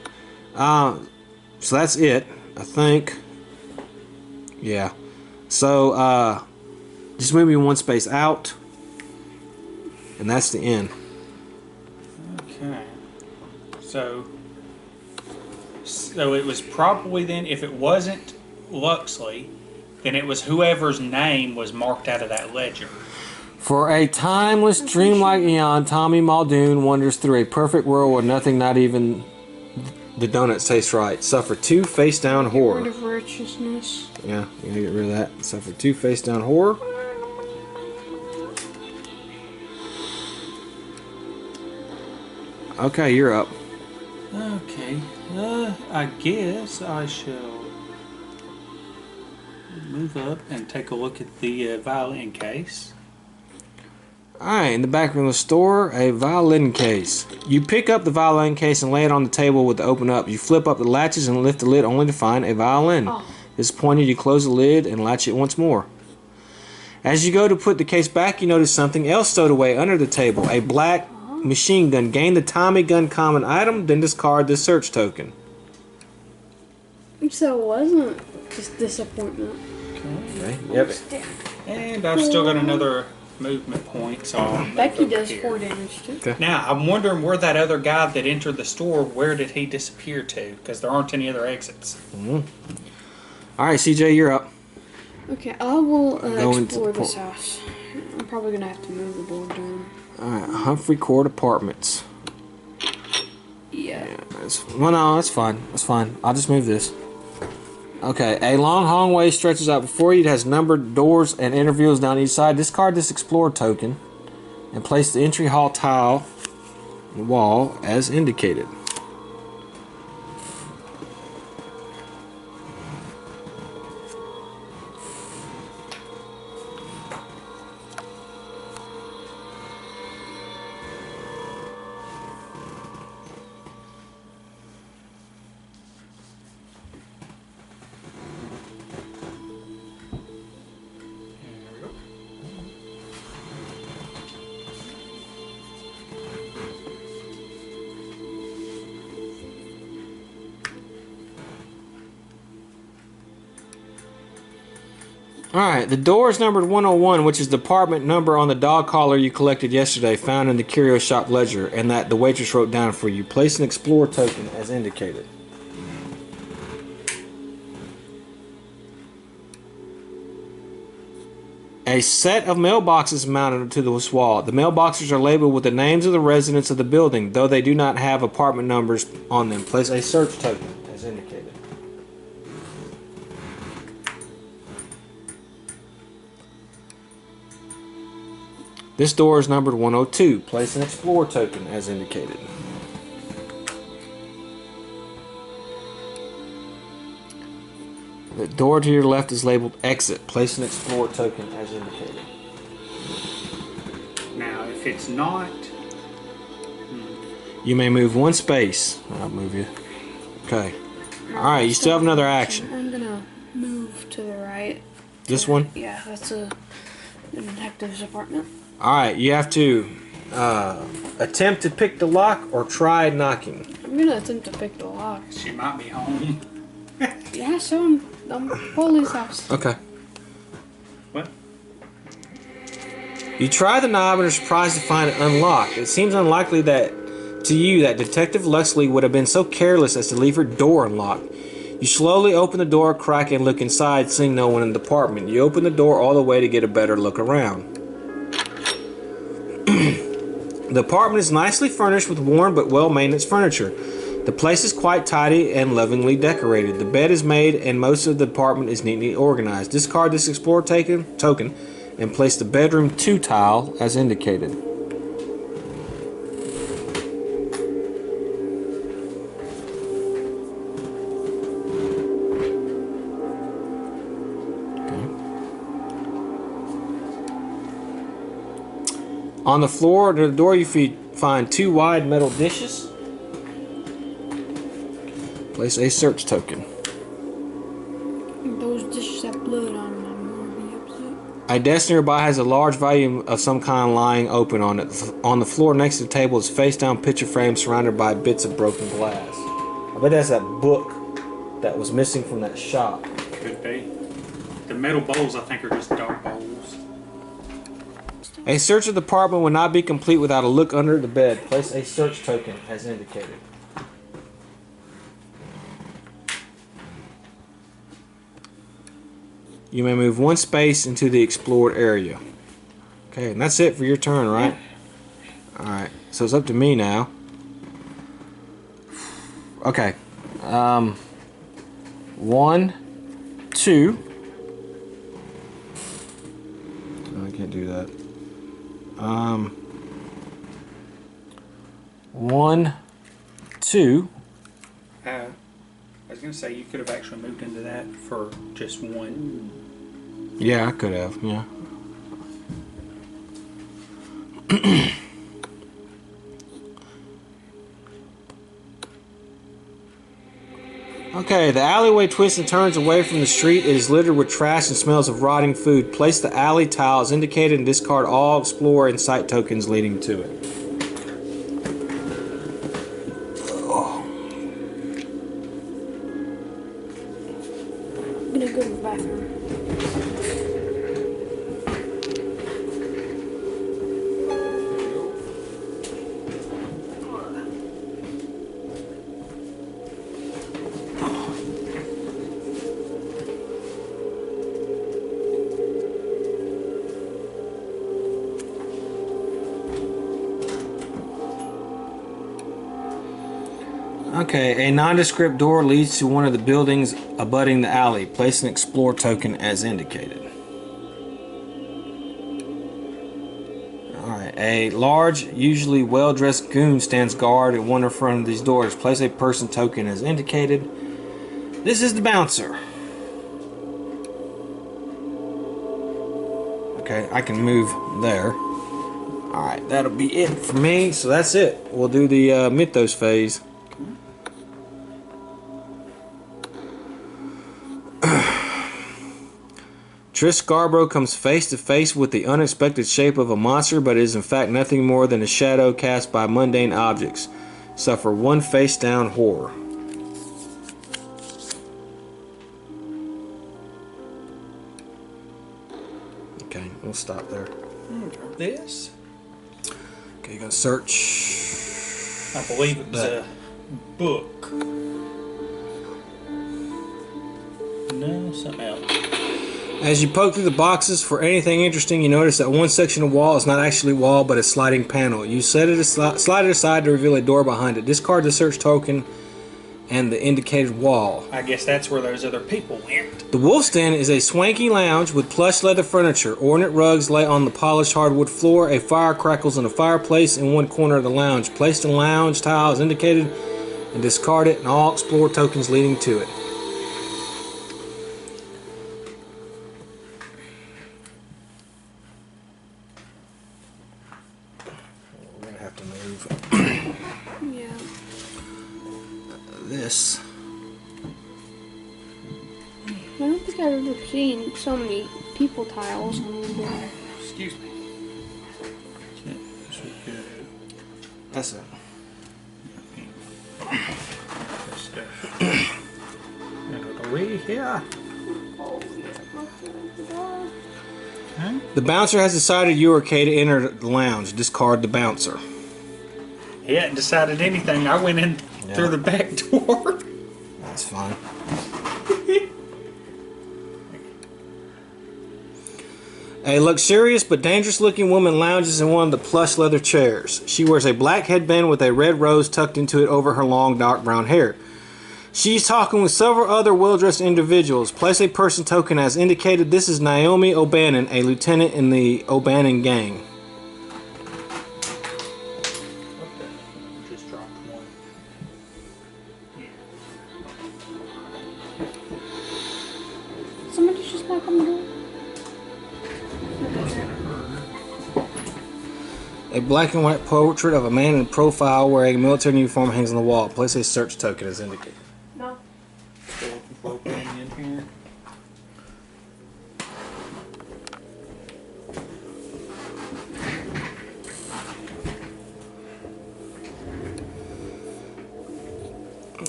So that's it, I think. Yeah. So, just move me one space out. And that's the end. Okay. So it was probably then, if it wasn't Luxley, then it was whoever's name was marked out of that ledger. For a timeless, dreamlike eon, Tommy Muldoon wanders through a perfect world where nothing, not even the donuts, tastes right. Suffer 2 face-down horror. Get rid of righteousness. Yeah, you gotta get rid of that. Suffer 2 face-down horror. Okay, you're up. Okay. I guess I shall move up and take a look at the violin case. Alright, in the back room of the store, a violin case. You pick up the violin case and lay it on the table with it open up. You flip up the latches and lift the lid only to find a violin. Disappointed, you close the lid and latch it once more. As you go to put the case back, you notice something else stowed away under the table. A black machine gun. Gain the Tommy gun common item, then discard the search token. So it wasn't just disappointment. Okay. Yep. And I've still got another movement point, so I'll move Becky over does here. 4 damage too. Okay. Now, I'm wondering where that other guy that entered the store, where did he disappear to? Because there aren't any other exits. Alright, CJ, you're up. Okay, I will Go into explore the this house. I'm probably gonna have to move the board down. Alright, Humphrey Court Apartments. Yeah. Well, no, that's fine. That's fine. I'll just move this. Okay, a long hallway stretches out before you. It has numbered doors and intervals down each side. Discard this Explorer token and place the entry hall tile on the wall as indicated. Alright, the door is numbered 101, which is the apartment number on the dog collar you collected yesterday, found in the curio shop ledger, and that the waitress wrote down for you. Place an Explorer token as indicated. A set of mailboxes mounted to this wall. The mailboxes are labeled with the names of the residents of the building, though they do not have apartment numbers on them. Place a search token as indicated. This door is numbered 102. Place an Explorer token as indicated. The door to your left is labeled Exit. Place an Explorer token as indicated. Now, if it's not... You may move one space. I'll move you. Okay. Alright, you still have another action. I'm gonna move to the right. This one? Yeah, that's the detective's apartment. Alright, you have to attempt to pick the lock or try knocking. I'm gonna attempt to pick the lock. She might be home. Yeah, so I'm Police house. Okay. What? You try the knob and are surprised to find it unlocked. It seems unlikely that to you that Detective Luxley would have been so careless as to leave her door unlocked. You slowly open the door, crack it, and look inside, seeing no one in the apartment. You open the door all the way to get a better look around. The apartment is nicely furnished with worn but well-maintenance furniture. The place is quite tidy and lovingly decorated. The bed is made and most of the apartment is neatly organized. Discard this Explorer token and place the bedroom 2 tile as indicated. On the floor near the door you find 2 wide metal dishes. Place a search token. those dishes have blood on them, I'm gonna be upset. A desk nearby has a large volume of some kind lying open on it. On the floor next to the table is a face-down picture frame surrounded by bits of broken glass. I bet that's that book that was missing from that shop. Could be. The metal bowls, I think, are just dark bowls. A search of the apartment would not be complete without a look under the bed. Place a search token as indicated. You may move one space into the explored area. Okay, and that's it for your turn, right? Alright, so it's up to me now. Okay. 1, 2. Oh, I can't do that. 1, 2. I was going to say you could have actually moved into that for just one. Yeah, I could have, yeah. Okay, the alleyway twists and turns away from the street. It is littered with trash and smells of rotting food. Place the alley tile as indicated and discard all Explorer and Sight tokens leading to it. I'm gonna go to the bathroom. Okay, a nondescript door leads to one of the buildings abutting the alley. Place an Explore token as indicated. Alright, a large, usually well-dressed goon stands guard at one in front of these doors. Place a person token as indicated. This is the bouncer. Okay, I can move there. Alright, that'll be it for me. So that's it. We'll do the Mythos phase. Trish Scarborough comes face to face with the unexpected shape of a monster, but is in fact nothing more than a shadow cast by mundane objects. Suffer one face down horror. Okay, we'll stop there. This? Okay, you're gonna search. I believe it was a book. No, something else. As you poke through the boxes for anything interesting, you notice that one section of wall is not actually wall, but a sliding panel. You slide it aside to reveal a door behind it. Discard the search token and the indicated wall. I guess that's where those other people went. The Wolf's Den is a swanky lounge with plush leather furniture. Ornate rugs lay on the polished hardwood floor. A fire crackles in a fireplace in one corner of the lounge. Place the lounge tile as indicated and discard it and all Explore tokens leading to it. We're going to have to move this. I don't think I've ever seen so many people tiles on the wall. Excuse me. This would go. That's it. This stuff. Go away here. Huh? The bouncer has decided you are okay to enter the lounge. Discard the bouncer. He hadn't decided anything. I went in through the back door. That's fine. A luxurious but dangerous looking woman lounges in one of the plush leather chairs. She wears a black headband with a red rose tucked into it over her long dark brown hair. She's talking with several other well-dressed individuals. Place a person token as indicated. This is Naomi O'Bannon, a lieutenant in the O'Bannon gang. Just dropped one. Somebody just knock on the door. A black and white portrait of a man in profile wearing a military uniform hangs on the wall. Place a search token as indicated. No. Still looking for opening in here.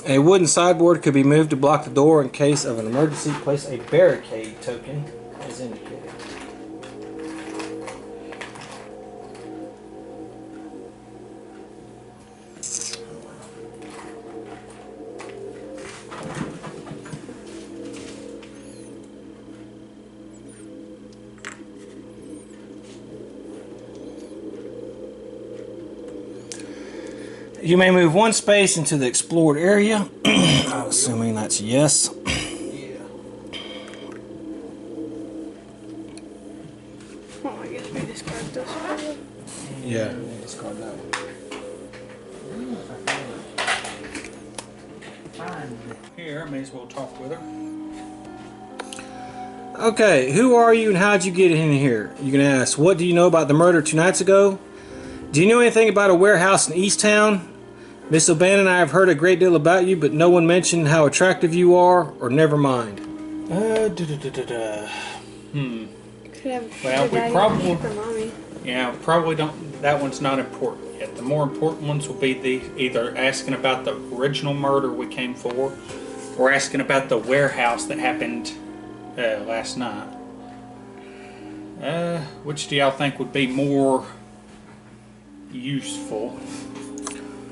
A wooden sideboard could be moved to block the door in case of an emergency. Place a barricade token as indicated. You may move one space into the explored area. I'm assuming that's yes. Oh, I guess we discard this one. Yeah, we discard that one. Here, I may as well talk with her. Okay, who are you and how'd you get in here? You can ask, what do you know about the murder 2 nights ago? Do you know anything about a warehouse in East Town? Miss O'Bannon and I have heard a great deal about you, but no one mentioned how attractive you are, or never mind. Could have Well, we daddy probably- or mommy. Yeah, probably don't. That one's not important yet. The more important ones will be the either asking about the original murder we came for, or asking about the warehouse that happened last night. Which do y'all think would be more useful?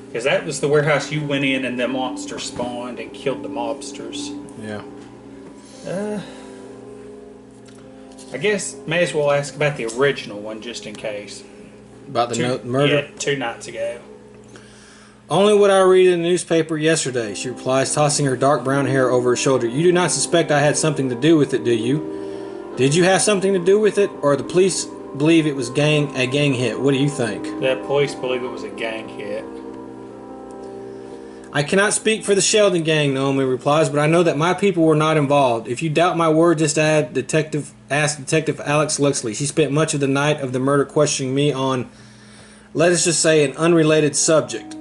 Because that was the warehouse you went in and the monster spawned and killed the mobsters. Yeah. I guess may as well ask about the original one just in case. About the murder? Yeah, 2 nights ago. Only what I read in the newspaper yesterday, she replies, tossing her dark brown hair over her shoulder. You do not suspect I had something to do with it, do you? Did you have something to do with it, or the police believe it was a gang hit? What do you think? The police believe it was a gang hit. I cannot speak for the Sheldon gang, Naomi replies, but I know that my people were not involved. If you doubt my word, just ask Detective Alex Luxley. She spent much of the night of the murder questioning me on, let us just say, an unrelated subject.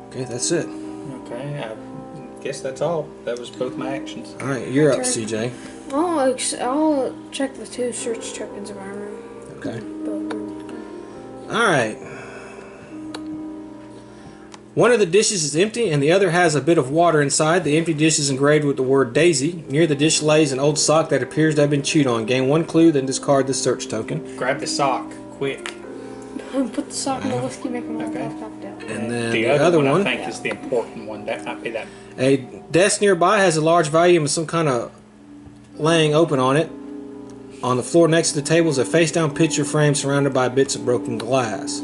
Okay, that's it. Okay, I guess that's all. That was both my actions. Alright, you're up, Turn. CJ. I'll check the 2 search tokens of our room. Okay. But, Alright. One of the dishes is empty and the other has a bit of water inside. The empty dish is engraved with the word Daisy. Near the dish lays an old sock that appears to have been chewed on. Gain 1 clue, then discard the search token. Grab the sock, quick. put the sock in the whiskey, make them all Okay. popped out. And then the other one I think is the important one. That might be that. A desk nearby has a large volume of some kind of laying open on it. On the floor next to the table is a face-down picture frame surrounded by bits of broken glass.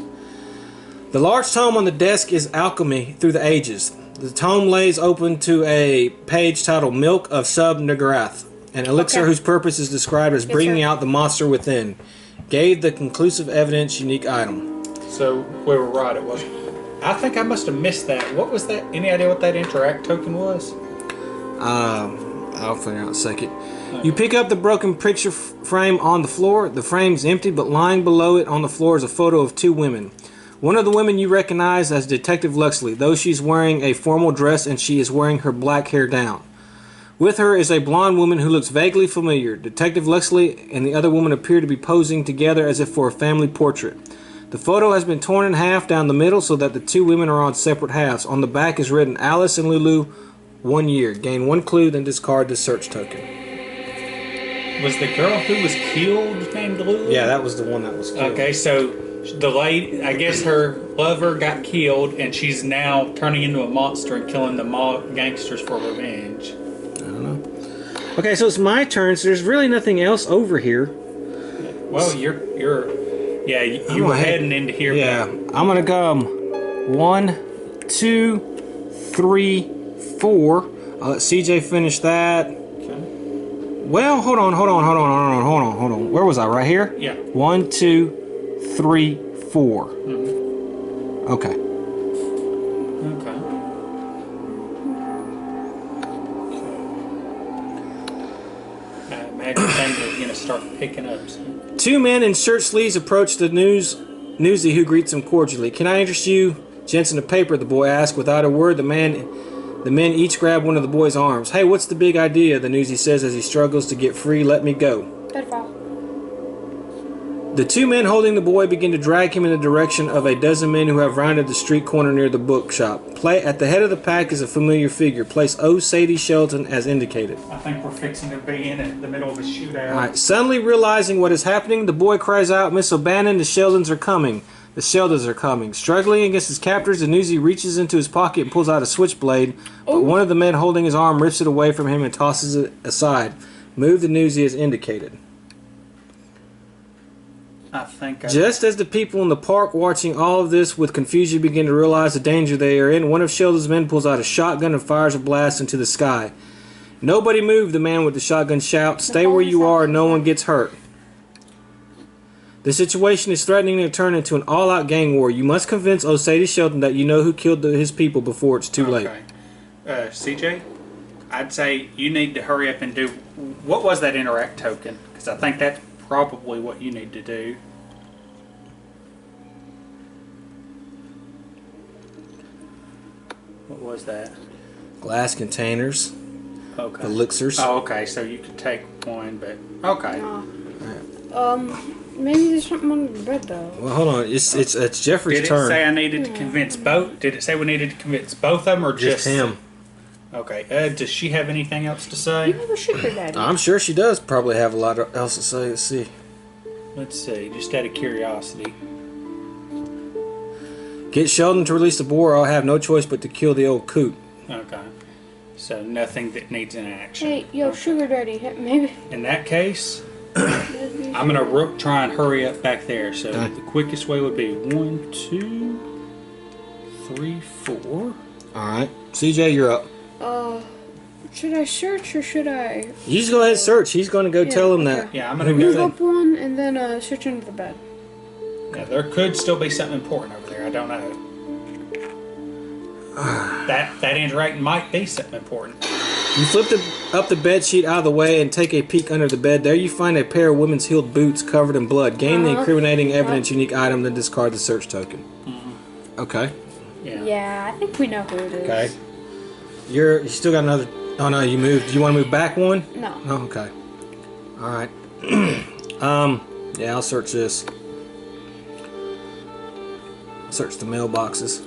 The large tome on the desk is Alchemy Through the Ages. The tome lays open to a page titled Milk of Sub-Nagarath, an elixir Okay. whose purpose is described as bringing sir. out the monster within. Gave the conclusive evidence unique item. So we were right. It wasn't. I think I must have missed that. What was that? Any idea what that interact token was? I'll figure out in a second. You pick up the broken picture frame on the floor. The frame's empty, but lying below it on the floor is a photo of 2 women. One of the women you recognize as Detective Luxley, though she's wearing a formal dress and she is wearing her black hair down. With her is a blonde woman who looks vaguely familiar. Detective Luxley and the other woman appear to be posing together as if for a family portrait. The photo has been torn in half down the middle so that the 2 women are on separate halves. On the back is written Alice and Lulu, 1 year. Gain 1 clue, then discard the search token. Was the girl who was killed named Lulu? Yeah, that was the one that was killed. Okay, so the lady, I guess her lover got killed, and she's now turning into a monster and killing the gangsters for revenge. I don't know. Okay, so it's my turn, so there's really nothing else over here. Well, you I'm were ahead. heading into here. Yeah, I'm gonna go 1, 2, 3, 4. I'll let CJ finish that. Okay. Well, hold on. Where was I? Right here? Yeah. 1, 2, 3, 4. Okay. Okay. I imagine things are going to start picking up soon. 2 men in shirt sleeves approach the newsie who greets him cordially. Can I interest you, gents, in a paper? The boy asked. Without a word, the men each grab one of the boy's arms. Hey, what's the big idea? The newsie says as he struggles to get free. Let me go. Pedophile. The two men holding the boy begin to drag him in the direction of a dozen men who have rounded the street corner near the bookshop. At the head of the pack is a familiar figure. Place O. Sadie Shelton as indicated. I think we're fixing to be in the middle of a shootout. Alright, suddenly realizing what is happening, the boy cries out, "Miss O'Bannon, the Sheldons are coming." The Sheldons are coming. Struggling against his captors, the newsie reaches into his pocket and pulls out a switchblade, but one of the men holding his arm rips it away from him and tosses it aside. Move the newsie as indicated. I think Just as the people in the park watching all of this with confusion begin to realize the danger they are in, one of Sheldon's men pulls out a shotgun and fires a blast into the sky. "Nobody move," the man with the shotgun shouts. "Stay where you are and no one gets hurt." The situation is threatening to turn into an all-out gang war. You must convince Sadie Shelton that you know who killed his people before it's too late. CJ, I'd say you need to hurry up and do... What was that interact token? Because I think that's probably what you need to do. What was that? Glass containers. Okay. Elixirs. Oh, okay. So you could take one, but okay. Maybe there's something under the bed though. Well, hold on. It's Jeffrey's turn. Did it say I needed to convince both? Did it say we needed to convince both of them or just him? Okay. Does she have anything else to say? You have a sugar daddy. I'm sure she does probably have a lot else to say. Let's see. Let's see. Just out of curiosity. Get Sheldon to release the boar, or I'll have no choice but to kill the old coot. Okay. So nothing that needs an action. Hey, yo, sugar daddy, maybe. In that case, I'm gonna try and hurry up back there. So the quickest way would be 1, 2, 3, 4. All right, CJ, you're up. Should I search or should I? You just go ahead and search. He's going to go tell him that. Yeah, I'm gonna Move go. up one and then search under the bed. Yeah, there could still be something important over there. I don't know. That interact might be something important. You flip up the bed sheet out of the way and take a peek under the bed. There you find a pair of women's heeled boots covered in blood. Gain the incriminating evidence unique item, then discard the search token. Okay. Yeah, I think we know who it is. Okay. You still got another. Oh no, you moved. Do you want to move back one? No. Oh, okay. All right. Yeah, I'll search this. Search the mailboxes.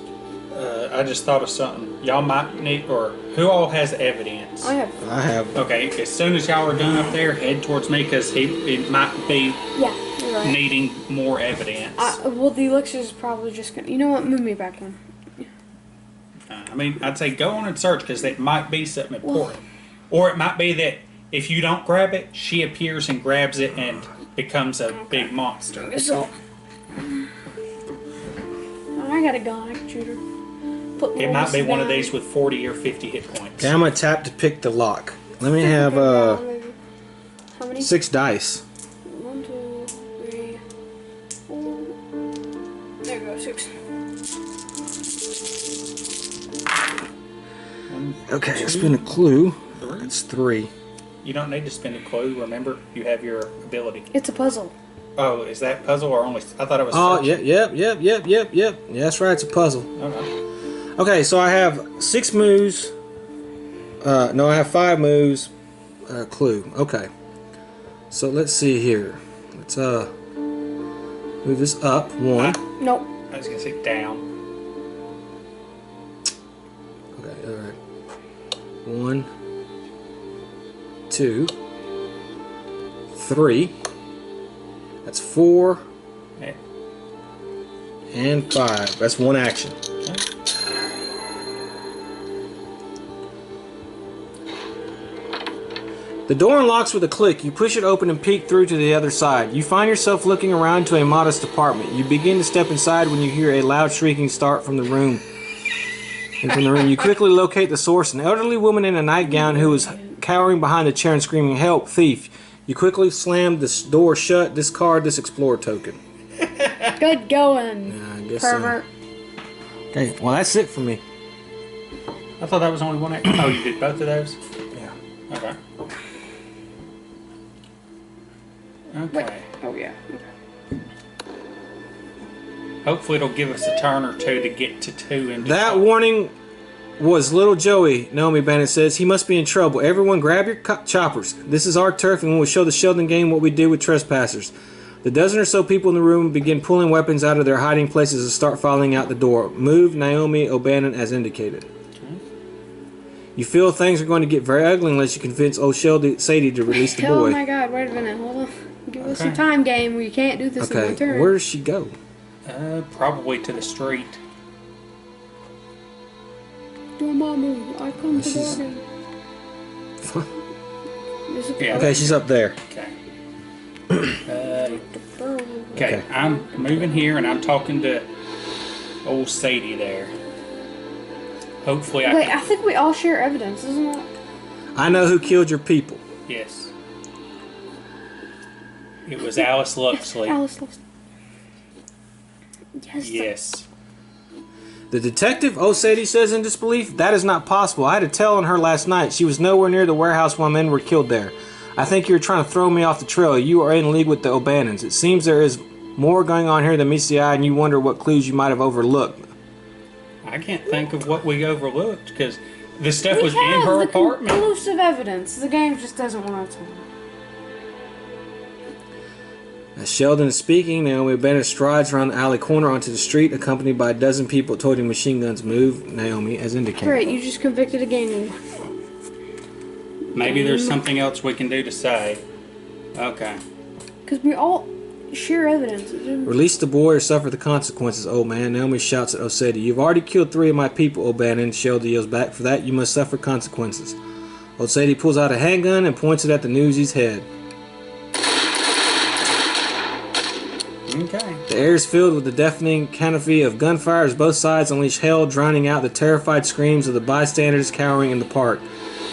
I just thought of something. Y'all might need, or who all has evidence? I have. Okay, as soon as y'all are done up there, head towards me because it might be Yeah, you're right. needing more evidence. Well, the elixir is probably just gonna. You know what? Move me back one. I mean, I'd say go on and search because it might be something important. Or it might be that if you don't grab it, she appears and grabs it and becomes a big monster. So, I got a gun. I can shoot her. It might be one of these with 40 or 50 hit points. Okay, I'm gonna tap to pick the lock. Let me have How many? 6 dice. 1, 2, 3, 4. There you go, 6. Okay, I spin a clue. That's 3. You don't need to spend a clue. Remember, you have your ability. It's a puzzle. Oh, is that puzzle or only? I thought it was. Oh, search. yep. Yeah, that's right. It's a puzzle. Okay. Okay, so I have 6 moves. No, I have 5 moves. Clue. Okay. So let's see here. Let's move this up 1. Nope. I was gonna say down. Okay, all right. 1, 2, 3. That's 4 Yeah. and 5. That's 1 action. The door unlocks with a click. You push it open and peek through to the other side. You find yourself looking around to a modest apartment. You begin to step inside when you hear a loud shrieking start from the room. You quickly locate the source, an elderly woman in a nightgown who is cowering behind a chair and screaming, "Help, thief!" You quickly slam the door shut, discard this explorer token. Good going. Yeah, I guess Pervert. so. Okay, well that's it for me. I thought that was only one action. Oh, you did both of those? Yeah. Okay. Wait. Okay. Oh, yeah. Hopefully it'll give us a turn or two to get to 2 and That warning was little Joey, Naomi Bennett says. He must be in trouble. Everyone grab your choppers. This is our turf and we'll show the Sheldon gang what we did with trespassers. The dozen or so people in the room begin pulling weapons out of their hiding places and start filing out the door. Move Naomi O'Bannon as indicated. You feel things are going to get very ugly unless you convince old Sadie to release the boy. Oh my god, wait a minute, hold on. Give us some time, game. We can't do this in one turn. Where does she go? Probably to the street. Dormammu, I come to body. Yeah. Okay, she's up there. Okay. Okay, I'm moving here and I'm talking to old Sadie there. Hopefully I Wait, can... I think we all share evidence, isn't it? I know who killed your people. Yes. It was Alice Luxley. Alice Luxley. Yes. Yes. The detective, old Sadie says in disbelief, that is not possible. I had a tell on her last night. She was nowhere near the warehouse while men were killed there. I think you're trying to throw me off the trail. You are in league with the O'Bannons. It seems there is more going on here than meets the eye, and you wonder what clues you might have overlooked. I can't think of what we overlooked because this stuff was in her apartment. We have conclusive evidence. The game just doesn't want to. As Sheldon is speaking, Naomi O'Bannon strides around the alley corner onto the street, accompanied by a dozen people toting machine guns. Move Naomi as indicated. Great, you just convicted a game. Maybe there's something else we can do to say. Okay. Because we all share evidence. Release the boy or suffer the consequences, old man. Naomi shouts at Osadie. You've already killed 3 of my people, O'Bannon. Sheldon yells back. For that, you must suffer consequences. Osadie pulls out a handgun and points it at the Newsy's head. Okay. The air is filled with the deafening canopy of gunfire as both sides unleash hell, drowning out the terrified screams of the bystanders cowering in the park.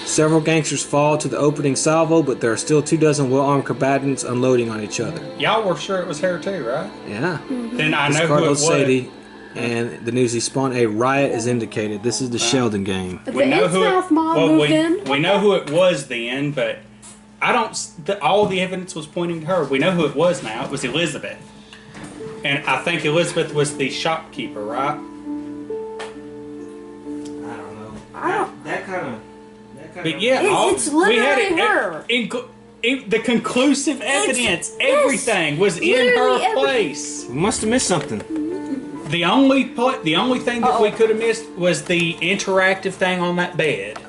Several gangsters fall to the opening salvo, but there are still 24 well-armed combatants unloading on each other. Y'all were sure it was her too, right? Yeah. Then I know who it was. Sadie and the Newsy spawn. A riot is indicated. This is the Sheldon game. We know who it, we know who it was then, but I don't. All the evidence was pointing to her. We know who it was now. It was Elizabeth, and I think Elizabeth was the shopkeeper, right? I don't know. That kind of. But yeah, it's literally her. The conclusive evidence, everything was in her place. We must have missed something. The only thing that we could have missed was the interactive thing on that bed.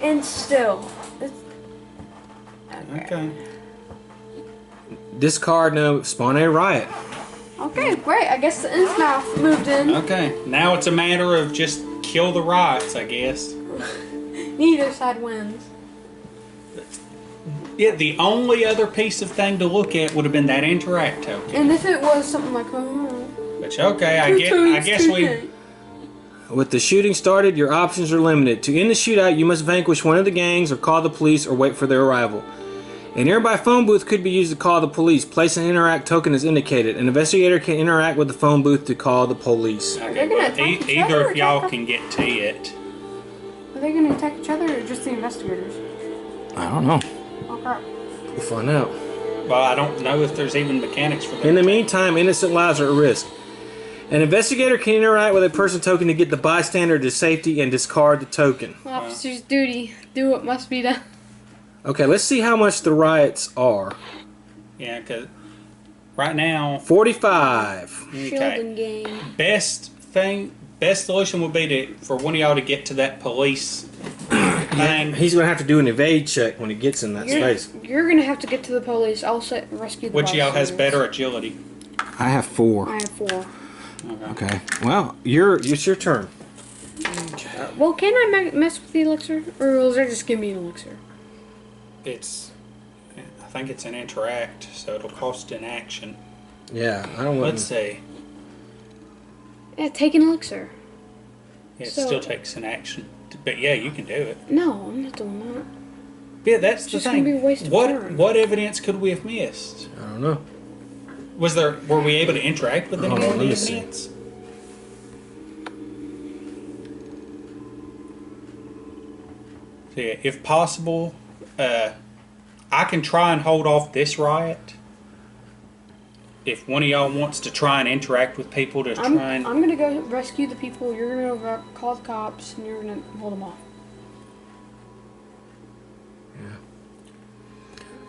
And still. Okay. Discard no spawn a riot. Okay, great. I guess the ends now moved in. Okay. Now it's a matter of just kill the riots, I guess. Neither side wins. Yeah, the only other piece of thing to look at would have been that interact token. And if it was something like, Which okay, I guess we. With the shooting started, your options are limited. To end the shootout, you must vanquish one of the gangs or call the police or wait for their arrival. A nearby phone booth could be used to call the police. Place an interact token as indicated. An investigator can interact with the phone booth to call the police. Okay, well, either of y'all can get to it. Are they going to attack each other or just the investigators? I don't know. Oh crap. We'll find out. Well, I don't know if there's even mechanics for that. In the meantime, innocent lives are at risk. An investigator can interact with a person token to get the bystander to safety and discard the token. Officer's duty. Do what must be done. Okay, let's see how much the riots are. Yeah, because right now... 45. Sheldon game. Best solution would be for one of y'all to get to that police thing. He's going to have to do an evade check when he gets in that space. You're going to have to get to the police. I'll rescue the Which of y'all has bystanders. better agility? I have 4. I have 4. Okay. Well, it's your turn. Well, can I mess with the elixir? Or will they just give me an elixir? I think it's an interact, so it'll cost an action. Yeah, I don't want. Let's see. Yeah, take an elixir. It still takes an action. But yeah, you can do it. No, I'm not doing that. Yeah, that's the Just thing. gonna be a waste of time. What evidence could we have missed? I don't know. Were we able to interact with any Hold on, of the let me see. evidence? So yeah, if possible, I can try and hold off this riot. If one of y'all wants to try and interact with people to I'm try and... going to go rescue the people. You're going to call the cops, and you're going to hold them off.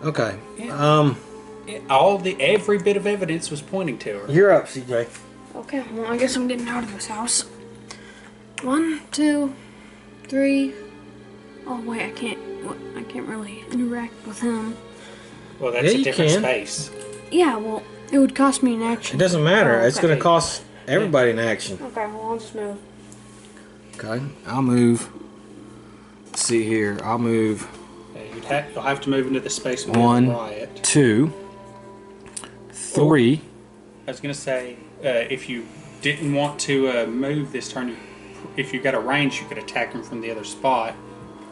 Okay. Yeah. Every bit of evidence was pointing to her. You're up, CJ. Okay, well, I guess I'm getting out of this house. 1, 2, 3. Oh wait, I can't really interact with him. Well, that's Yeah, a you different can. space. Yeah, well, it would cost me an action. It doesn't matter. Oh, It's okay. going to cost everybody an action. Okay, well, I'll just move. Okay, I'll move. Let's see here. I'll move Yeah, you'll have to move into the space with 1, riot. 2, 3. I was going to say, if you didn't want to move this turn, if you got a range, you could attack him from the other spot.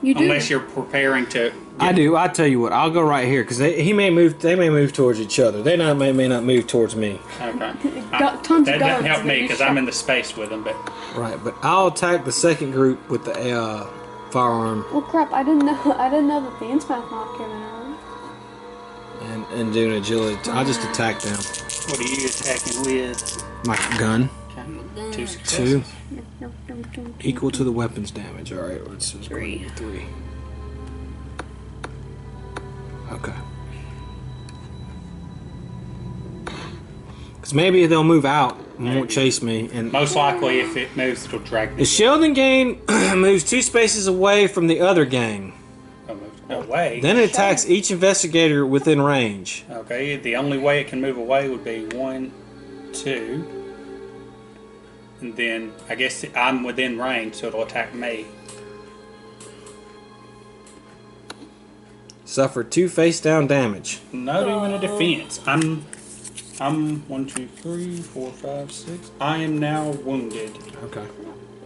You do. Unless you're preparing to. I do. I tell you what. I'll go right here because they may move towards each other. They may not move towards me. Okay. Got tons That of doesn't guns help that me you because shot. I'm in the space with them. But Right, but I'll attack the second group with the firearm Well, crap! I didn't know that the inspawn mod came in early. and do an agility. I'll just attack them. what are you attacking with? My gun. Okay. 2 2 successes. equal to the weapon's damage. All right, it's 3. 3. Okay. Because maybe they'll move out and won't chase me. And Most likely, if it moves, it'll drag the me Sheldon gang moves 2 spaces away from the other gang. away. Then it attacks each investigator within range. Okay, the only way it can move away would be 1, 2. And then, I guess I'm within range, so it'll attack me. Suffer 2 face down damage. Not even a defense. I'm 1, 2, 3, 4, 5, 6. I am now wounded. Okay.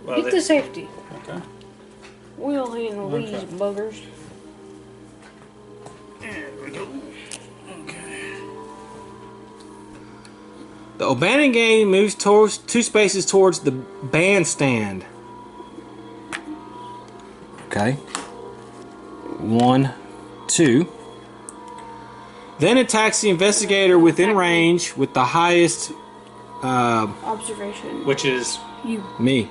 Well, Get to safety. okay. We'll handle these Okay. buggers. There we go. Okay. The O'Bannon gang moves towards 2 spaces towards the bandstand. Okay. 1, 2. Then attacks the investigator within range with the highest. Observation. Which is You. Me.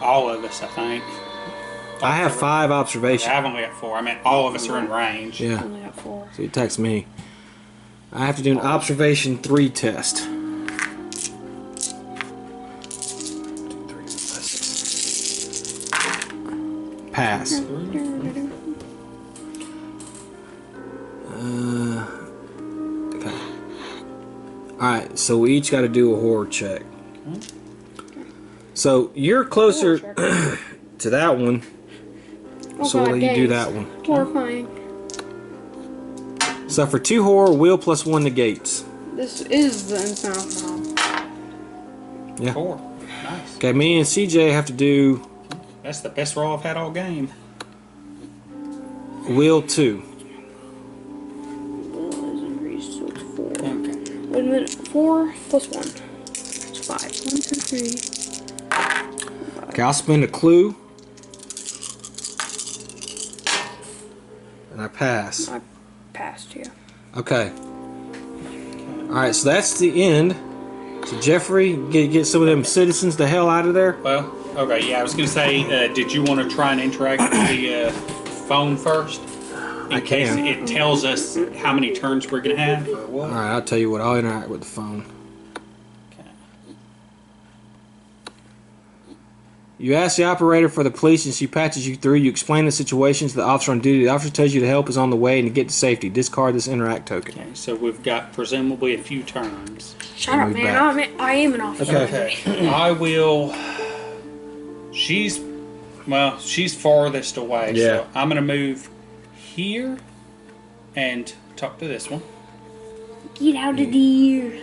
all of us, I think. I have 5 observation. I've only got 4. I mean, all of us are in range. Yeah. Only got 4. So he attacks me. I have to do an observation 3 test. Pass. Okay. Alright, so we each got to do a horror check. So you're closer to that one, Oh, so we'll God, let you do gaze. that one. Horrifying. Suffer 2 horror, will plus 1 negates. This is the inspawn mod. Yeah. 4. Nice. Okay, me and CJ have to do That's the best roll I've had all game. will 2. Will is increased, so it's 4. Okay. Wait a minute. 4 plus 1. It's 5. 1, 2, 3. Okay, I'll spend a clue. And I pass. I passed you. Okay. Alright, so that's the end. So Jeffrey, get some of them citizens the hell out of there. Well, okay, yeah, I was going to say, did you want to try and interact with the phone first? In case can. it tells us how many turns we're going to have or what? Alright, I'll tell you what, I'll interact with the phone. Okay. You ask the operator for the police and she patches you through. You explain the situation to the officer on duty. The officer tells you the help is on the way and to get to safety. Discard this interact token. Okay, so we've got presumably a few turns. Shut up, move man. back. I am an officer. Okay. I will. She's farthest away. Yeah. So I'm going to move here and talk to this one. Get out of here.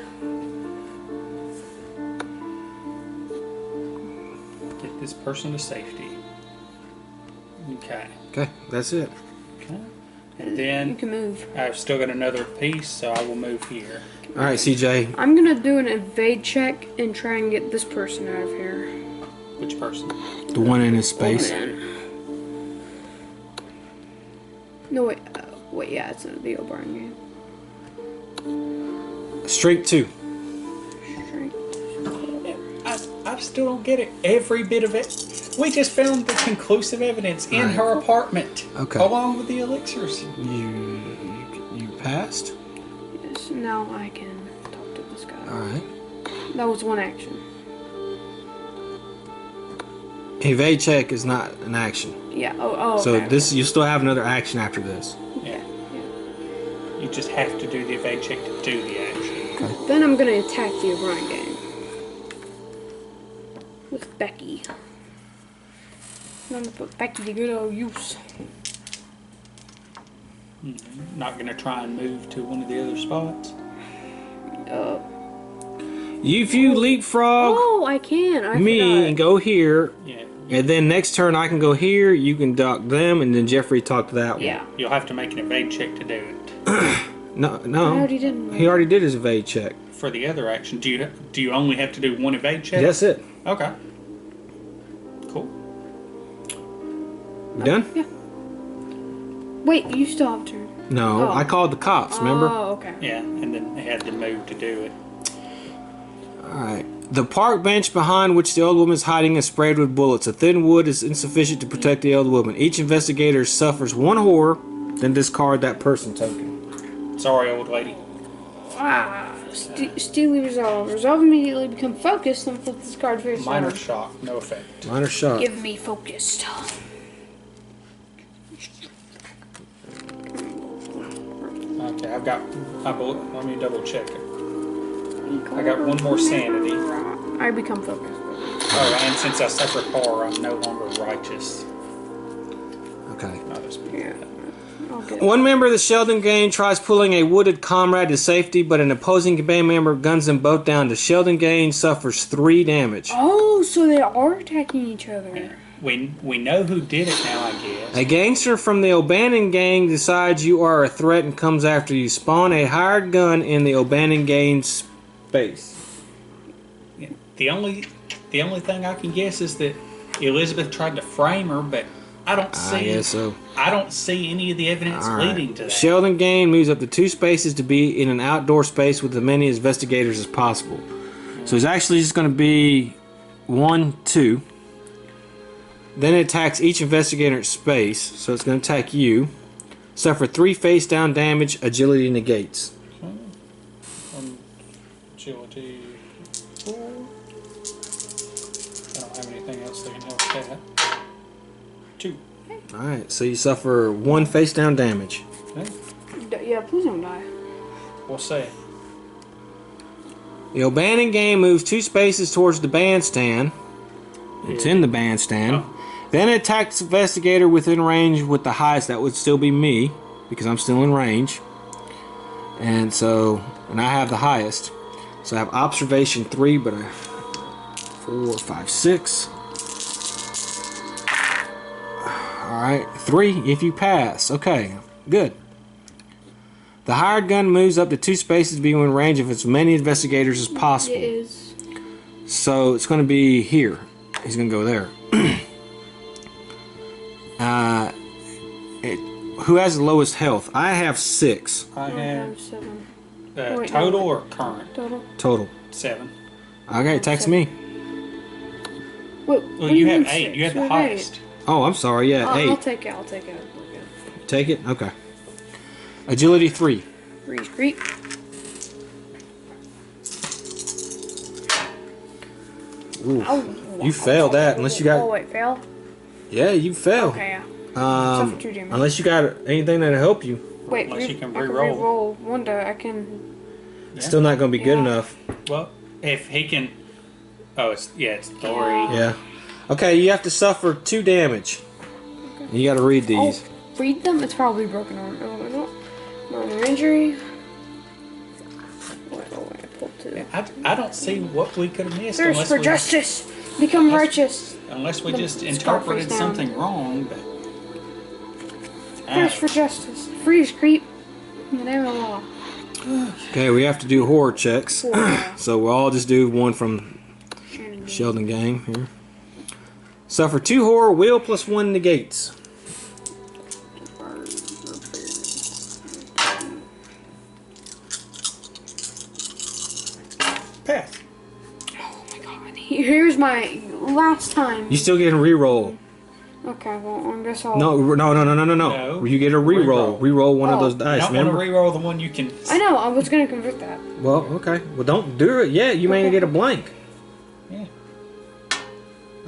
Get this person to safety. Okay. Okay, that's it. Okay. And You then can move. I've still got another piece, so I will move here. Alright, CJ. I'm gonna do an evade check and try and get this person out of here. Which person? The one in his space. No, wait. Wait, yeah, it's the O'Brien game. Strength 2. I still don't get it. Every bit of it. We just found the conclusive evidence in her apartment. Okay. Along with the elixirs. You passed? now I can talk to this guy. Alright. That was one action. Evade check is not an action. Yeah. Oh. So Okay, this you still have another action after this. Yeah. You just have to do the evade check to do the action. okay. Then I'm gonna attack the O'Brien gang with Becky. I'm gonna put Becky to good old use. Not gonna try and move to one of the other spots. If you leapfrog Oh, I can. I me forgot. and go here, Yeah. and then next turn I can go here, you can dock them, and then Jeffrey talk to that one. Yeah. You'll have to make an evade check to do it. No, I no. already did. He already did his evade check. For the other action, do you only have to do one evade check? That's it. Okay. Cool. You done? Yeah. Wait, you still have turn. No, Oh. I called the cops, remember? Oh, okay. Yeah, and then they had to move to do it. Alright. The park bench behind which the old woman is hiding is sprayed with bullets. A thin wood is insufficient to protect the old woman. Each investigator suffers one horror, then discard that person token. Sorry, old lady. Steely resolve. Resolve immediately. Become focused. Then flip this card face Minor down. shock, no effect. Minor shot. Give me focused. Okay, I've got. Let me double check it. I got one more sanity. I become focused. Oh, and since I suffered horror, I'm no longer righteous. Okay. Not as Yeah. I'll get it. One member of the Sheldon gang tries pulling a wounded comrade to safety, but an opposing band member guns them both down. The Sheldon gang suffers 3 damage. Oh, so they are attacking each other. We know who did it now, I guess. A gangster from the O'Bannon gang decides you are a threat and comes after you. Spawn a hired gun in the O'Bannon gang space. The only thing I can guess is that Elizabeth tried to frame her, but I don't see. I guess so. I don't see any of the evidence All right. leading to that. Sheldon gang moves up to 2 spaces to be in an outdoor space with as many investigators as possible. So it's actually just going to be 1, 2. Then it attacks each investigator in space. So it's going to attack you. Suffer 3 face down damage. Agility negates. Agility 4. I don't have anything else that can help that. 2. Alright, so you suffer 1 face down damage. Okay. Yeah, please don't die. We'll see. The O'Bannon gang moves 2 spaces towards the bandstand. It's in the bandstand. Oh. Then it attacks investigator within range with the highest. That would still be me, because I'm still in range. And I have the highest. So I have observation 3, but 4, 5, 6. Alright, 3 if you pass. Okay, good. The hired gun moves up to 2 spaces to be in range of as many investigators as possible. It is. So it's going to be here. He's going to go there. Who has the lowest health? I have 6 I I have have 7. total no. or current? Total. total. 7. Okay, text me. Wait, Well, what do you have mean 8. 6? You have the have highest. Oh, I'm sorry. Yeah, 8. I'll take it. I'll take it. Take it? Okay. Agility 3. Freeze creep. Ooh. Oh. You failed that unless you Oh got. wait, fail. Yeah, you failed. Okay. Yeah. Suffer 2 damage. Unless you got anything that'll help you. Wait, Unless you can I re-roll. re-roll one die. I can. Yeah. Still not going to be good Yeah. enough. Well, if he can. Oh, it's 3. Yeah. Okay, you have to suffer 2 damage. You got to read these. Oh, read them. It's probably broken arm. Oh, no. Minor injury. Wait, I pulled 2. I don't see what we could have missed Thirst unless for we, justice. Become righteous. unless we The just Scarface interpreted down. something wrong. But Thirst for justice. Freeze creep. In the name of the law. Okay, we have to do horror checks. Horror. So we'll all just do one from Shannon. Sheldon gang here. Suffer 2 horror, will plus 1 negates. pass. Oh my god. Here's my last time. You still getting reroll. Okay, well, I guess I'll... No. No. You get a reroll. Reroll one of Oh. those You dice, don't want to remember? reroll the one you can. I know, I was gonna convert that. Well, okay. Well, don't do it yet. You may Okay. get a blank. Yeah.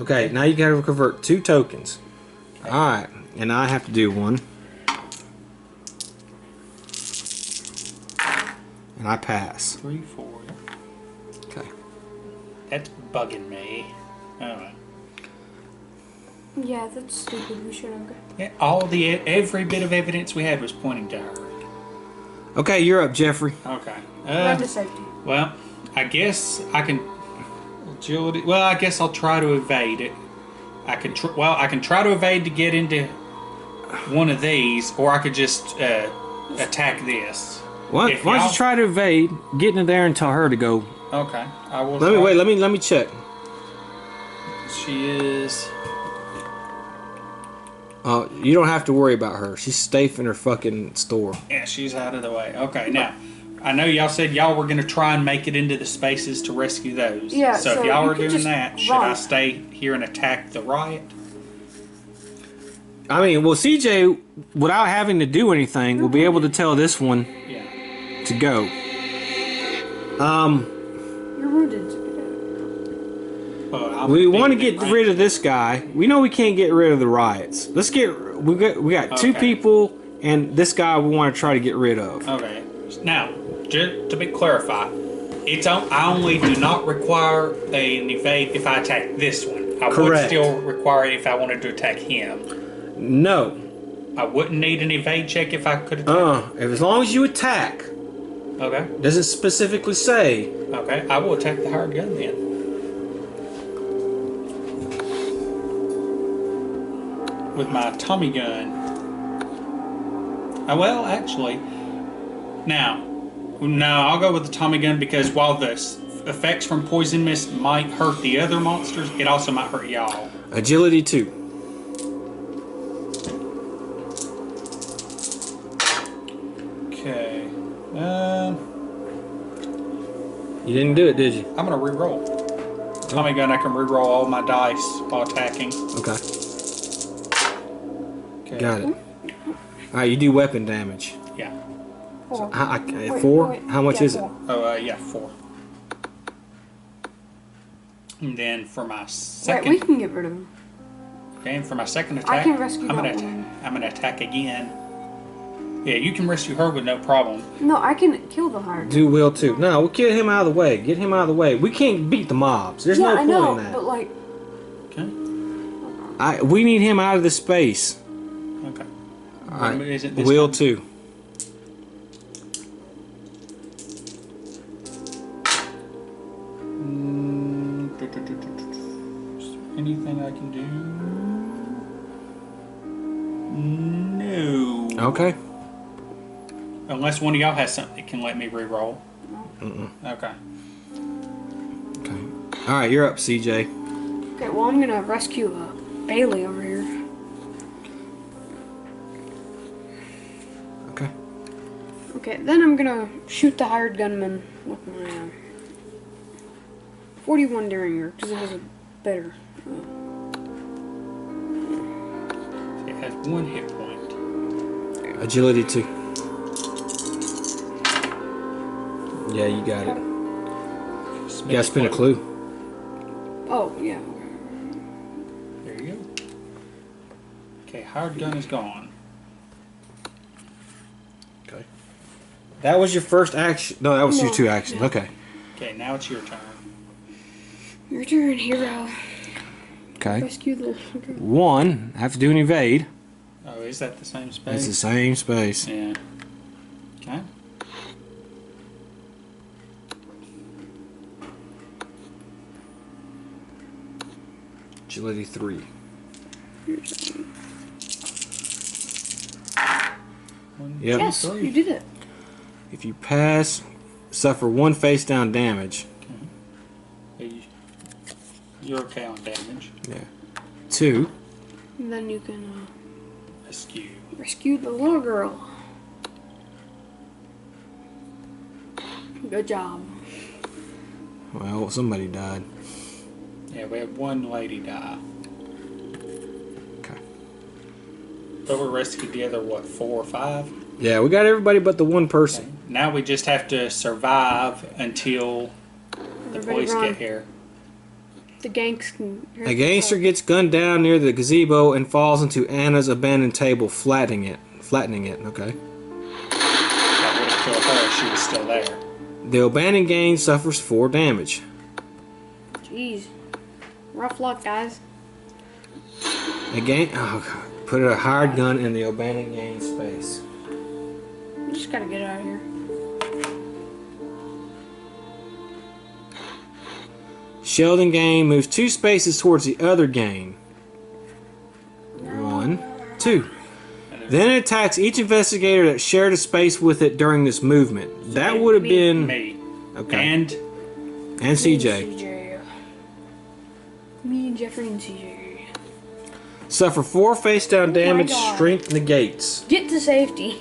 Okay, now you gotta convert 2 tokens. Alright, and I have to do one. And I pass. 3, 4. Okay. That's bugging me. Alright. Yeah, that's stupid. We should have... Yeah, every bit of evidence we had was pointing to her. Okay, you're up, Jeffrey. Okay. Run to safety. Well, I guess I can agility. Well, I guess I'll try to evade it. I can try to evade to get into one of these, or I could just attack this. Why don't you try to evade, get in there and tell her to go? Okay, I will. Let me check. She is. You don't have to worry about her. She's safe in her fucking store. Yeah, she's out of the way. Okay, now I know y'all said y'all were gonna try and make it into the spaces to rescue those. Yeah, So if so y'all you are could doing just that, should run. I stay here and attack the riot? I mean, well, CJ, without having to do anything, will be able to tell this one Yeah. to go. You're wounded. Well, We want to get rid of this guy. We know we can't get rid of the riots. We got 2 Okay. people, and this guy we want to try to get rid of. Okay. Now, just to be clarified, I only do not require an evade if I attack this one. I would Correct. still require it if I wanted to attack him. No. I wouldn't need an evade check if I could attack. As long as you attack, Okay. doesn't specifically say. Okay. I will attack the hired gun then. With my Tommy gun. Well, actually, now, I'll go with the Tommy gun because while the effects from poison mist might hurt the other monsters, it also might hurt y'all. Agility 2. Okay. You didn't do it, did you? I'm gonna re-roll. Tommy gun, I can re-roll all my dice while attacking. Okay. Okay. Got it. Alright, you do weapon damage. Yeah. 4. 4? How much is it? 4. Oh, yeah, 4. And then for my Wait, second, we can get rid of him. okay, and for my second I attack, can rescue I'm that gonna one. I'm gonna attack again. Yeah, you can rescue her with no problem. No, I can kill the hired. Do will too. No, we'll get him out of the way. Get him out of the way. We can't beat the mobs. There's Yeah, no I point know, in that. but like, Okay. We need him out of the space. Okay. Alright. Is it this Will time? too. Anything I can do? No. Okay. Unless one of y'all has something that can let me re-roll. Okay. Okay. Alright, you're up, CJ. okay, well, I'm gonna rescue Bailey over here. Okay. Okay, then I'm gonna shoot the hired gunman with my 41 Derringer because it has a better. It has 1 hit point. Agility 2. Yeah, you got it. You gotta spin a clue. Oh yeah. There you go. Okay, hired gun is gone. Okay. That was your first action. No, that was your No. 2 actions. Yeah. Okay. Okay, now it's your turn. Your turn, hero. Okay. Rescue the. 1, I have to do an evade. Oh, is that the same space? It's the same space. Yeah. Okay. Agility 3. One, Yep. Yes, three. you did it. If you pass, suffer 1 face down damage. You're okay on damage. Yeah. 2. And then you can Rescue. rescue the little girl. Good job. Well, somebody died. Yeah, we have 1 lady die. Okay. But we're rescued together, what, 4 or 5? Yeah, we got everybody but the one person. Now we just have to survive until the Everybody police run. get here. The gangster. A gangster gets gunned down near the gazebo and falls into Anna's abandoned table, flattening it. Okay. That would have killed her if she was still there. The abandoned gang suffers 4 damage. Jeez. Rough luck, guys. The gang. Oh God. Put a hired gun in the abandoned gang space. We just gotta get out of here. Sheldon gang moves 2 spaces towards the other gang. 1, 2. Then it attacks each investigator that shared a space with it during this movement. That would have been Me. okay. And CJ. Me and Jeffrey and CJ. Suffer 4 face down damage. God. Strength negates. Get to safety.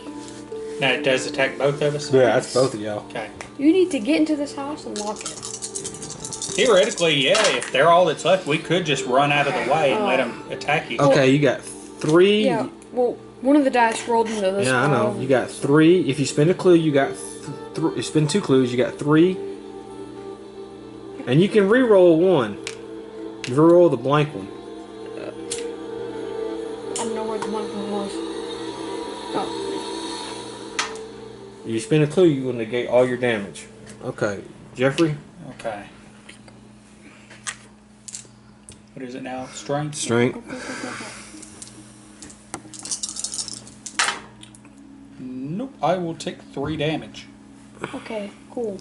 now it does attack both of us? Yeah, that's both of y'all. Okay. You need to get into this house and lock it. Theoretically, yeah, if they're all that's left, we could just run out of the way and let them attack you. Okay, you got 3. Yeah, well, one of the dice rolled into this. Yeah, I know. You got 3. If you spend a clue, you got you spend 2 clues, you got 3. And you can re-roll 1. You re-roll the blank one. I don't know where the one was. Oh, You spend a clue, you will negate all your damage. Okay, Jeffrey. Okay. What is it now? Strength? Strength. Nope. I will take 3 damage. okay, cool.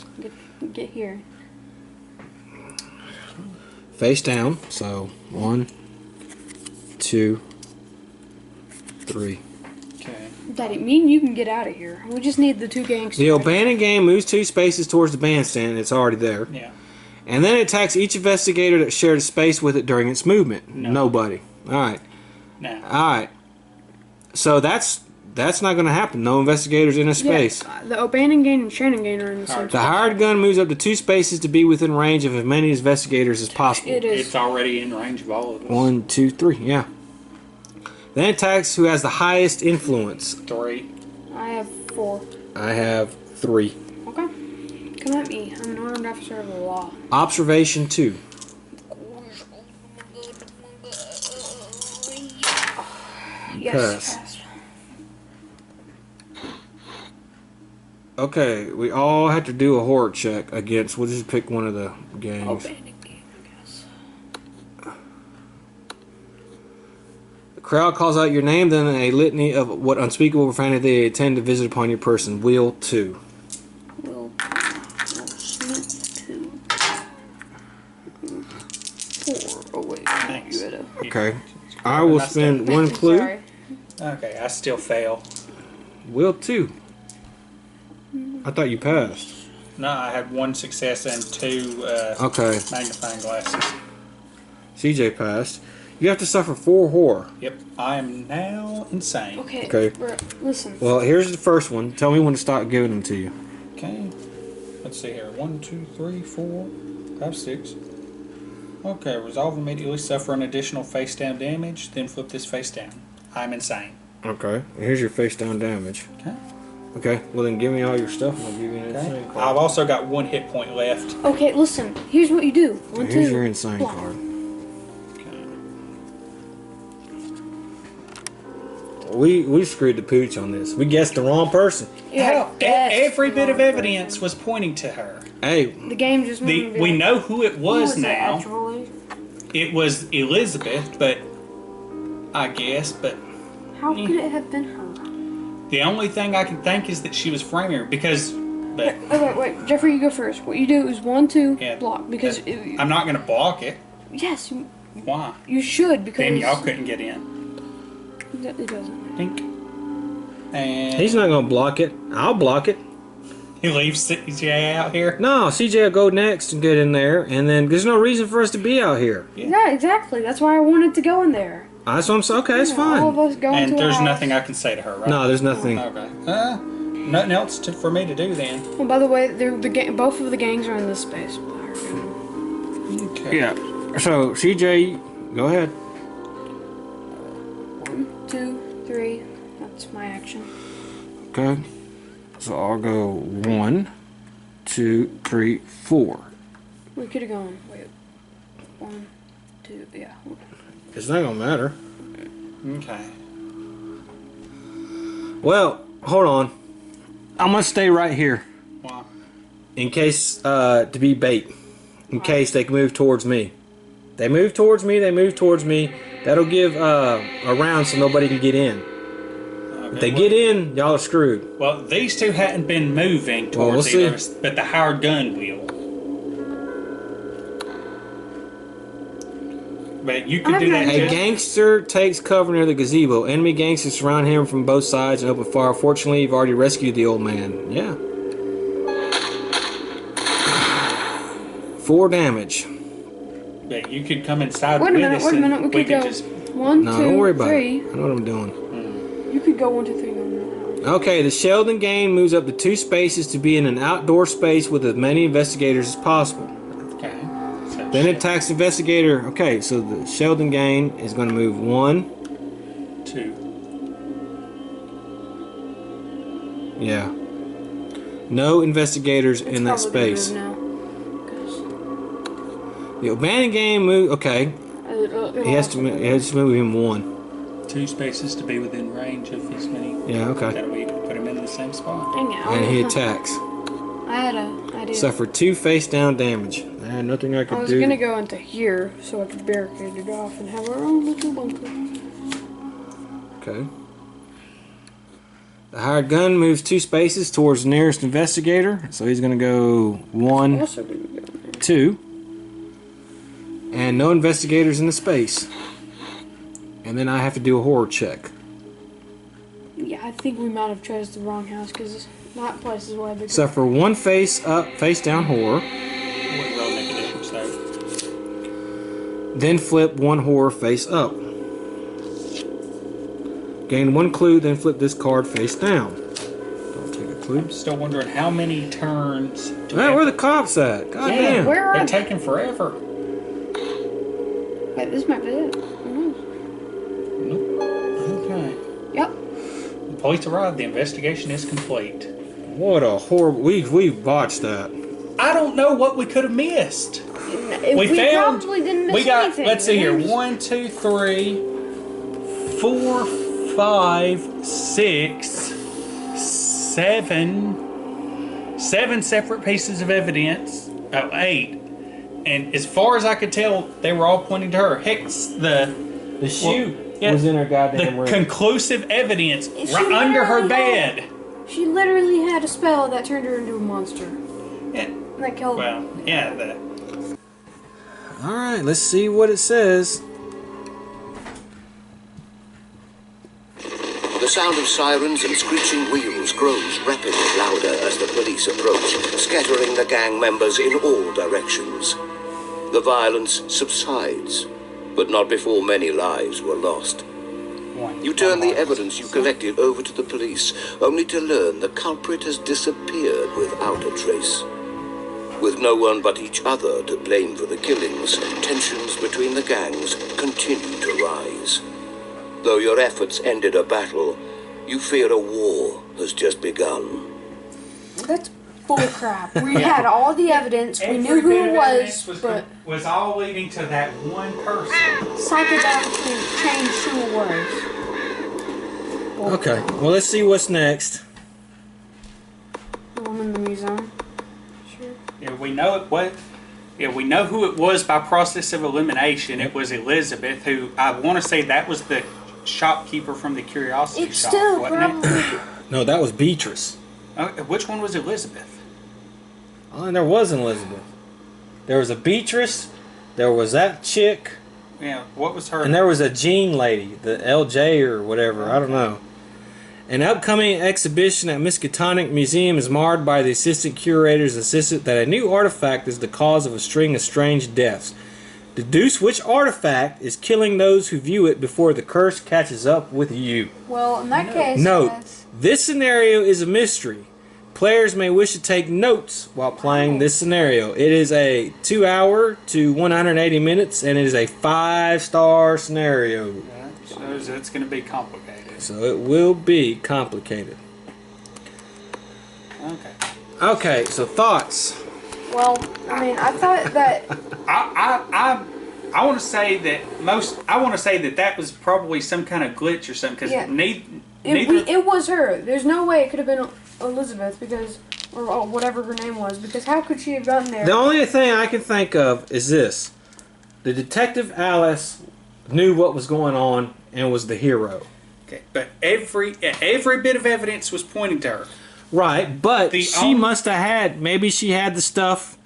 Get here. Face down. So 1, 2, 3. Okay. Daddy, me and you can get out of here. We just need the 2 gangsters. The abandoned gang moves 2 spaces towards the bandstand. It's already there. Yeah. And then it attacks each investigator that shared a space with it during its movement. No. Nobody. Alright. Now. Alright. So that's not going to happen. No investigators in a space. Yeah, the abandoned gang and Shannon gang are in the same The hired gun moves up to 2 spaces to be within range of as many investigators as possible. It is. It's already in range of all of us. 1, 2, 3. Yeah. Then it attacks who has the highest influence. 3. I have 4. I have 3. Okay. Come at me. I'm an armed officer of the law. Observation 2. Yes. Pass. Pass. Okay, we all have to do a horror check against. We'll just pick one of the gangs. Abandoned gang, I guess. The crowd calls out your name, then a litany of what unspeakable profanity they intend to visit upon your person. Will 2. Will Smith 2. 4. Oh wait. Thanks. You had a... Okay. I will spend 1 clue. Sorry. Okay, I still fail. Will 2. I thought you passed. No, I had 1 success and 2 Okay. magnifying glasses. CJ passed. You have to suffer 4 horror. Yep, I am now insane. Okay. Okay. Listen. Well, here's the first one. Tell me when to stop giving them to you. Okay, let's see here. 1, 2, 3, 4, 5, 6. Okay, resolve immediately, suffer an additional face down damage, then flip this face down. I'm insane. Okay. Here's your face down damage. Okay. Okay. Well, then give me all your stuff and I'll give you an Okay. insane I've card. also got 1 hit point left. Okay, listen. Here's what you do. 1, 2. Here's your insane block. card. Okay. We screwed the pooch on this. We guessed the wrong person. Yeah, Hell, that's every bit of wrong evidence person. was pointing to her. Hey, The game just made me be We like, know who it who was it now. actually? It was Elizabeth, but I guess, but How could it have been her? the only thing I can think is that she was framing her because, but Okay, wait, Jeffrey, you go first. What you do is 1, 2, yeah, block because I'm not gonna block it. yes, Why? you should because Then y'all couldn't get in. It doesn't. Dink. And he's not gonna block it. I'll block it. he leaves CJ out here. No, CJ will go next and get in there, and then there's no reason for us to be out here. Yeah, exactly. That's why I wanted to go in there. That's what I'm saying. Okay, that's Yeah, All of fine. us go And into a there's house. nothing I can say to her, right? No, there's nothing. Okay. Nothing else for me to do then. Oh, by the way, both of the gangs are in this space. Okay. Yeah. So CJ, go ahead. 1, 2, 3, That's my action. Okay. So I'll go 1, 2, 3, 4. We could have gone. Wait. 1, 2. Yeah. It's not gonna matter. Okay. Well, hold on. I'm gonna stay right here Why? in case to be bait. In case they can move towards me. They move towards me. They move towards me. That'll give a round so nobody can get in. Okay, If they get in, y'all are screwed. Well, these two hadn't been moving Well, towards we'll either, but the hired gun will. But you could do that. A Just, gangster takes cover near the gazebo. Enemy gangsters surround him from both sides and open fire. Fortunately, you've already rescued the old man. Yeah. 4 damage. but you could come inside Wait a with minute. us Wait a and minute. We could go. just. 1, No, 2, don't worry about 3. it. I know what I'm doing. You could go 1, 2, 3. No. Okay, the Sheldon gang moves up to 2 spaces to be in an outdoor space with as many investigators as possible. Okay. So Then it attacks the investigator. Okay, so the Sheldon gang is going to move 1. 2. Yeah. No investigators in that Probably space. gonna move The abandoned game move. Okay, now. It'll he has to move him 1. 2 spaces to be within range of as many. Yeah, okay. That way you can put him in the same spot. Dang it. And he attacks. I had a idea. Suffer 2 face down damage. Nothing I I could was do. gonna go into here so I could barricade it off and have our own little bunker. Okay. The hired gun moves 2 spaces towards the nearest investigator. So he's going to go 1, Also gonna go in there. 2. And no investigators in the space. And then I have to do a horror check. Yeah, I think we might have chose the wrong house because that place is way bigger. Suffer 1 face up, face down horror. Wouldn't really make a difference though. Then flip 1 horror face up. Gain 1 clue, then flip this card face down. Don't take a clue. I'm still wondering how many turns. Do we Hey, have where to- the cops at? God Yeah, damn. Where are they're they? taking forever. Wait, this might be it. Who knows? Okay. Yep. The police arrived. The investigation is complete. What a horrible. We've botched that. I don't know what we could have missed. We found. probably didn't miss We got. anything. Let's see here. We just- 1, 2, 3, 4, 5, 6, 7. 7 separate pieces of evidence. Oh, 8. And as far as I could tell, they were all pointing to her. Heck, the shoe yeah, was in her goddamn the room. conclusive evidence She right under her literally bed. She literally had a spell that turned her into a monster. Yeah. That killed her. Well, yeah. Alright, let's see what it says. The sound of sirens and screeching wheels grows rapidly louder as the police approach, scattering the gang members in all directions. The violence subsides, but not before many lives were lost. You turn the evidence you collected over to the police, only to learn the culprit has disappeared without a trace. With no one but each other to blame for the killings, tensions between the gangs continue to rise. Though your efforts ended a battle, you fear a war has just begun. That's bull crap. We had all the evidence. We knew who it was, but was all leading to that one person. psychologically changed who it was. Okay, well, let's see what's next. The one in the museum. Sure. Yeah, we know it. What? Yeah, we know who it was by process of elimination. It was Elizabeth, who I want to say that was the shopkeeper from the curiosity It's shop, still wasn't probably. it? No, that was Beatrice. Which one was Elizabeth? Oh, and there wasn't Elizabeth. There was a Beatrice, there was that chick, Yeah, what was her? and there was a Jean lady, the LJ or whatever, I don't know. An upcoming exhibition at Miskatonic Museum is marred by the assistant curator's insistence that a new artifact is the cause of a string of strange deaths. Deduce which artifact is killing those who view it before the curse catches up with you. Well, in that case, Note, that's- this scenario is a mystery. Players may wish to take notes while playing this scenario. It is a 2 hour to 180 minutes, and it is a 5-star scenario. So it's going to be complicated. So it will be complicated. Okay. Okay, so thoughts. Well, I mean, I thought that I want to say that that was probably some kind of glitch or something because Yeah. neither. it was her. There's no way it could have been Elizabeth because, or whatever her name was, because how could she have gotten there? The only thing I can think of is this. The detective Alice knew what was going on and was the hero. Okay, but every bit of evidence was pointing to her. Right, but The she must have had, maybe she had the stuff.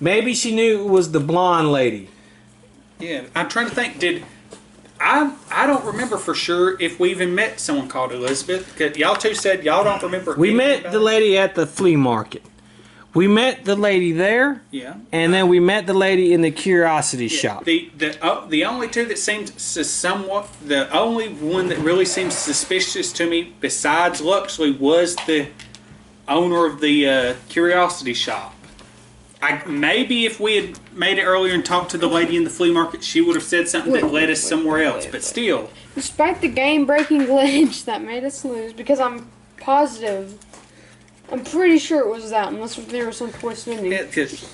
Maybe she knew it was the blonde lady. Yeah, I'm trying to think. I don't remember for sure if we even met someone called Elizabeth. 'Cause y'all two said y'all don't remember. We anything met about the it. lady at the flea market. We met the lady there, Yeah. and then we met the lady in the curiosity shop. The only two that seemed somewhat, the only one that really seems suspicious to me besides Luxley was the owner of the curiosity shop. Maybe if we had made it earlier and talked to the lady in the flea market, she would have said something that led us somewhere else. But still, Despite the game-breaking glitch that made us lose, because I'm positive, I'm pretty sure it was that, unless there was some twist ending. because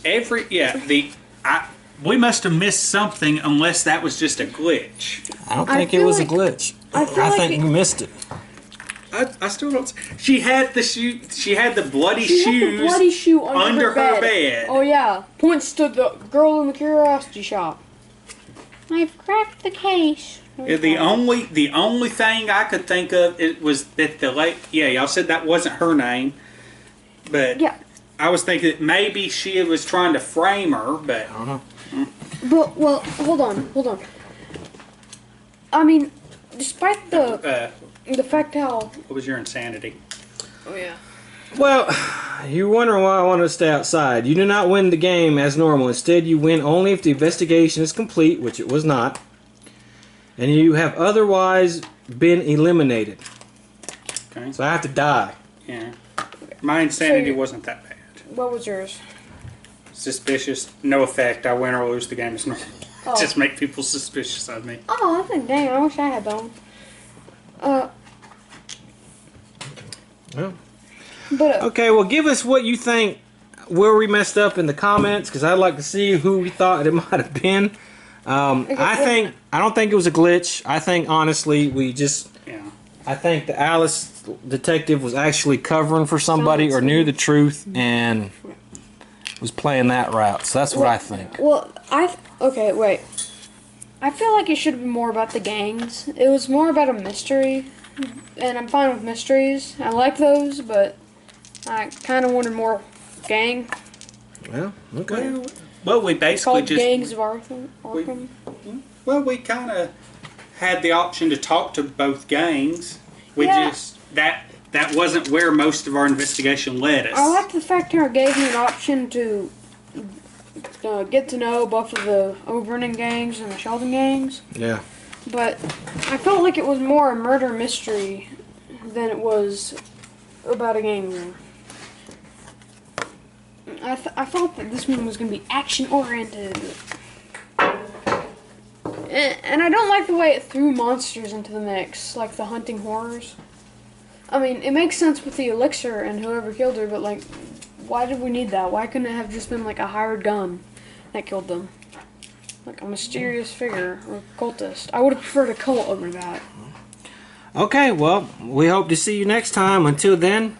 we must have missed something unless that was just a glitch. I don't I think it feel was like- a glitch. I feel I like think it- you missed it. I still don't. She had the shoe. She had the bloody She shoes. had the bloody shoe under her bed. Oh yeah, points to the girl in the curiosity shop. I've cracked the case. Yeah, the only thing I could think of it was that the late. Yeah, y'all said that wasn't her name, but Yeah, I was thinking that maybe she was trying to frame her, but but well, hold on. I mean, despite the fact how. what was your insanity? Oh yeah. Well, you're wondering why I wanted to stay outside. You do not win the game as normal. Instead, you win only if the investigation is complete, which it was not, and you have otherwise been eliminated. Okay. So I have to die. Yeah, my insanity So- wasn't that bad. What was yours? Suspicious, no effect. I win or lose the game as normal. Oh. Just make people suspicious of me. Oh, I think, dang, I wish I had that one. Well, But okay, well, give us what you think where we messed up in the comments, because I'd like to see who we thought it might have been. I don't think it was a glitch. I think honestly, Yeah. I think the Alice detective was actually covering for somebody or knew the truth and was playing that route. So that's what I think. well, okay, wait. I feel like it should have been more about the gangs. It was more about a mystery, and I'm fine with mysteries. I like those, but I kind of wanted more gang. Well, okay. Well, we basically Called just Gangs of Arkham. Well, we kind of had the option to talk to both gangs. We Yeah. just that wasn't where most of our investigation led us. I like the fact that it gave me an option to get to know both of the Oberlin gangs and the Sheldon gangs. Yeah. But I felt like it was more a murder mystery than it was about a gang war. I thought that this one was going to be action-oriented. And I don't like the way it threw monsters into the mix, like the hunting horrors. I mean, it makes sense with the elixir and whoever killed her, but like, why did we need that? Why couldn't it have just been like a hired gun that killed them? Like a mysterious figure or cultist. I would have preferred a cult over that. Okay, well, we hope to see you next time. Until then,